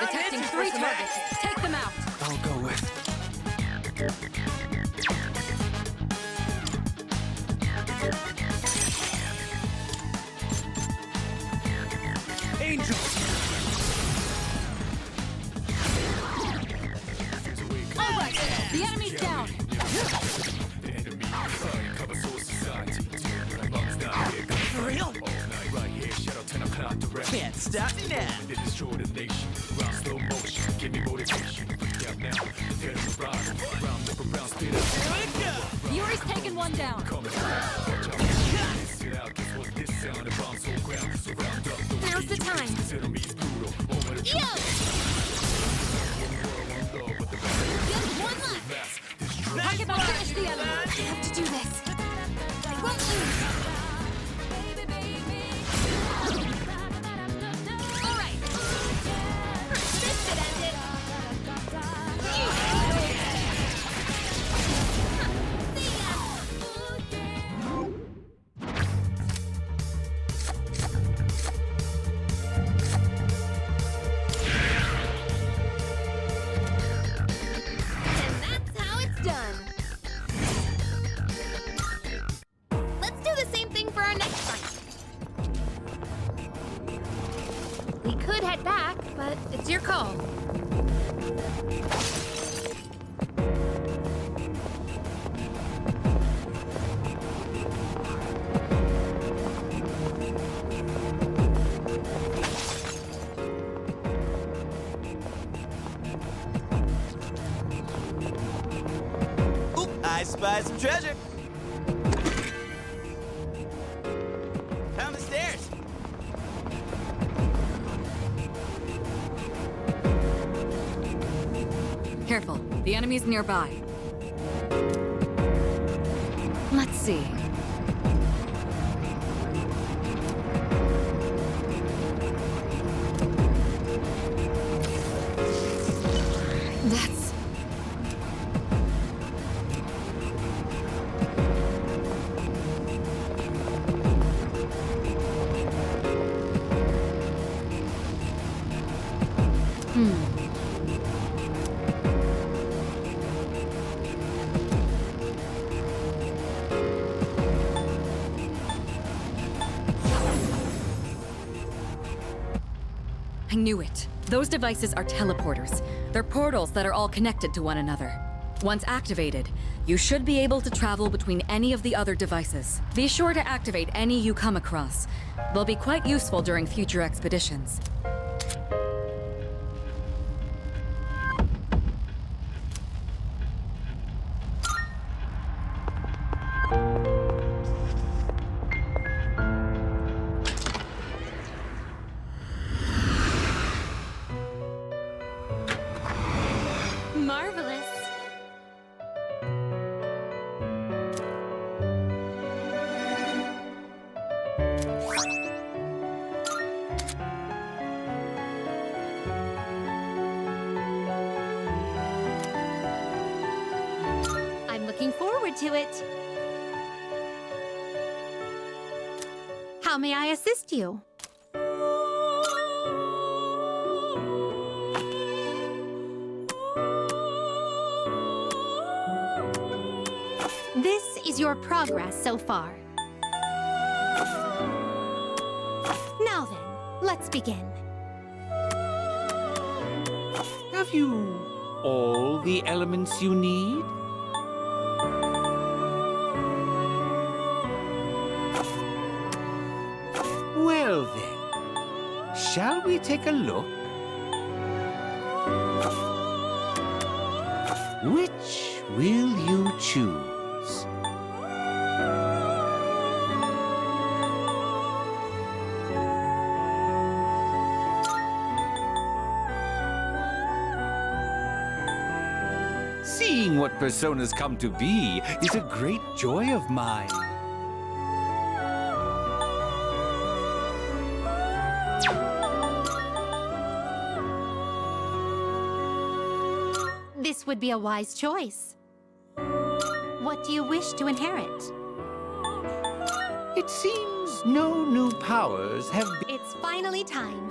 Detecting 3 targets. Take them out. I'll go with. Angel! All right, the enemy's down. For real? Can't stop me now. Yuri's taken one down. Now's the time. Yo! Just one left. Takeba, finish the enemy. I have to do this. I won't lose. All right. This should end it. See ya. And that's how it's done. Let's do the same thing for our next fight. We could head back, but it's your call. Oop, I spy some treasure. Down the stairs. Careful, the enemy's nearby. Let's see. That's... I knew it. Those devices are teleporters. They're portals that are all connected to one another. Once activated, you should be able to travel between any of the other devices. Be sure to activate any you come across. They'll be quite useful during future expeditions. Marvelous. forward to it. How may I assist you? This is your progress so far. Now then, let's begin. Have you all the elements you need? Well then, shall we take a look? Which will you choose? Seeing what personas come to be is a great joy of mine. This would be a wise choice. What do you wish to inherit? It seems no new powers have been... It's finally time.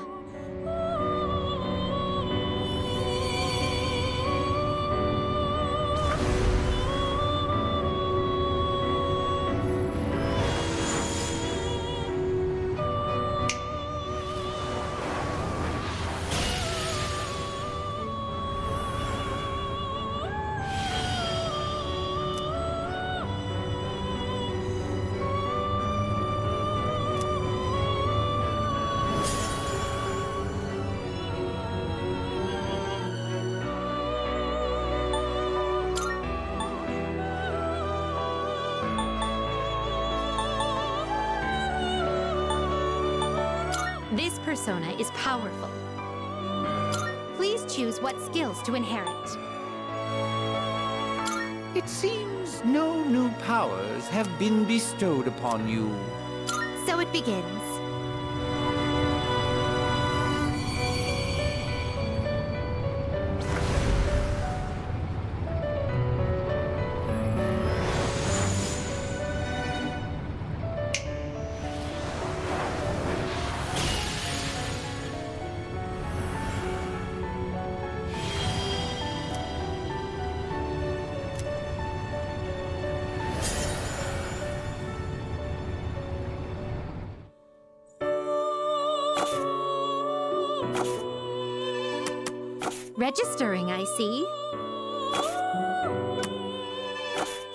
This persona is powerful. Please choose what skills to inherit. It seems no new powers have been bestowed upon you. So it begins. Registering, I see.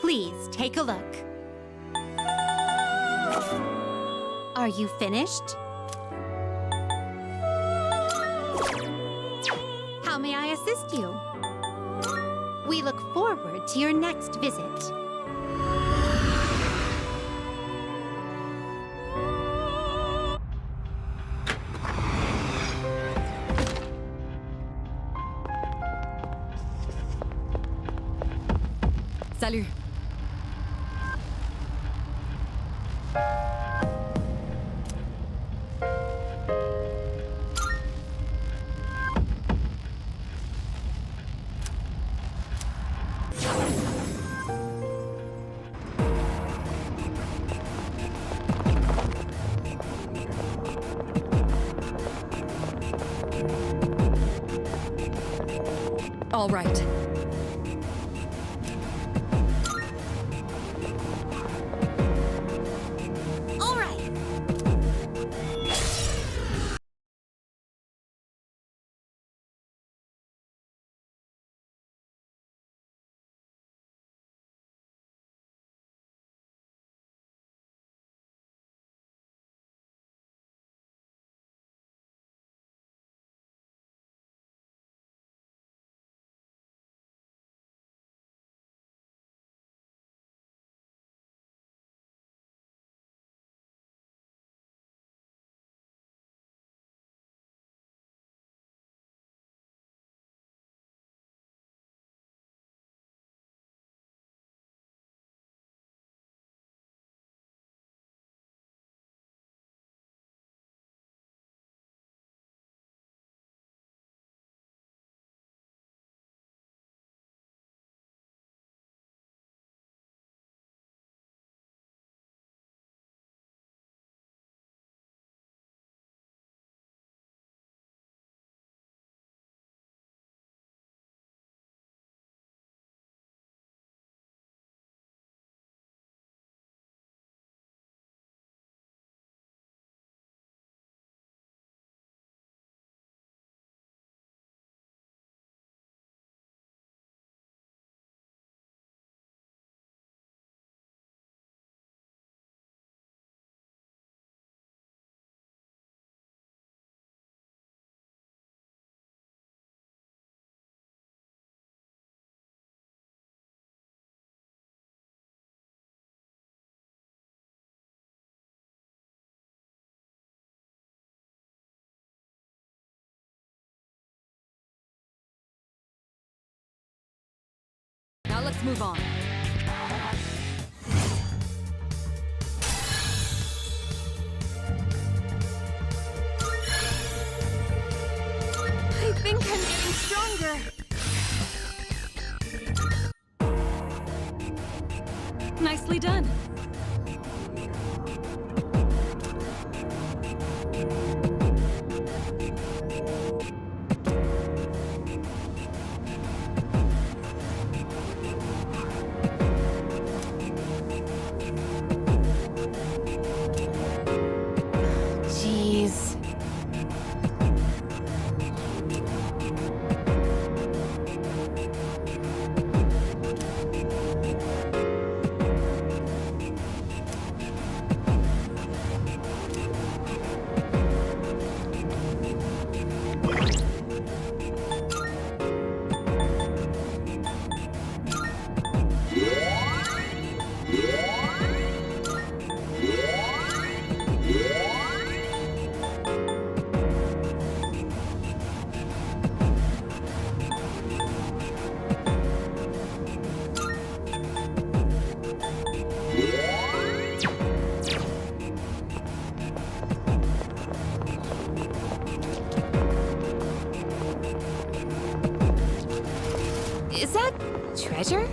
Please take a look. Are you finished? How may I assist you? We look forward to your next visit. Salut. All right. Now let's move on. I think I'm getting stronger. Nicely done. Jeez. Is that treasure?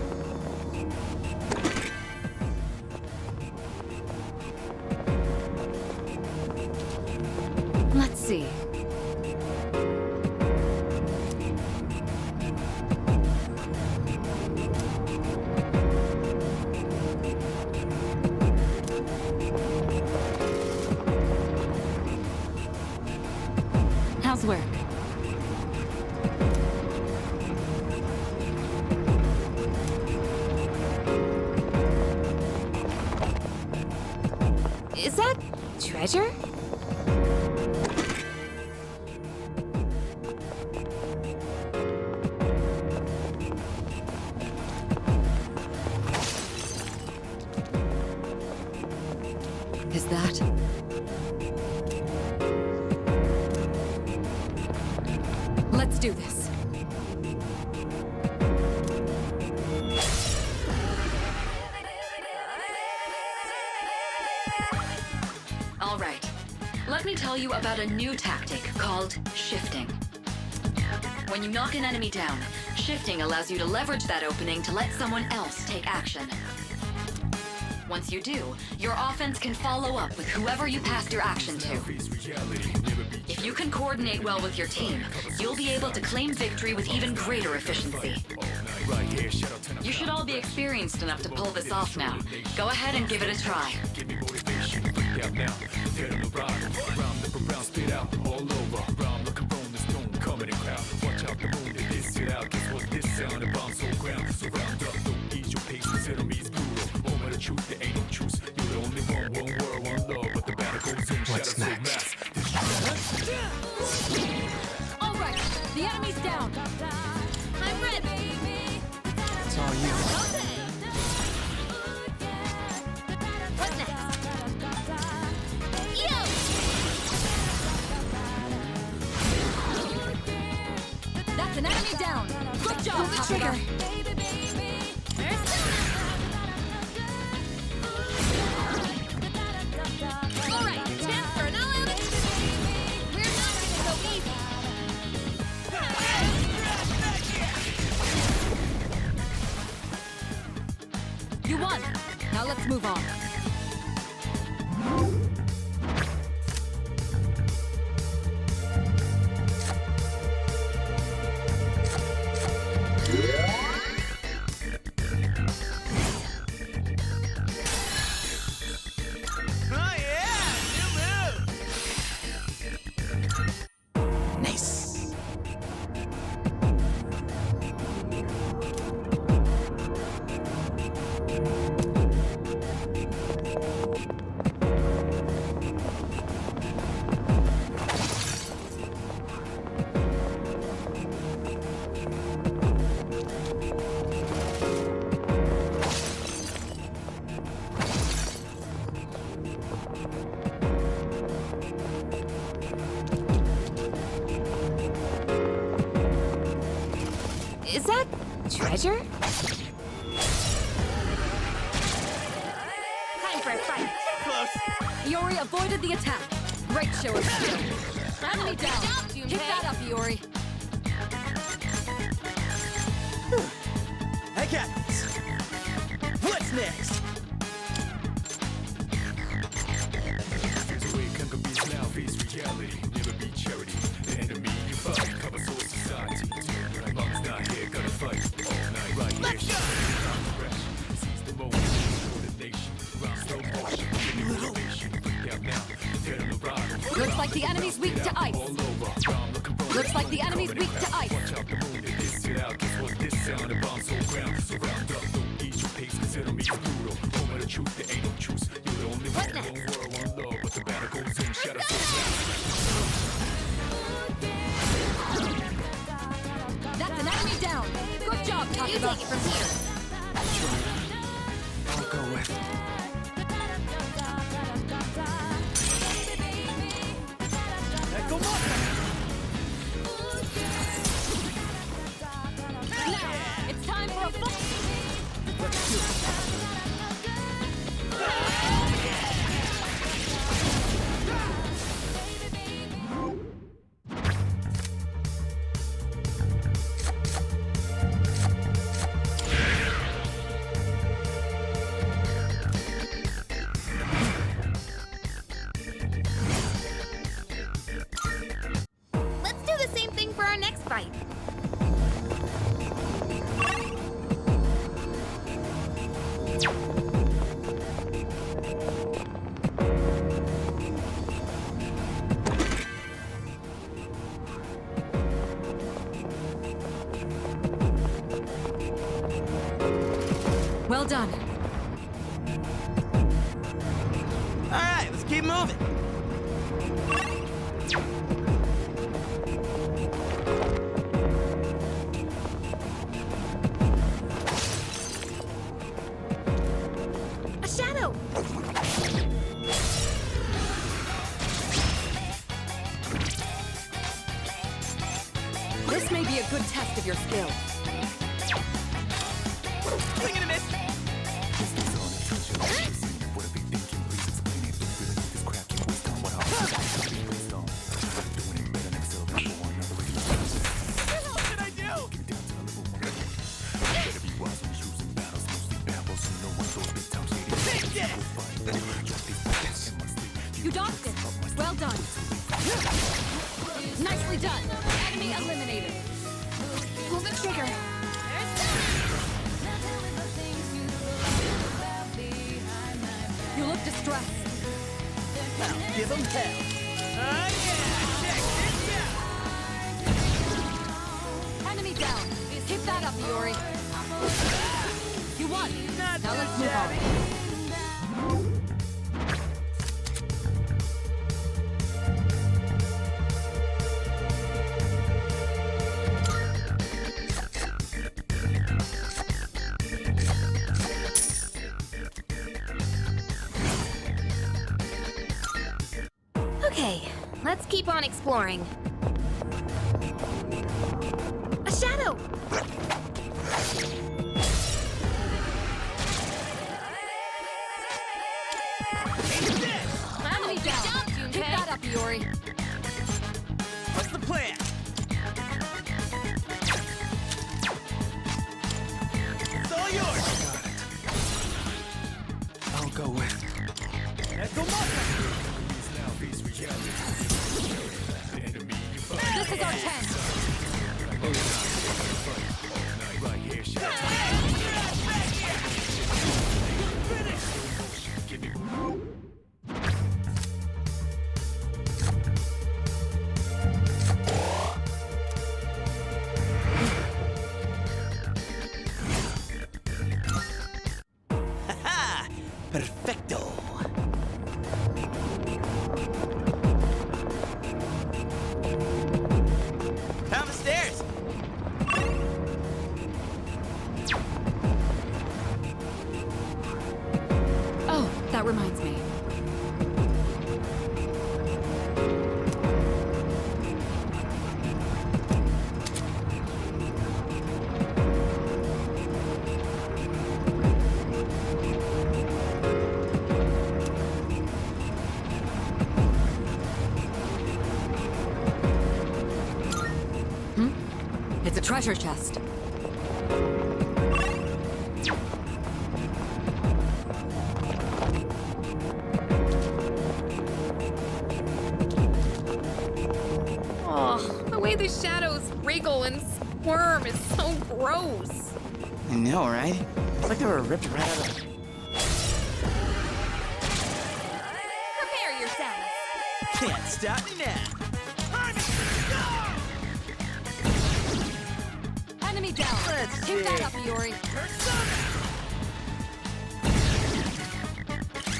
Let's see. How's work? Is that treasure? Is that? Let's do this. All right. Let me tell you about a new tactic called shifting. When you knock an enemy down, shifting allows you to leverage that opening to let someone else take action. Once you do, your offense can follow up with whoever you passed your action to. If you can coordinate well with your team, you'll be able to claim victory with even greater efficiency. You should all be experienced enough to pull this off now. Go ahead and give it a try. What's next? All right, the enemy's down. I'm ready. It's all you. What next? Yo! That's an enemy down. Good job, Pull the trigger. All right, chance for an all-out. We're not gonna go easy. You won. Now let's move on. Oh yeah! New move! Nice. Is that treasure? Close. Iori avoided the attack. Great show of skill. Enemy down. Keep that up, Iori. I got this. What's next? Feels away, conquer beats now, face reality. Never be charity. The enemy you fight, cover soul society. Mom's not here, gotta fight all night, right here. Let's go! Seize the moment, for the nation. Round slow motion, give me motivation. Break out now, dead on the ride. Looks like the enemy's weak to ice. All over, round looking broad. Looks like the enemy's weak to ice. Watch out the moon, it is it out. Guess what this sound? A bomb so ground. So round up, don't ease your pace, cause enemy's brutal. Home of the truth, there ain't no truce. You're the only one, one world, one love. But the battle goes in, shadows so That's an enemy down. Good job, Tartarus. You take it from here. I'll go with. Now, it's time for a Let's do the same thing for our next fight. Well done. All right, let's keep moving. A shadow! This may be a good test of your skill. Swing and a miss. What did I do? Take it! You dodged it. Well done. Nicely done. Enemy eliminated. Pull the trigger. You look distressed. Now, give them hell. Oh yeah! Check this out! Enemy down. Keep that up, Iori. You won. Now let's move on. Okay, let's keep on exploring. A shadow! Enemy down. Keep that up, Iori. What's the plan? It's all yours. I'll go with. This is our chance. treasure chest. Oh, the way the shadows wriggle and squirm is so gross. I know, right? It's like they were ripped right out of... Prepare yourselves. Can't stop me now. Enemy down. Let's Keep that see. up, Iori.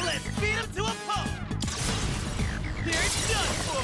Let's beat him to a pulp. Here it's done for.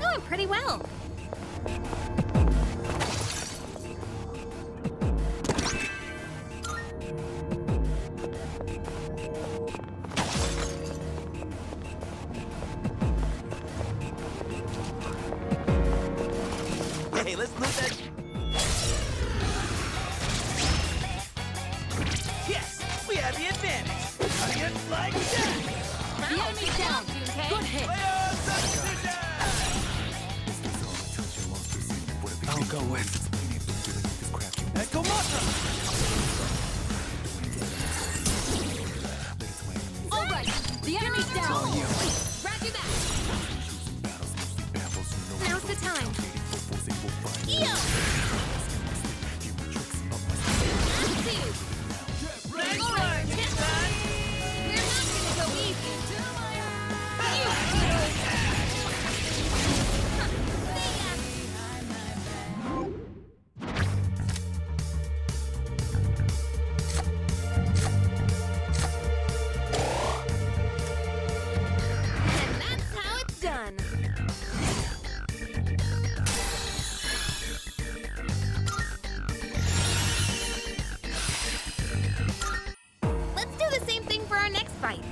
Doing pretty well. Hey, let's loot that. Yes, we have the advantage. Audience like that. The enemy's down. Good hit. I'll go with Echo Mothra. All right. The enemy's down. Roger that. Now's the time. Yo! Nice All one, right, son. we're not gonna go easy. And that's how it's done. Let's do the same thing for our next fight.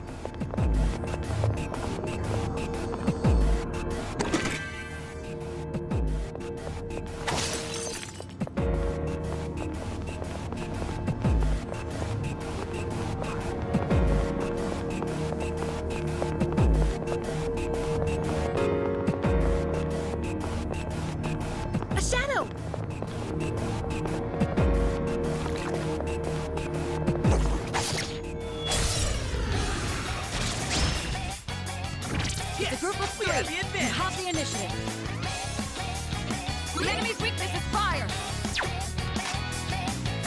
A shadow! It's a group of three. we have the You advantage. have the initiative. The enemy's weakness is fire.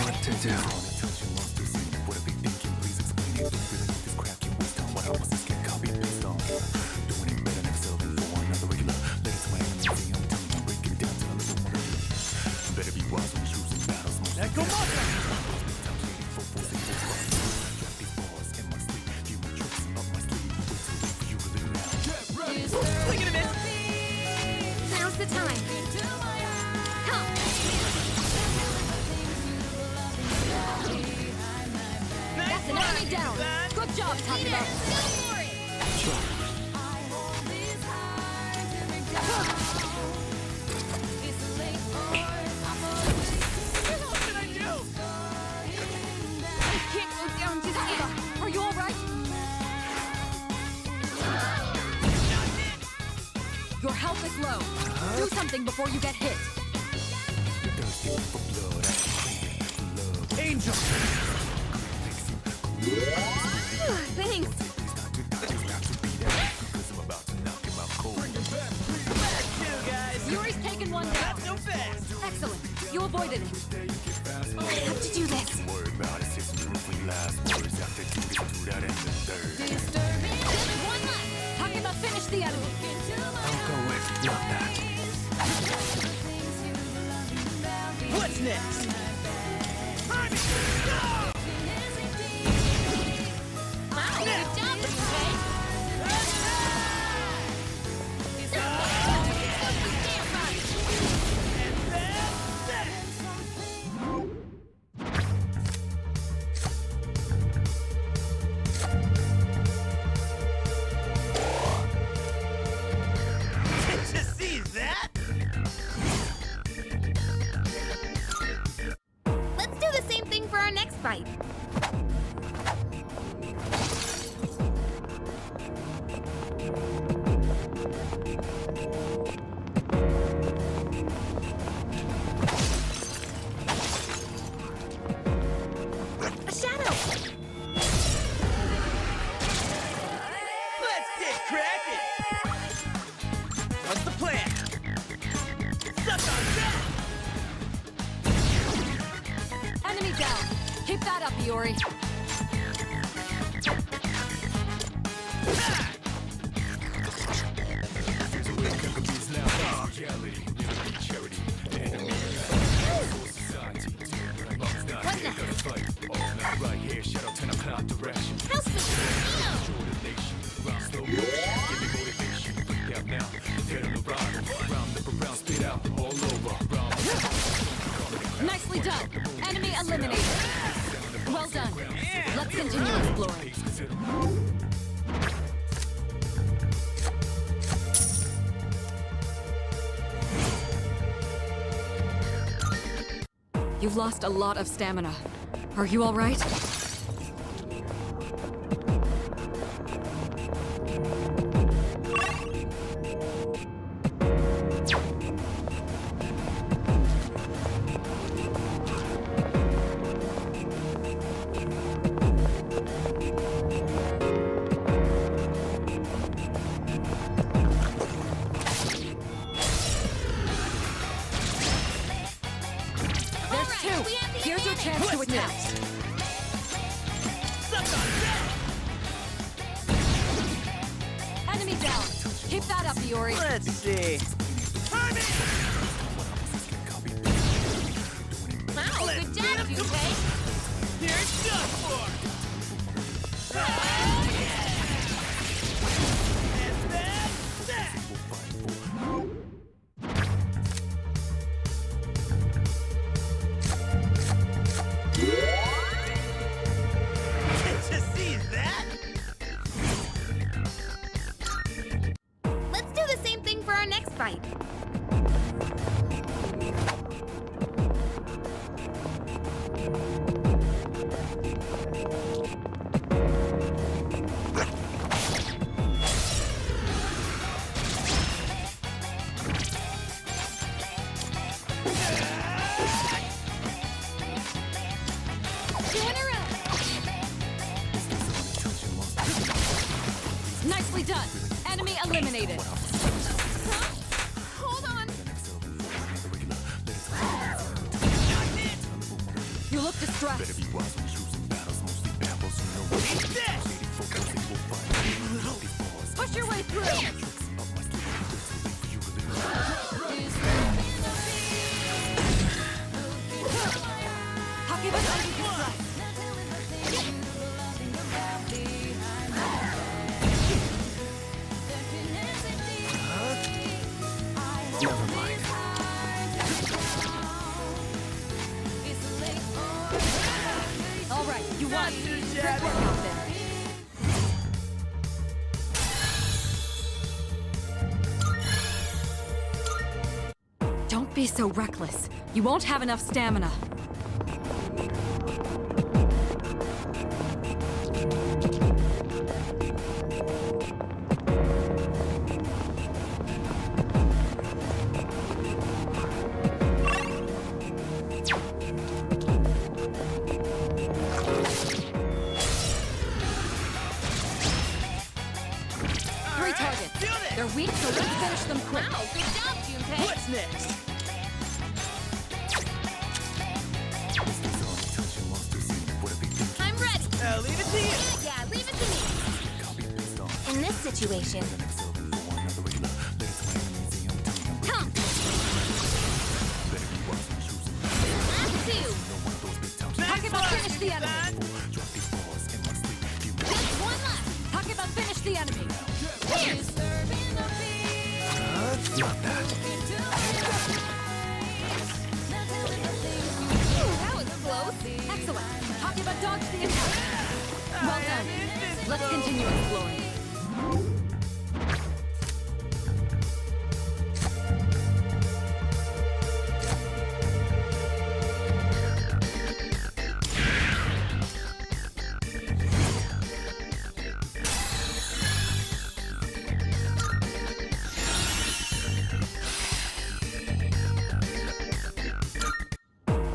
what to do. What are they thinking? Please explain it. Don't feel like this crap you waste on. What I was just can't copy based on. Doing it better, never settling for another regular. Let it swing and see I'm telling you, breaking it down to a little more regular. Better be wise when you're choosing battles. Most Echo Mothra. Look at him, Now's the time. Come! Nice That's an one, enemy down. son. Good job, Peter, Takeda. go for it! What did I do? I can't go down just yet. Are you all right? Your health is low. Do something before you get hit. thirsty for blood. I crave it for love. Angel. Thanks. Yuri's taken one down. Not so fast. Excellent. You avoided it. I have to do this. One left. Takeba, finish the enemy. I'll go with not that. What's next? Wow, good job, Junpei. Did you see that? Let's do the same thing for our next fight. A shadow! Let's get cracking! What's the plan? Suck on that! Enemy down. Keep that up, Yuri. Nicely done. Enemy eliminated. Well done. Let's continue exploring. You've lost a lot of stamina. Are you all right? There's two. Here's your chance to attack. Enemy down. Keep that up, Yuri. Let's see. Wow, good job, Junpei. You're done for! And then that! Did you see that? Let's do the same thing for our next fight. Two in a row. Nicely done. Enemy eliminated. Hold on. You look distressed. Push your way through. Takeba's under distress. Never mind. All right, you won. Good work out there. Don't be so reckless. You won't have enough stamina. them quick. Wow, good job, Junpei. What's next? I'm ready. I'll leave it to you. Yeah, leave it to me. In this situation, Come. Last two. Talk about finish the enemy. Just one left. Talk about finish the enemy. Here. Not that. Ooh, that was close. Excellent. Talk about dodge the attack. Well done. Let's continue exploring.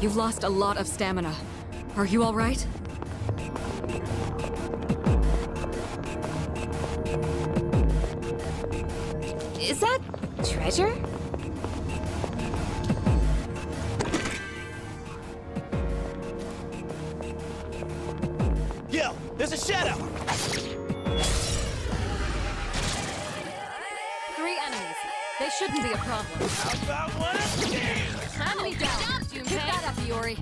You've lost a lot of stamina. Are you all right? is that treasure? Yo, there's a shadow. 3 enemies. They shouldn't be a problem. How about one of these? Enemy down. Good job, Keep Junpei. that up, Iori.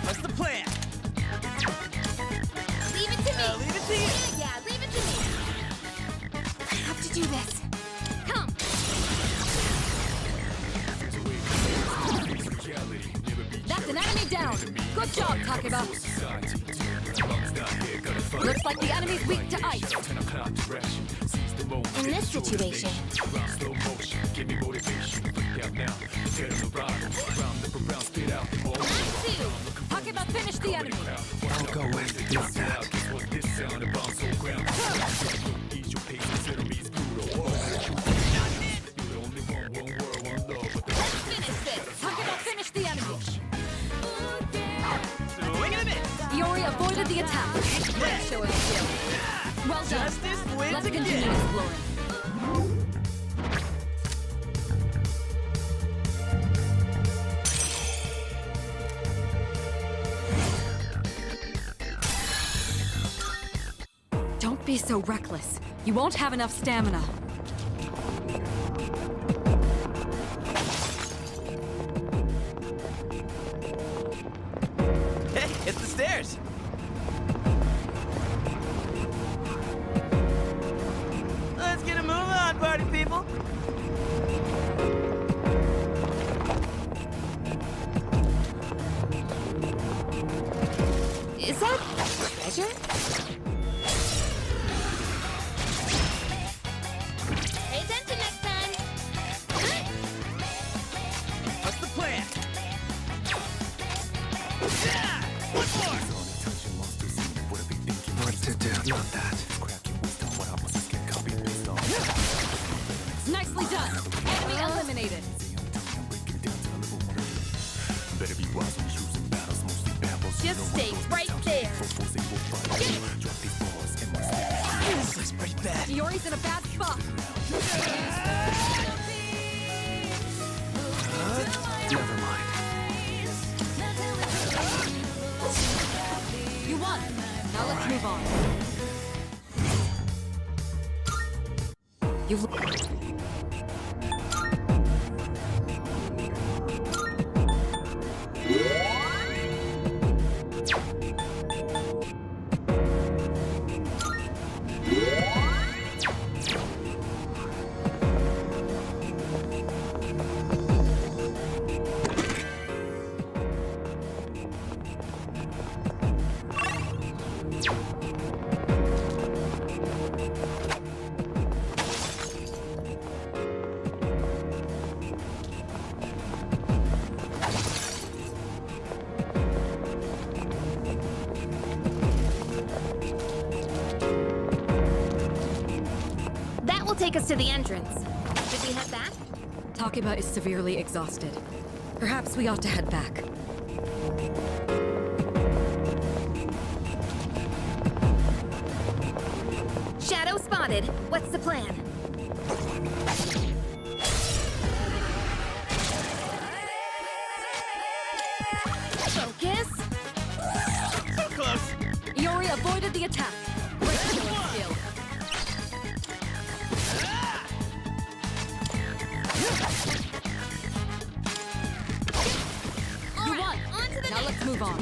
What's the plan? Leave it to me. I'll leave it to you. Yeah, leave it to me. I have to do this. Come. That's an enemy down. Good job, Takeba. Looks like the enemy's weak to ice. In this situation, Last two. Takeba, finish the enemy. I'll go with not that. Finish this. Takeba, finish the enemy. Swing and a miss. Iori avoided the attack. Great show of skill. Well done. Justice wins Let's again. continue exploring. Don't be so reckless. You won't have enough stamina. Hey, it's the stairs. Let's get a move on, party people. is that treasure? Pay attention next time. What's the plan? Yeah! One more! What to do? Not that. Nicely done. Enemy eliminated. Just stay right there. This looks pretty bad. Iori's in a bad spot. Never mind. You won. Now let's move on. You've... That will take us to the entrance. Should we head back? Takeba is severely exhausted. Perhaps we ought to head back. Shadow spotted. What's the plan? interrupted the attack. Great killing skill. You won. Now let's move on.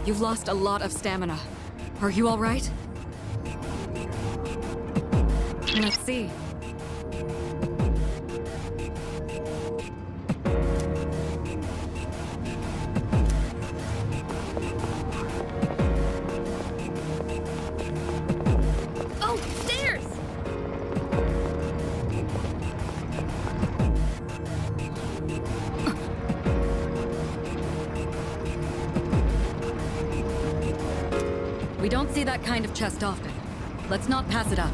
You've lost a lot of stamina. Are you all right? Let's see. Oh, stairs! We don't see that kind of chest often. Let's not pass it up.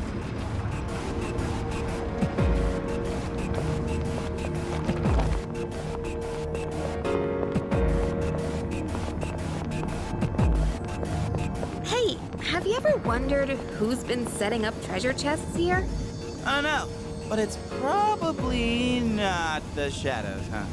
Hey, have you ever wondered who's been setting up treasure chests here? I don't know, but it's probably not the shadows, huh?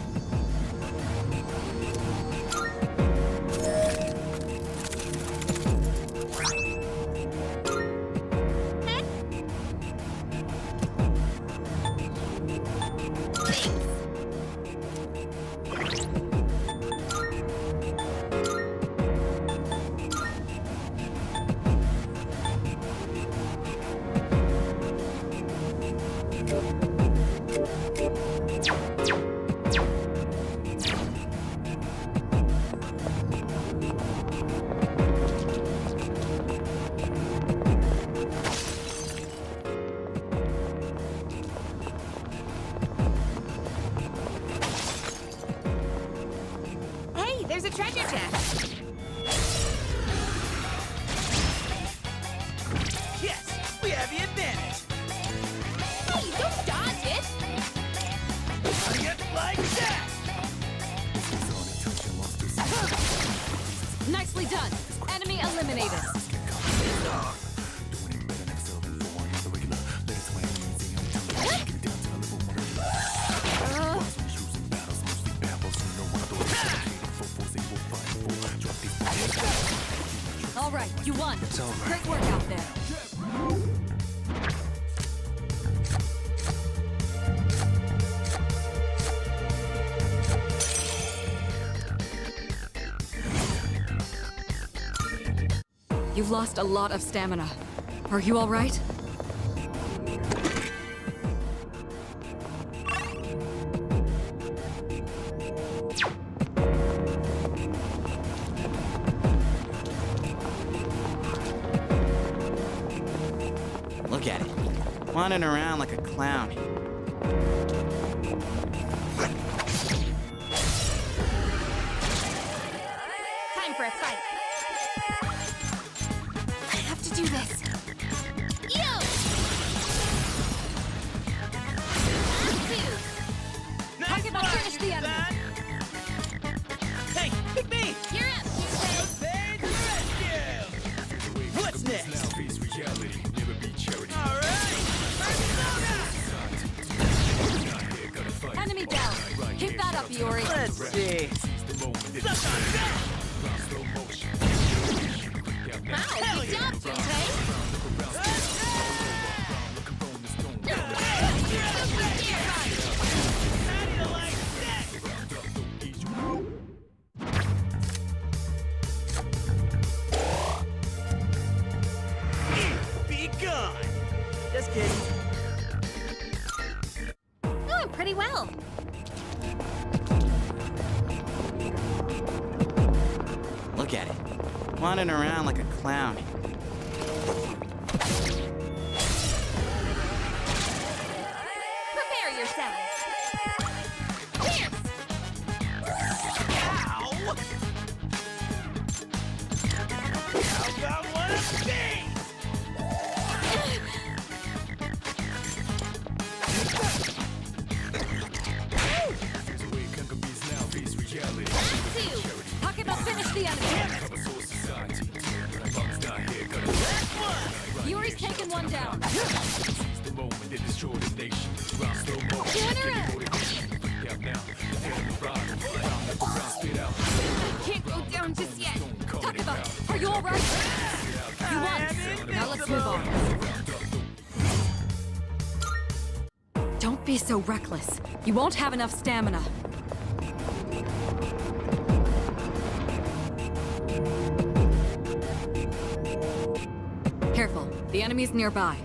Hey, there's a treasure chest! Yes, we have the advantage. Hey, don't dodge it! Just like that. Nicely done. Enemy eliminated. All right, you won. It's over. Great work out there. You've lost a lot of stamina. Are you all right? Look at it. Wandering around like a clown. Time for a fight. I have to do this. Yo! Talk about finish the enemy. Hey, pick me! You're up, There's the rescue! What's next? All right! Enemy down. Keep that up, Yuri. Let's see. Wow, good job, Junpei! Be gone! Just kidding. Oh, pretty well. Look at it. Wandering around like a clown. Prepare yourselves. Dance! Ow! How about one of these? Round two. Talk about finish the enemy. Yuri's taken one down. The moment they destroy the nation. Round slow motion. Can't go down just yet. Takeba, are you alright? You won. Now let's move on. Don't be so reckless. You won't have enough stamina. Careful, the enemy's nearby.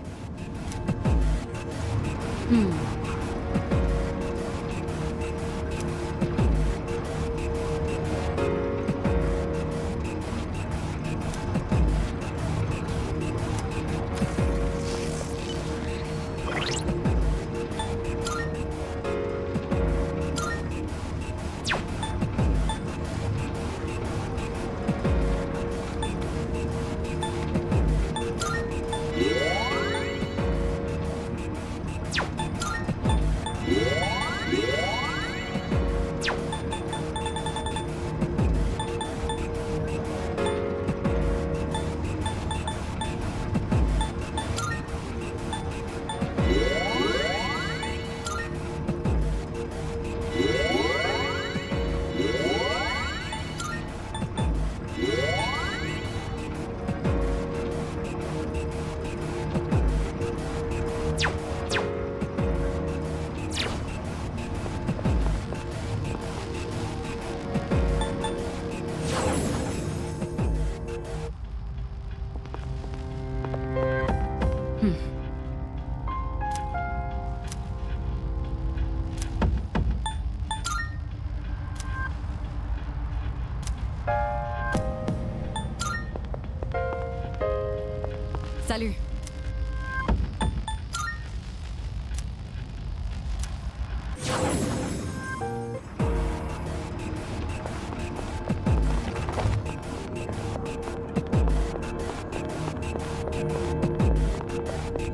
Salut.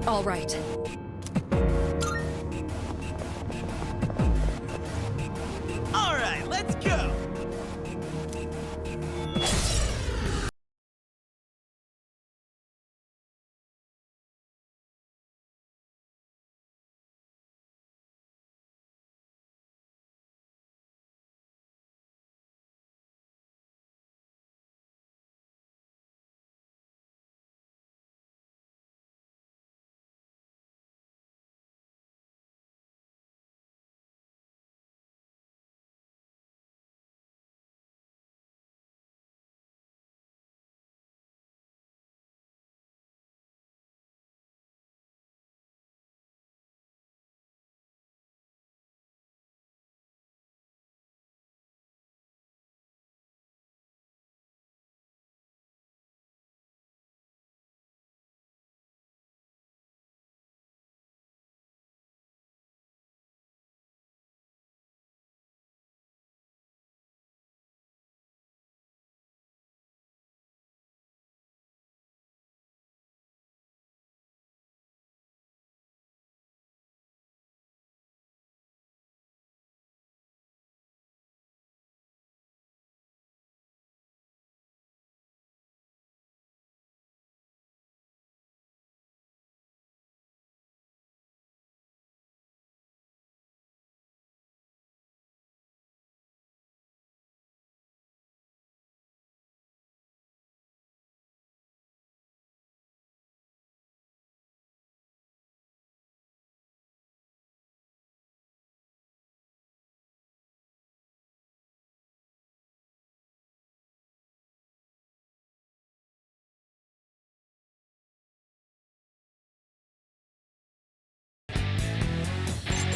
All right. All right, let's go.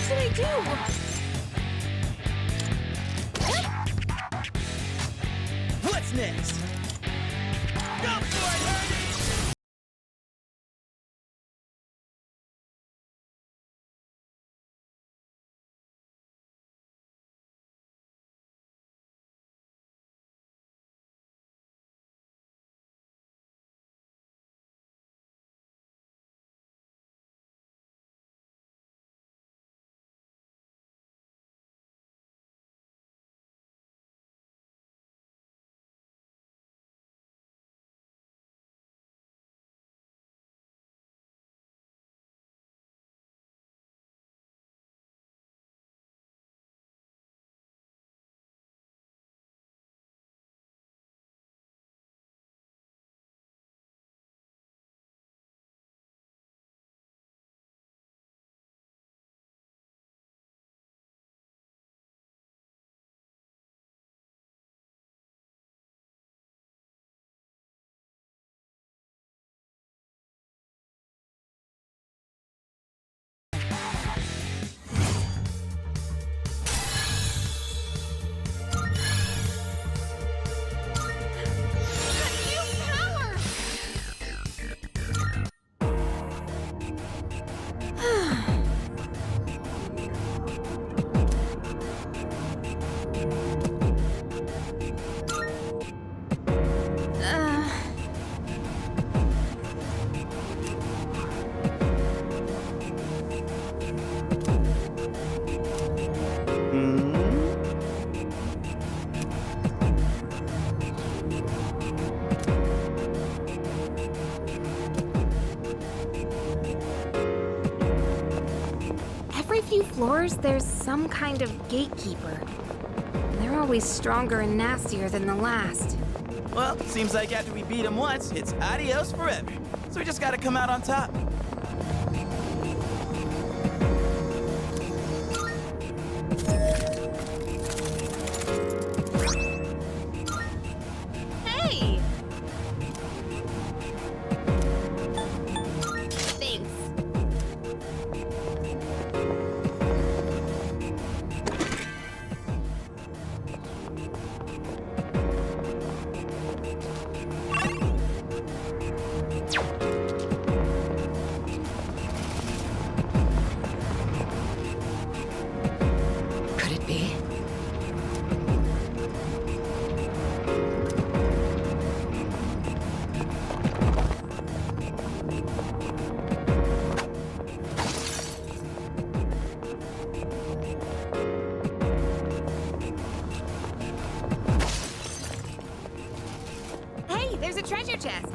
What should I do? What's next? Go for it, Herbie! Every few floors, there's some kind of gatekeeper. They're always stronger and nastier than the last. Well, seems like after we beat him once, it's adios forever. So we just gotta come out on top. Hey! Thanks. Could it be? Hey, there's a treasure chest.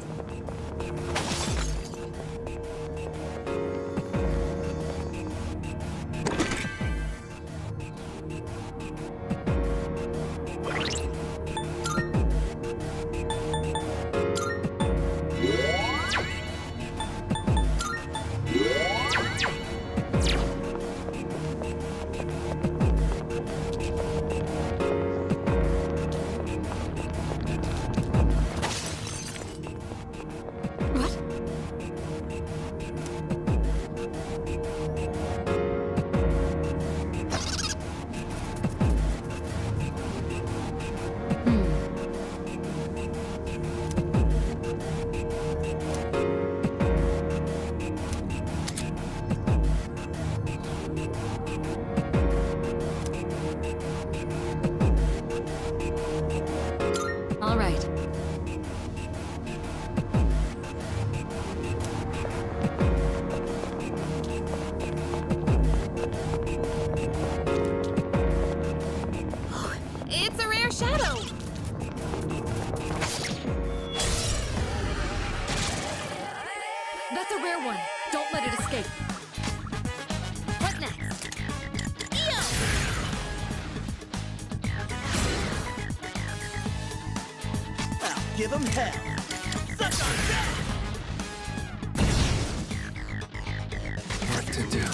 All right. It's a rare shadow. That's a rare one. Don't let it escape. What next? Eo! I'll give him hell. Suck on that! What to do?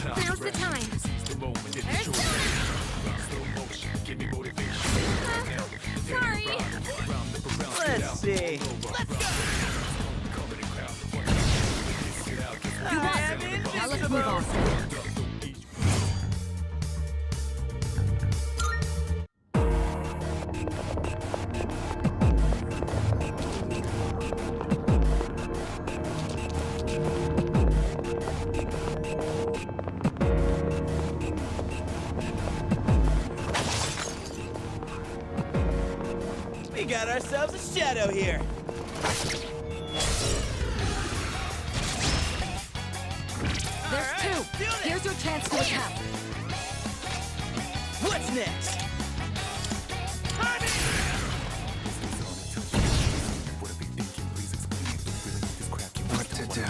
Now's the time. There's sorry. Let's see. Let's go! You won. Now let's move on. We got ourselves a shadow here. There's two. Here's your chance to attack. What's next? What to do?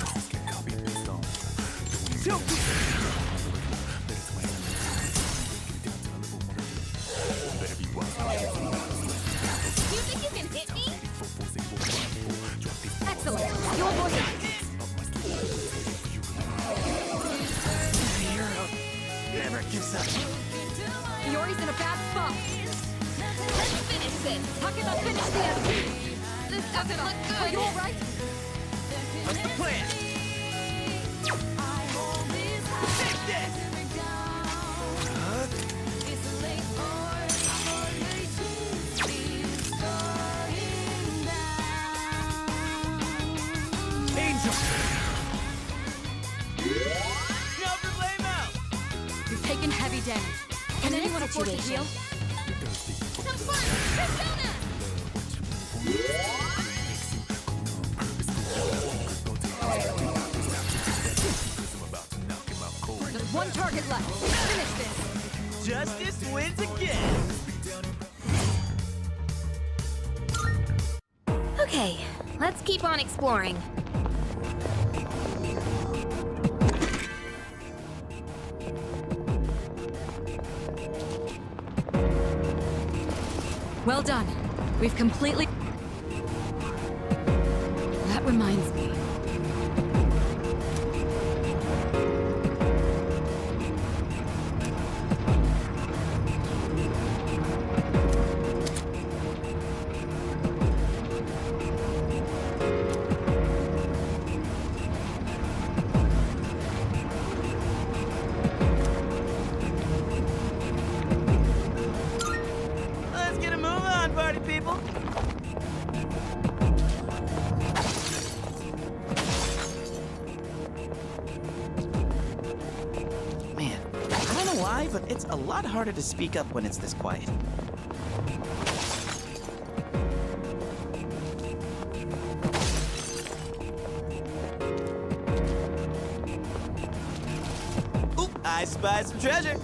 You think you can hit me? Excellent. You avoided it. Never gives up. Yori's in a bad spot. Let's finish this. How can I finish the MP? This doesn't look good. Are you all right? What's the plan? Take this! Angel! Never blame out! You've taken heavy damage. Can anyone afford to heal? Some fun! Persona! Just one target left. Finish this. Justice wins again! Okay, let's keep on exploring. Well done. We've completely... That reminds me. Let's get a move on, party people. Man, I don't know why, but it's a lot harder to speak up when it's this quiet. Oop, I spy some treasure.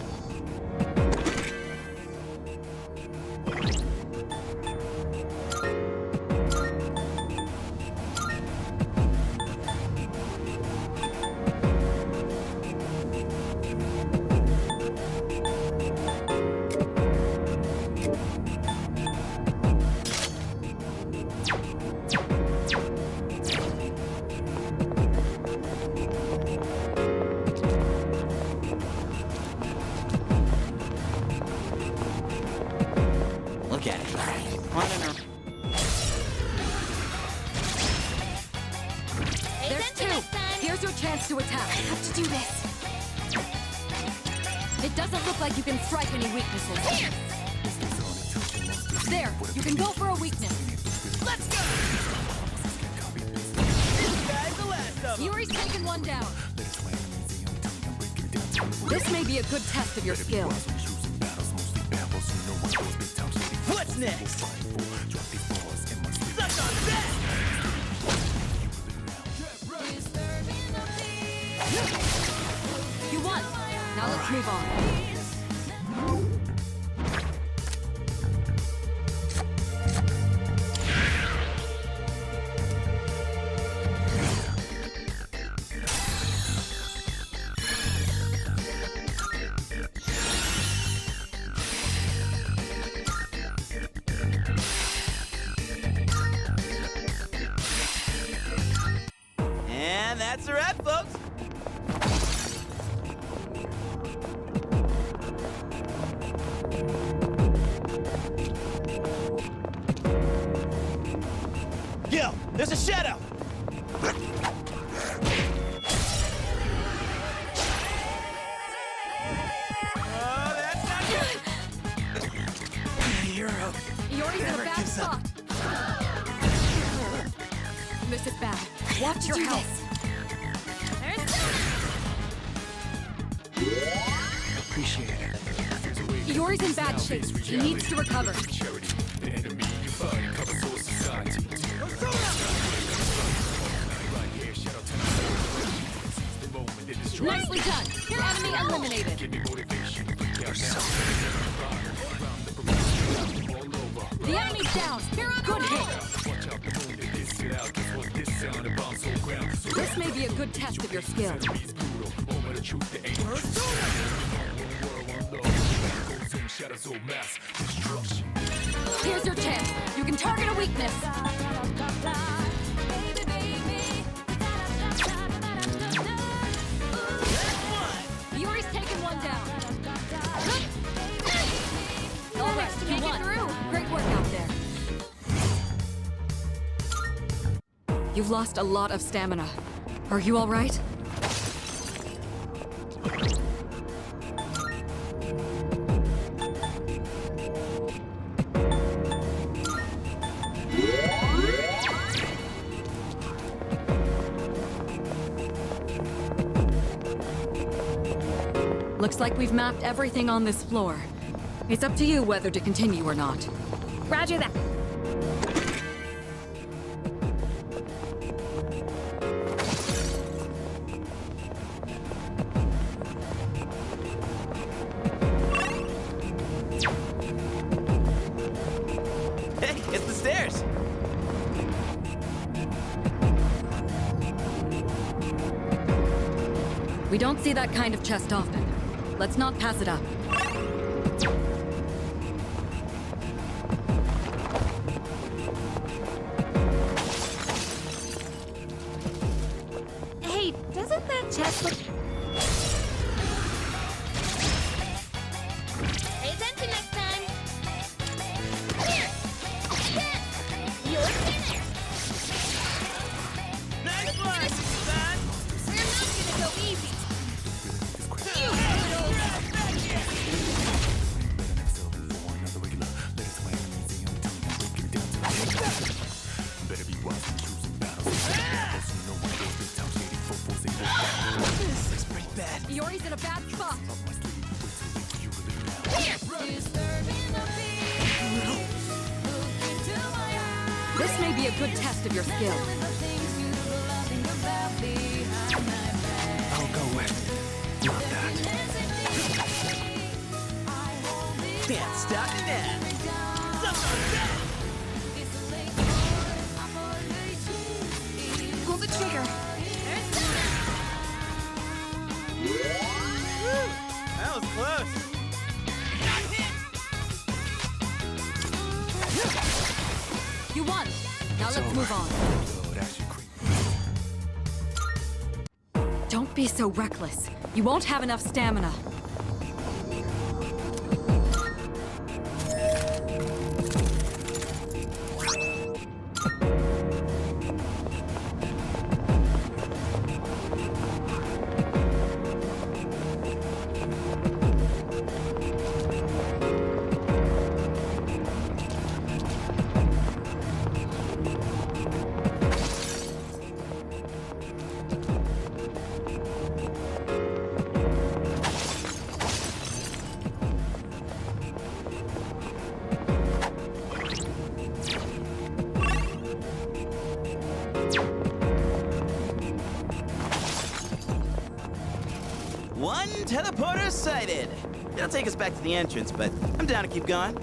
Look at it. There's two! Here's your chance to attack. I have to do this. It doesn't look like you can strike any weaknesses. There! You can go for a weakness. Let's go! This guy's the last of them. Yuri's taken one down. This may be a good test of your skill. What's next? Suck on that! You won! Now let's move on. And that's a wrap, folks. Yo, there's a shadow. Oh, that's not good. You're up. Yuri's in a Never bad gives up. spot. This is bad. Watch your health. Appreciate it. Yuri's in bad shape. He needs to recover. Nicely done. Enemy eliminated. The enemy's down. Good hit. This may be a good test of your skill. Here's your chance. You can target a weakness. Yuri's taken one down. All right, you won. Great work out there. You've lost a lot of stamina. Are you all right? Looks like we've mapped everything on this floor. It's up to you whether to continue or not. Roger that. Hey, it's the stairs. We don't see that kind of chest often. Let's not pass it up. Hey, doesn't that chest look... Pay attention next time! Here! You're finished! Nice one, son! We're not gonna go easy! You This looks pretty bad. Yori's in a bad spot. This may be a good test of your skill. I'll go with not that. Can't stop me now. pull the trigger! That was close. You won. Now let's move on. Don't be so reckless. You won't have enough stamina. One teleporter sighted. It'll take us back to the entrance, but I'm down to keep going.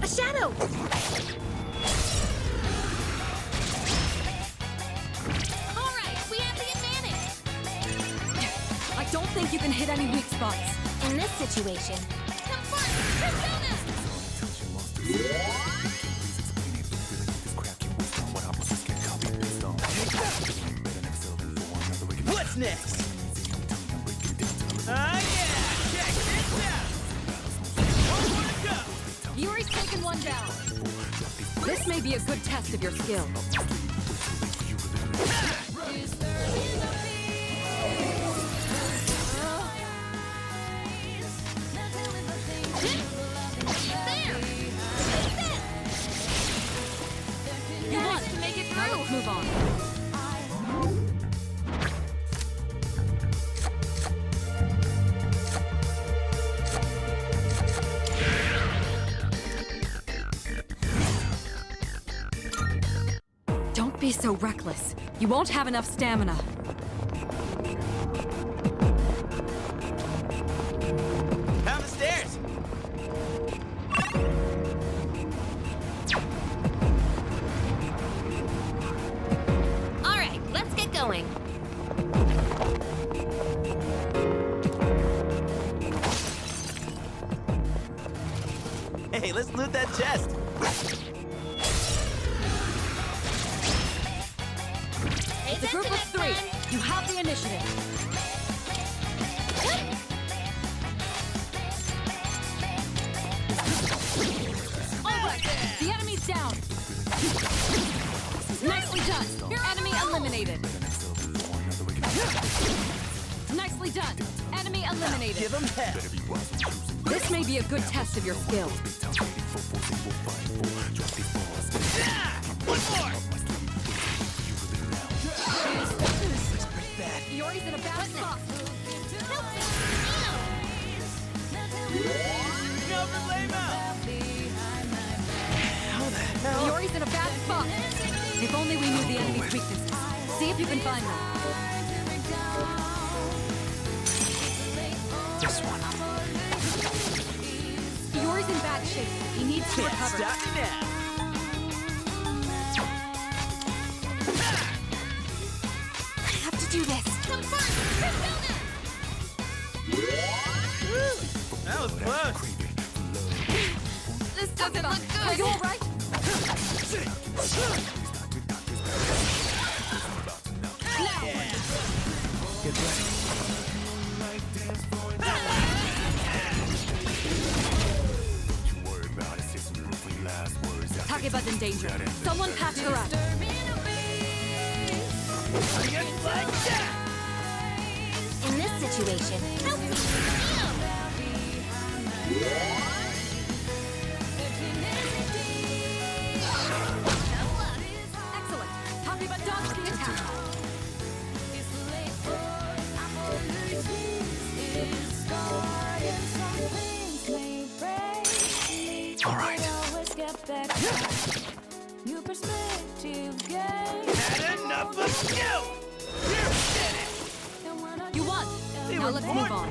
A shadow! Alright, we have the advantage! I don't think you can hit any weak spots. In this situation, confront Persona! What's next? Yeah! Check this out! One more to go! Yuri's taken one down. This may be a good test of your skill. You won. To make it Now through! let's move on. Don't be so reckless. You won't have enough stamina. Down the stairs! Alright, let's get going. Hey, let's loot that chest. It's a group of 3. You have the initiative. All right, the enemy's down. Nicely done. Enemy eliminated. Nicely done. Enemy eliminated. Give him hell. This may be a good test of your skill. One more! Yori's in a bad spot. No problemo! How the hell? Yori's in a bad spot. If only we knew the enemy's weaknesses. See if you can find them. This one. Yori's in bad shape. He needs to Can't recover. stop me now. That was close. This doesn't look good. Are you all right? Get ready. Takeba's in danger. Someone patch her up. In this situation, help me. Excellent. Takeba dodged the attack. All right. New perspective gain. Had enough of you! You won. Now let's move on.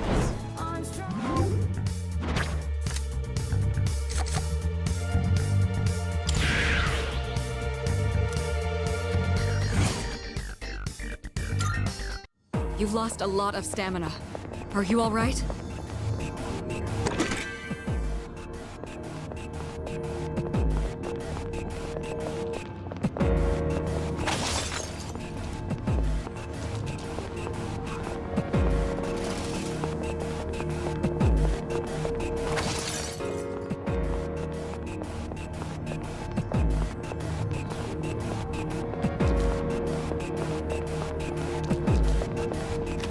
You've lost a lot of stamina. Are you all right?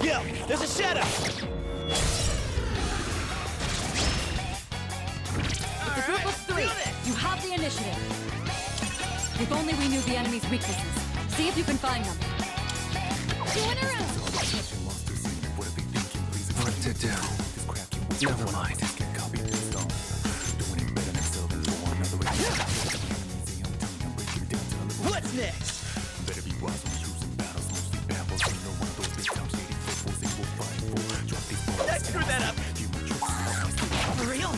Yo, there's a shadow! It's a group of 3. You have the initiative. If only we knew the enemy's weaknesses. See if you can find them. 2 in a row. What to do? Never mind. What's next? I screwed that up! For real?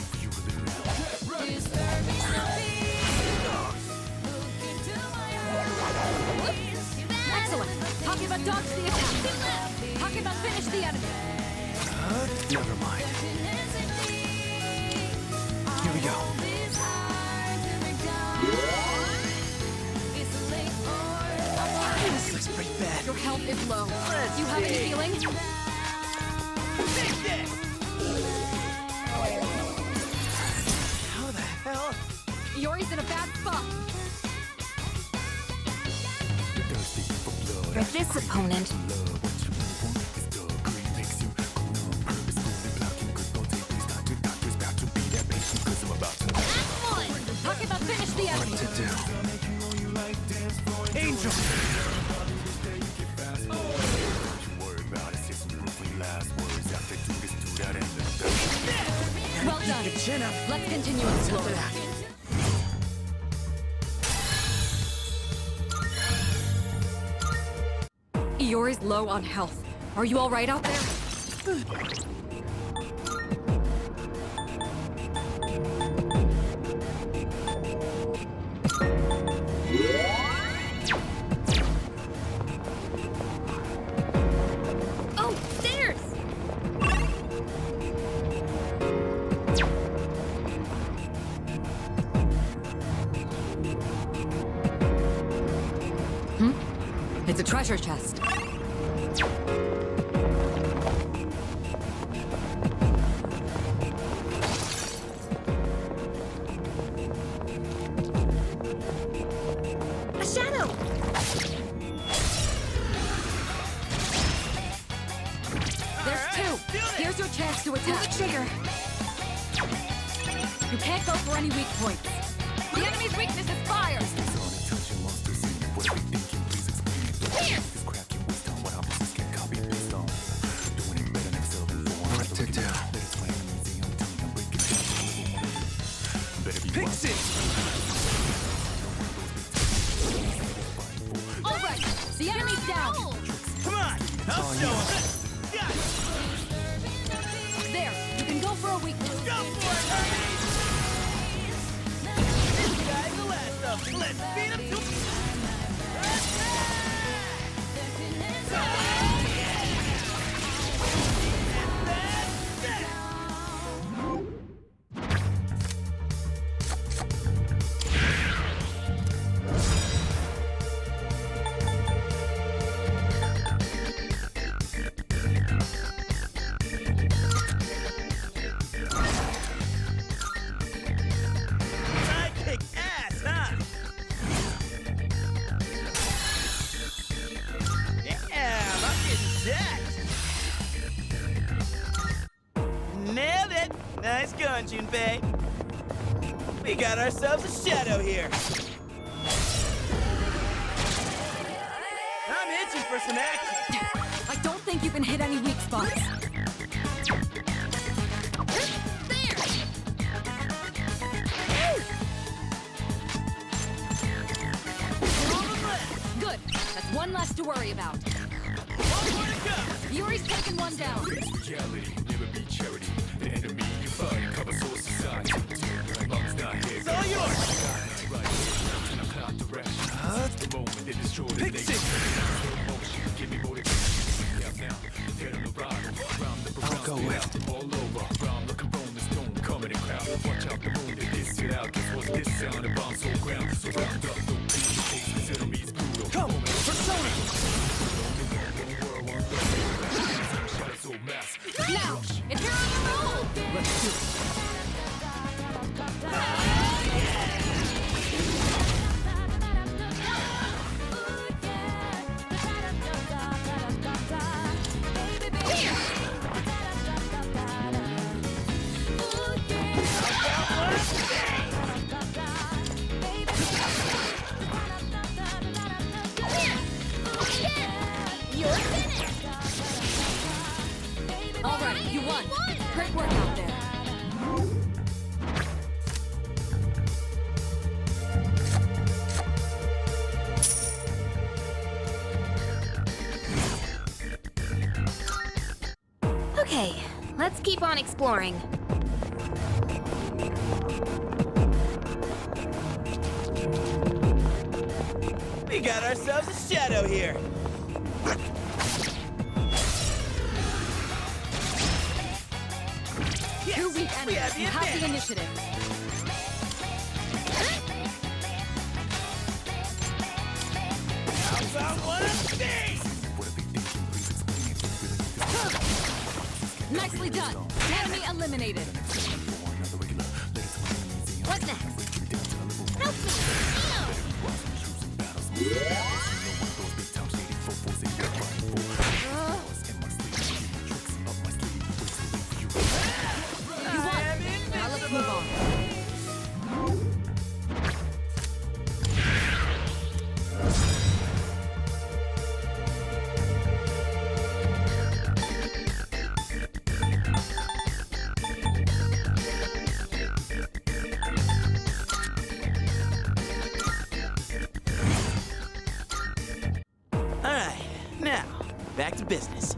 Excellent. Takeba dodged the attack. Takeba finished the enemy. Never mind. Here we go. This looks pretty bad. Your health is low. Do you have any healing? Take this! How the hell? Yori's in a bad spot. For this opponent, Takeba finished the enemy. What to do? Angel! Well done. Your chin up. Let's continue exploring. Iori's low on health. Are you all right out there? oh, stairs! It's a treasure chest. A shadow! There's 2. Here's your chance to attack. Pull the trigger. You can't go for any weak points. The enemy's weakness is fire. What to do? Fix it! All right, the enemy's down. Come on! I'll show him! Got it! There, you can go for a weakness. Go for it, Hermes! This guy's the last of them. Let's beat him to... Junpei. We got ourselves a shadow here. I'm itching for some action. I don't think you can hit any weak spots. Good. That's one less to worry about. Yuri's taken one down. Reality, never be charity. The enemy you fight, cover source society. Mom's not here. It's all yours. The moment they destroy the nation. Give me motivation. Now, get on the ride. I'll go with all over. Round looking from the stone, coming in crowd. Watch out the moon, they diss it out. Guess what this sound? A bomb so ground. So round up, don't be the case. This enemy's brutal. Come on, persona. Now, if you're on a roll, let's do it. You're finished! All right, you won. Great work out there. Okay, let's keep on exploring. We got ourselves a shadow here. Two weak enemies. You have the initiative. How about one of these? Nicely done. Enemy eliminated. What's next? Help me! You won. Now let's move on. All right, now back to business.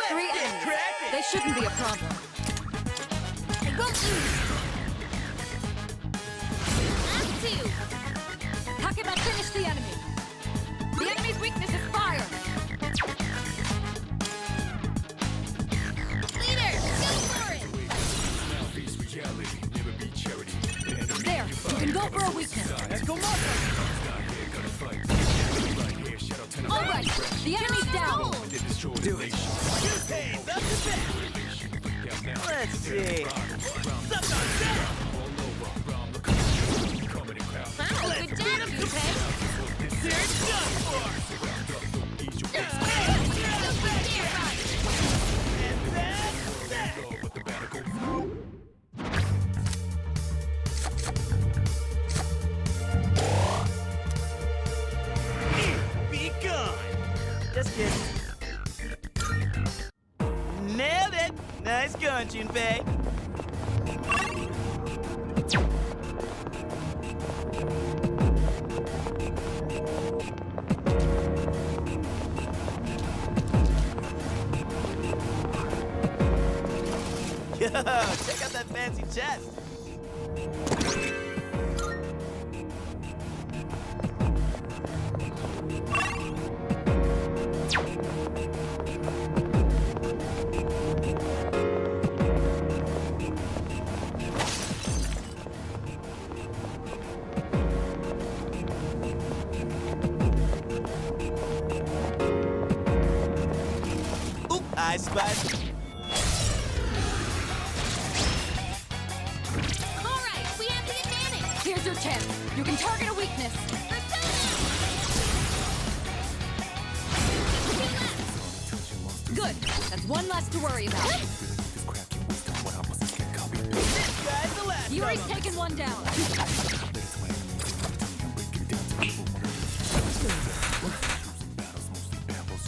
Three enemies. They shouldn't be a problem. Go easy! Last two! Takeba, finish the enemy. The enemy's weakness is fire. Leader, go for it! There, you can go for a weakness. Let's go, All right, the enemy's down. Do it. Junpei's up to bat. Let's see. Something on set. Wow, good job, Junpei! They're done for. And that's that. Be gone. Just kidding. Nailed it. Nice going, Junpei. Yo, check out that fancy chest. Oop, I spied. All right, we have the advantage! Here's your chance. That's one less to worry about. Yuri's taken one down.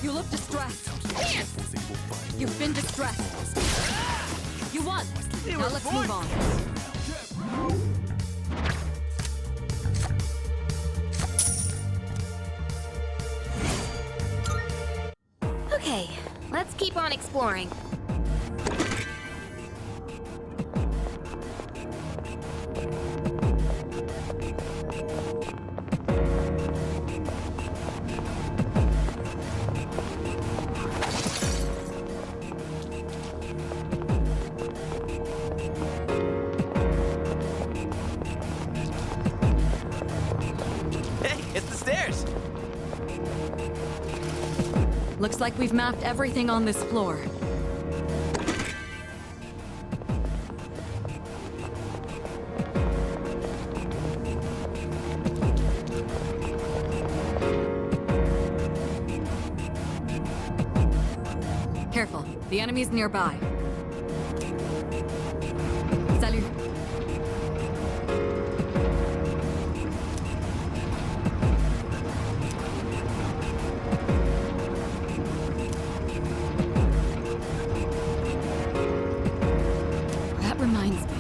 You look distressed. You've been distressed. You won. Now let's move on. Okay, let's keep on exploring. Hey, it's the stairs. Looks like we've mapped everything on this floor. Careful, the enemy's nearby. Salut. That reminds me.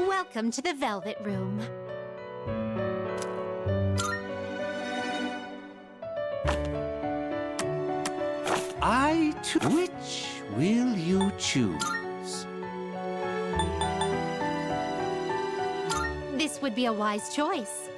Welcome to the Velvet Room. Which will you choose? This would be a wise choice.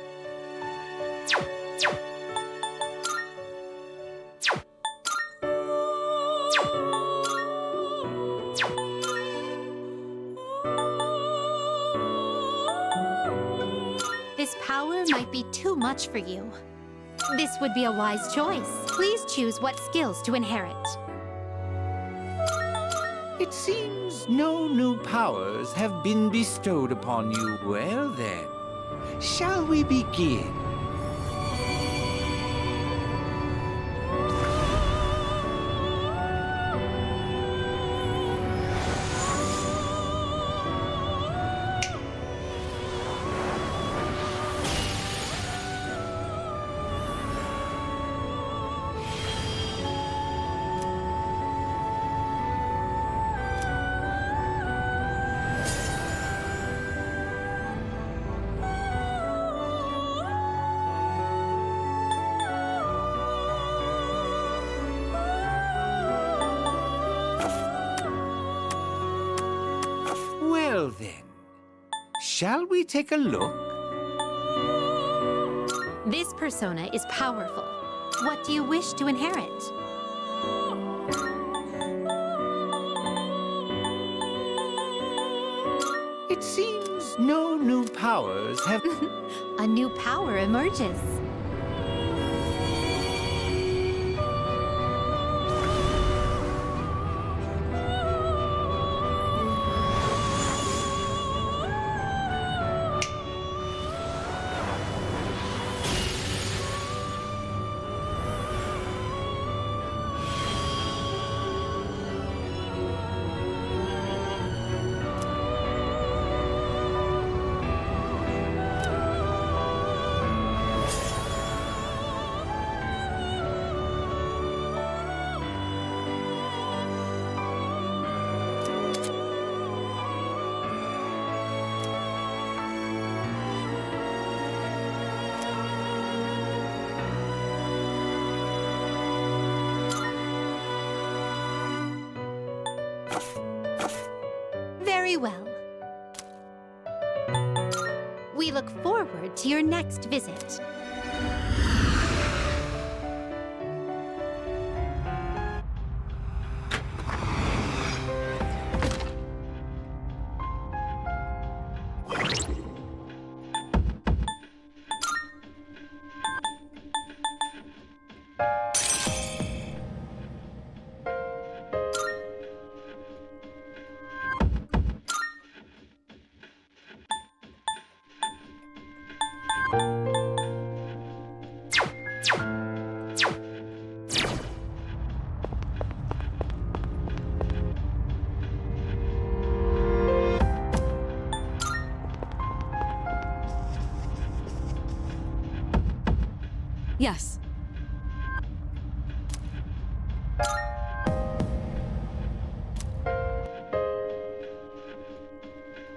This power might be too much for you. This would be a wise choice. Please choose what skills to inherit. It seems no new powers have been bestowed upon you. Well then, shall we begin? Well then, shall we take a look? This persona is powerful. What do you wish to inherit? It seems no new powers have... A new power emerges. Very well. We look forward to your next visit. Yes.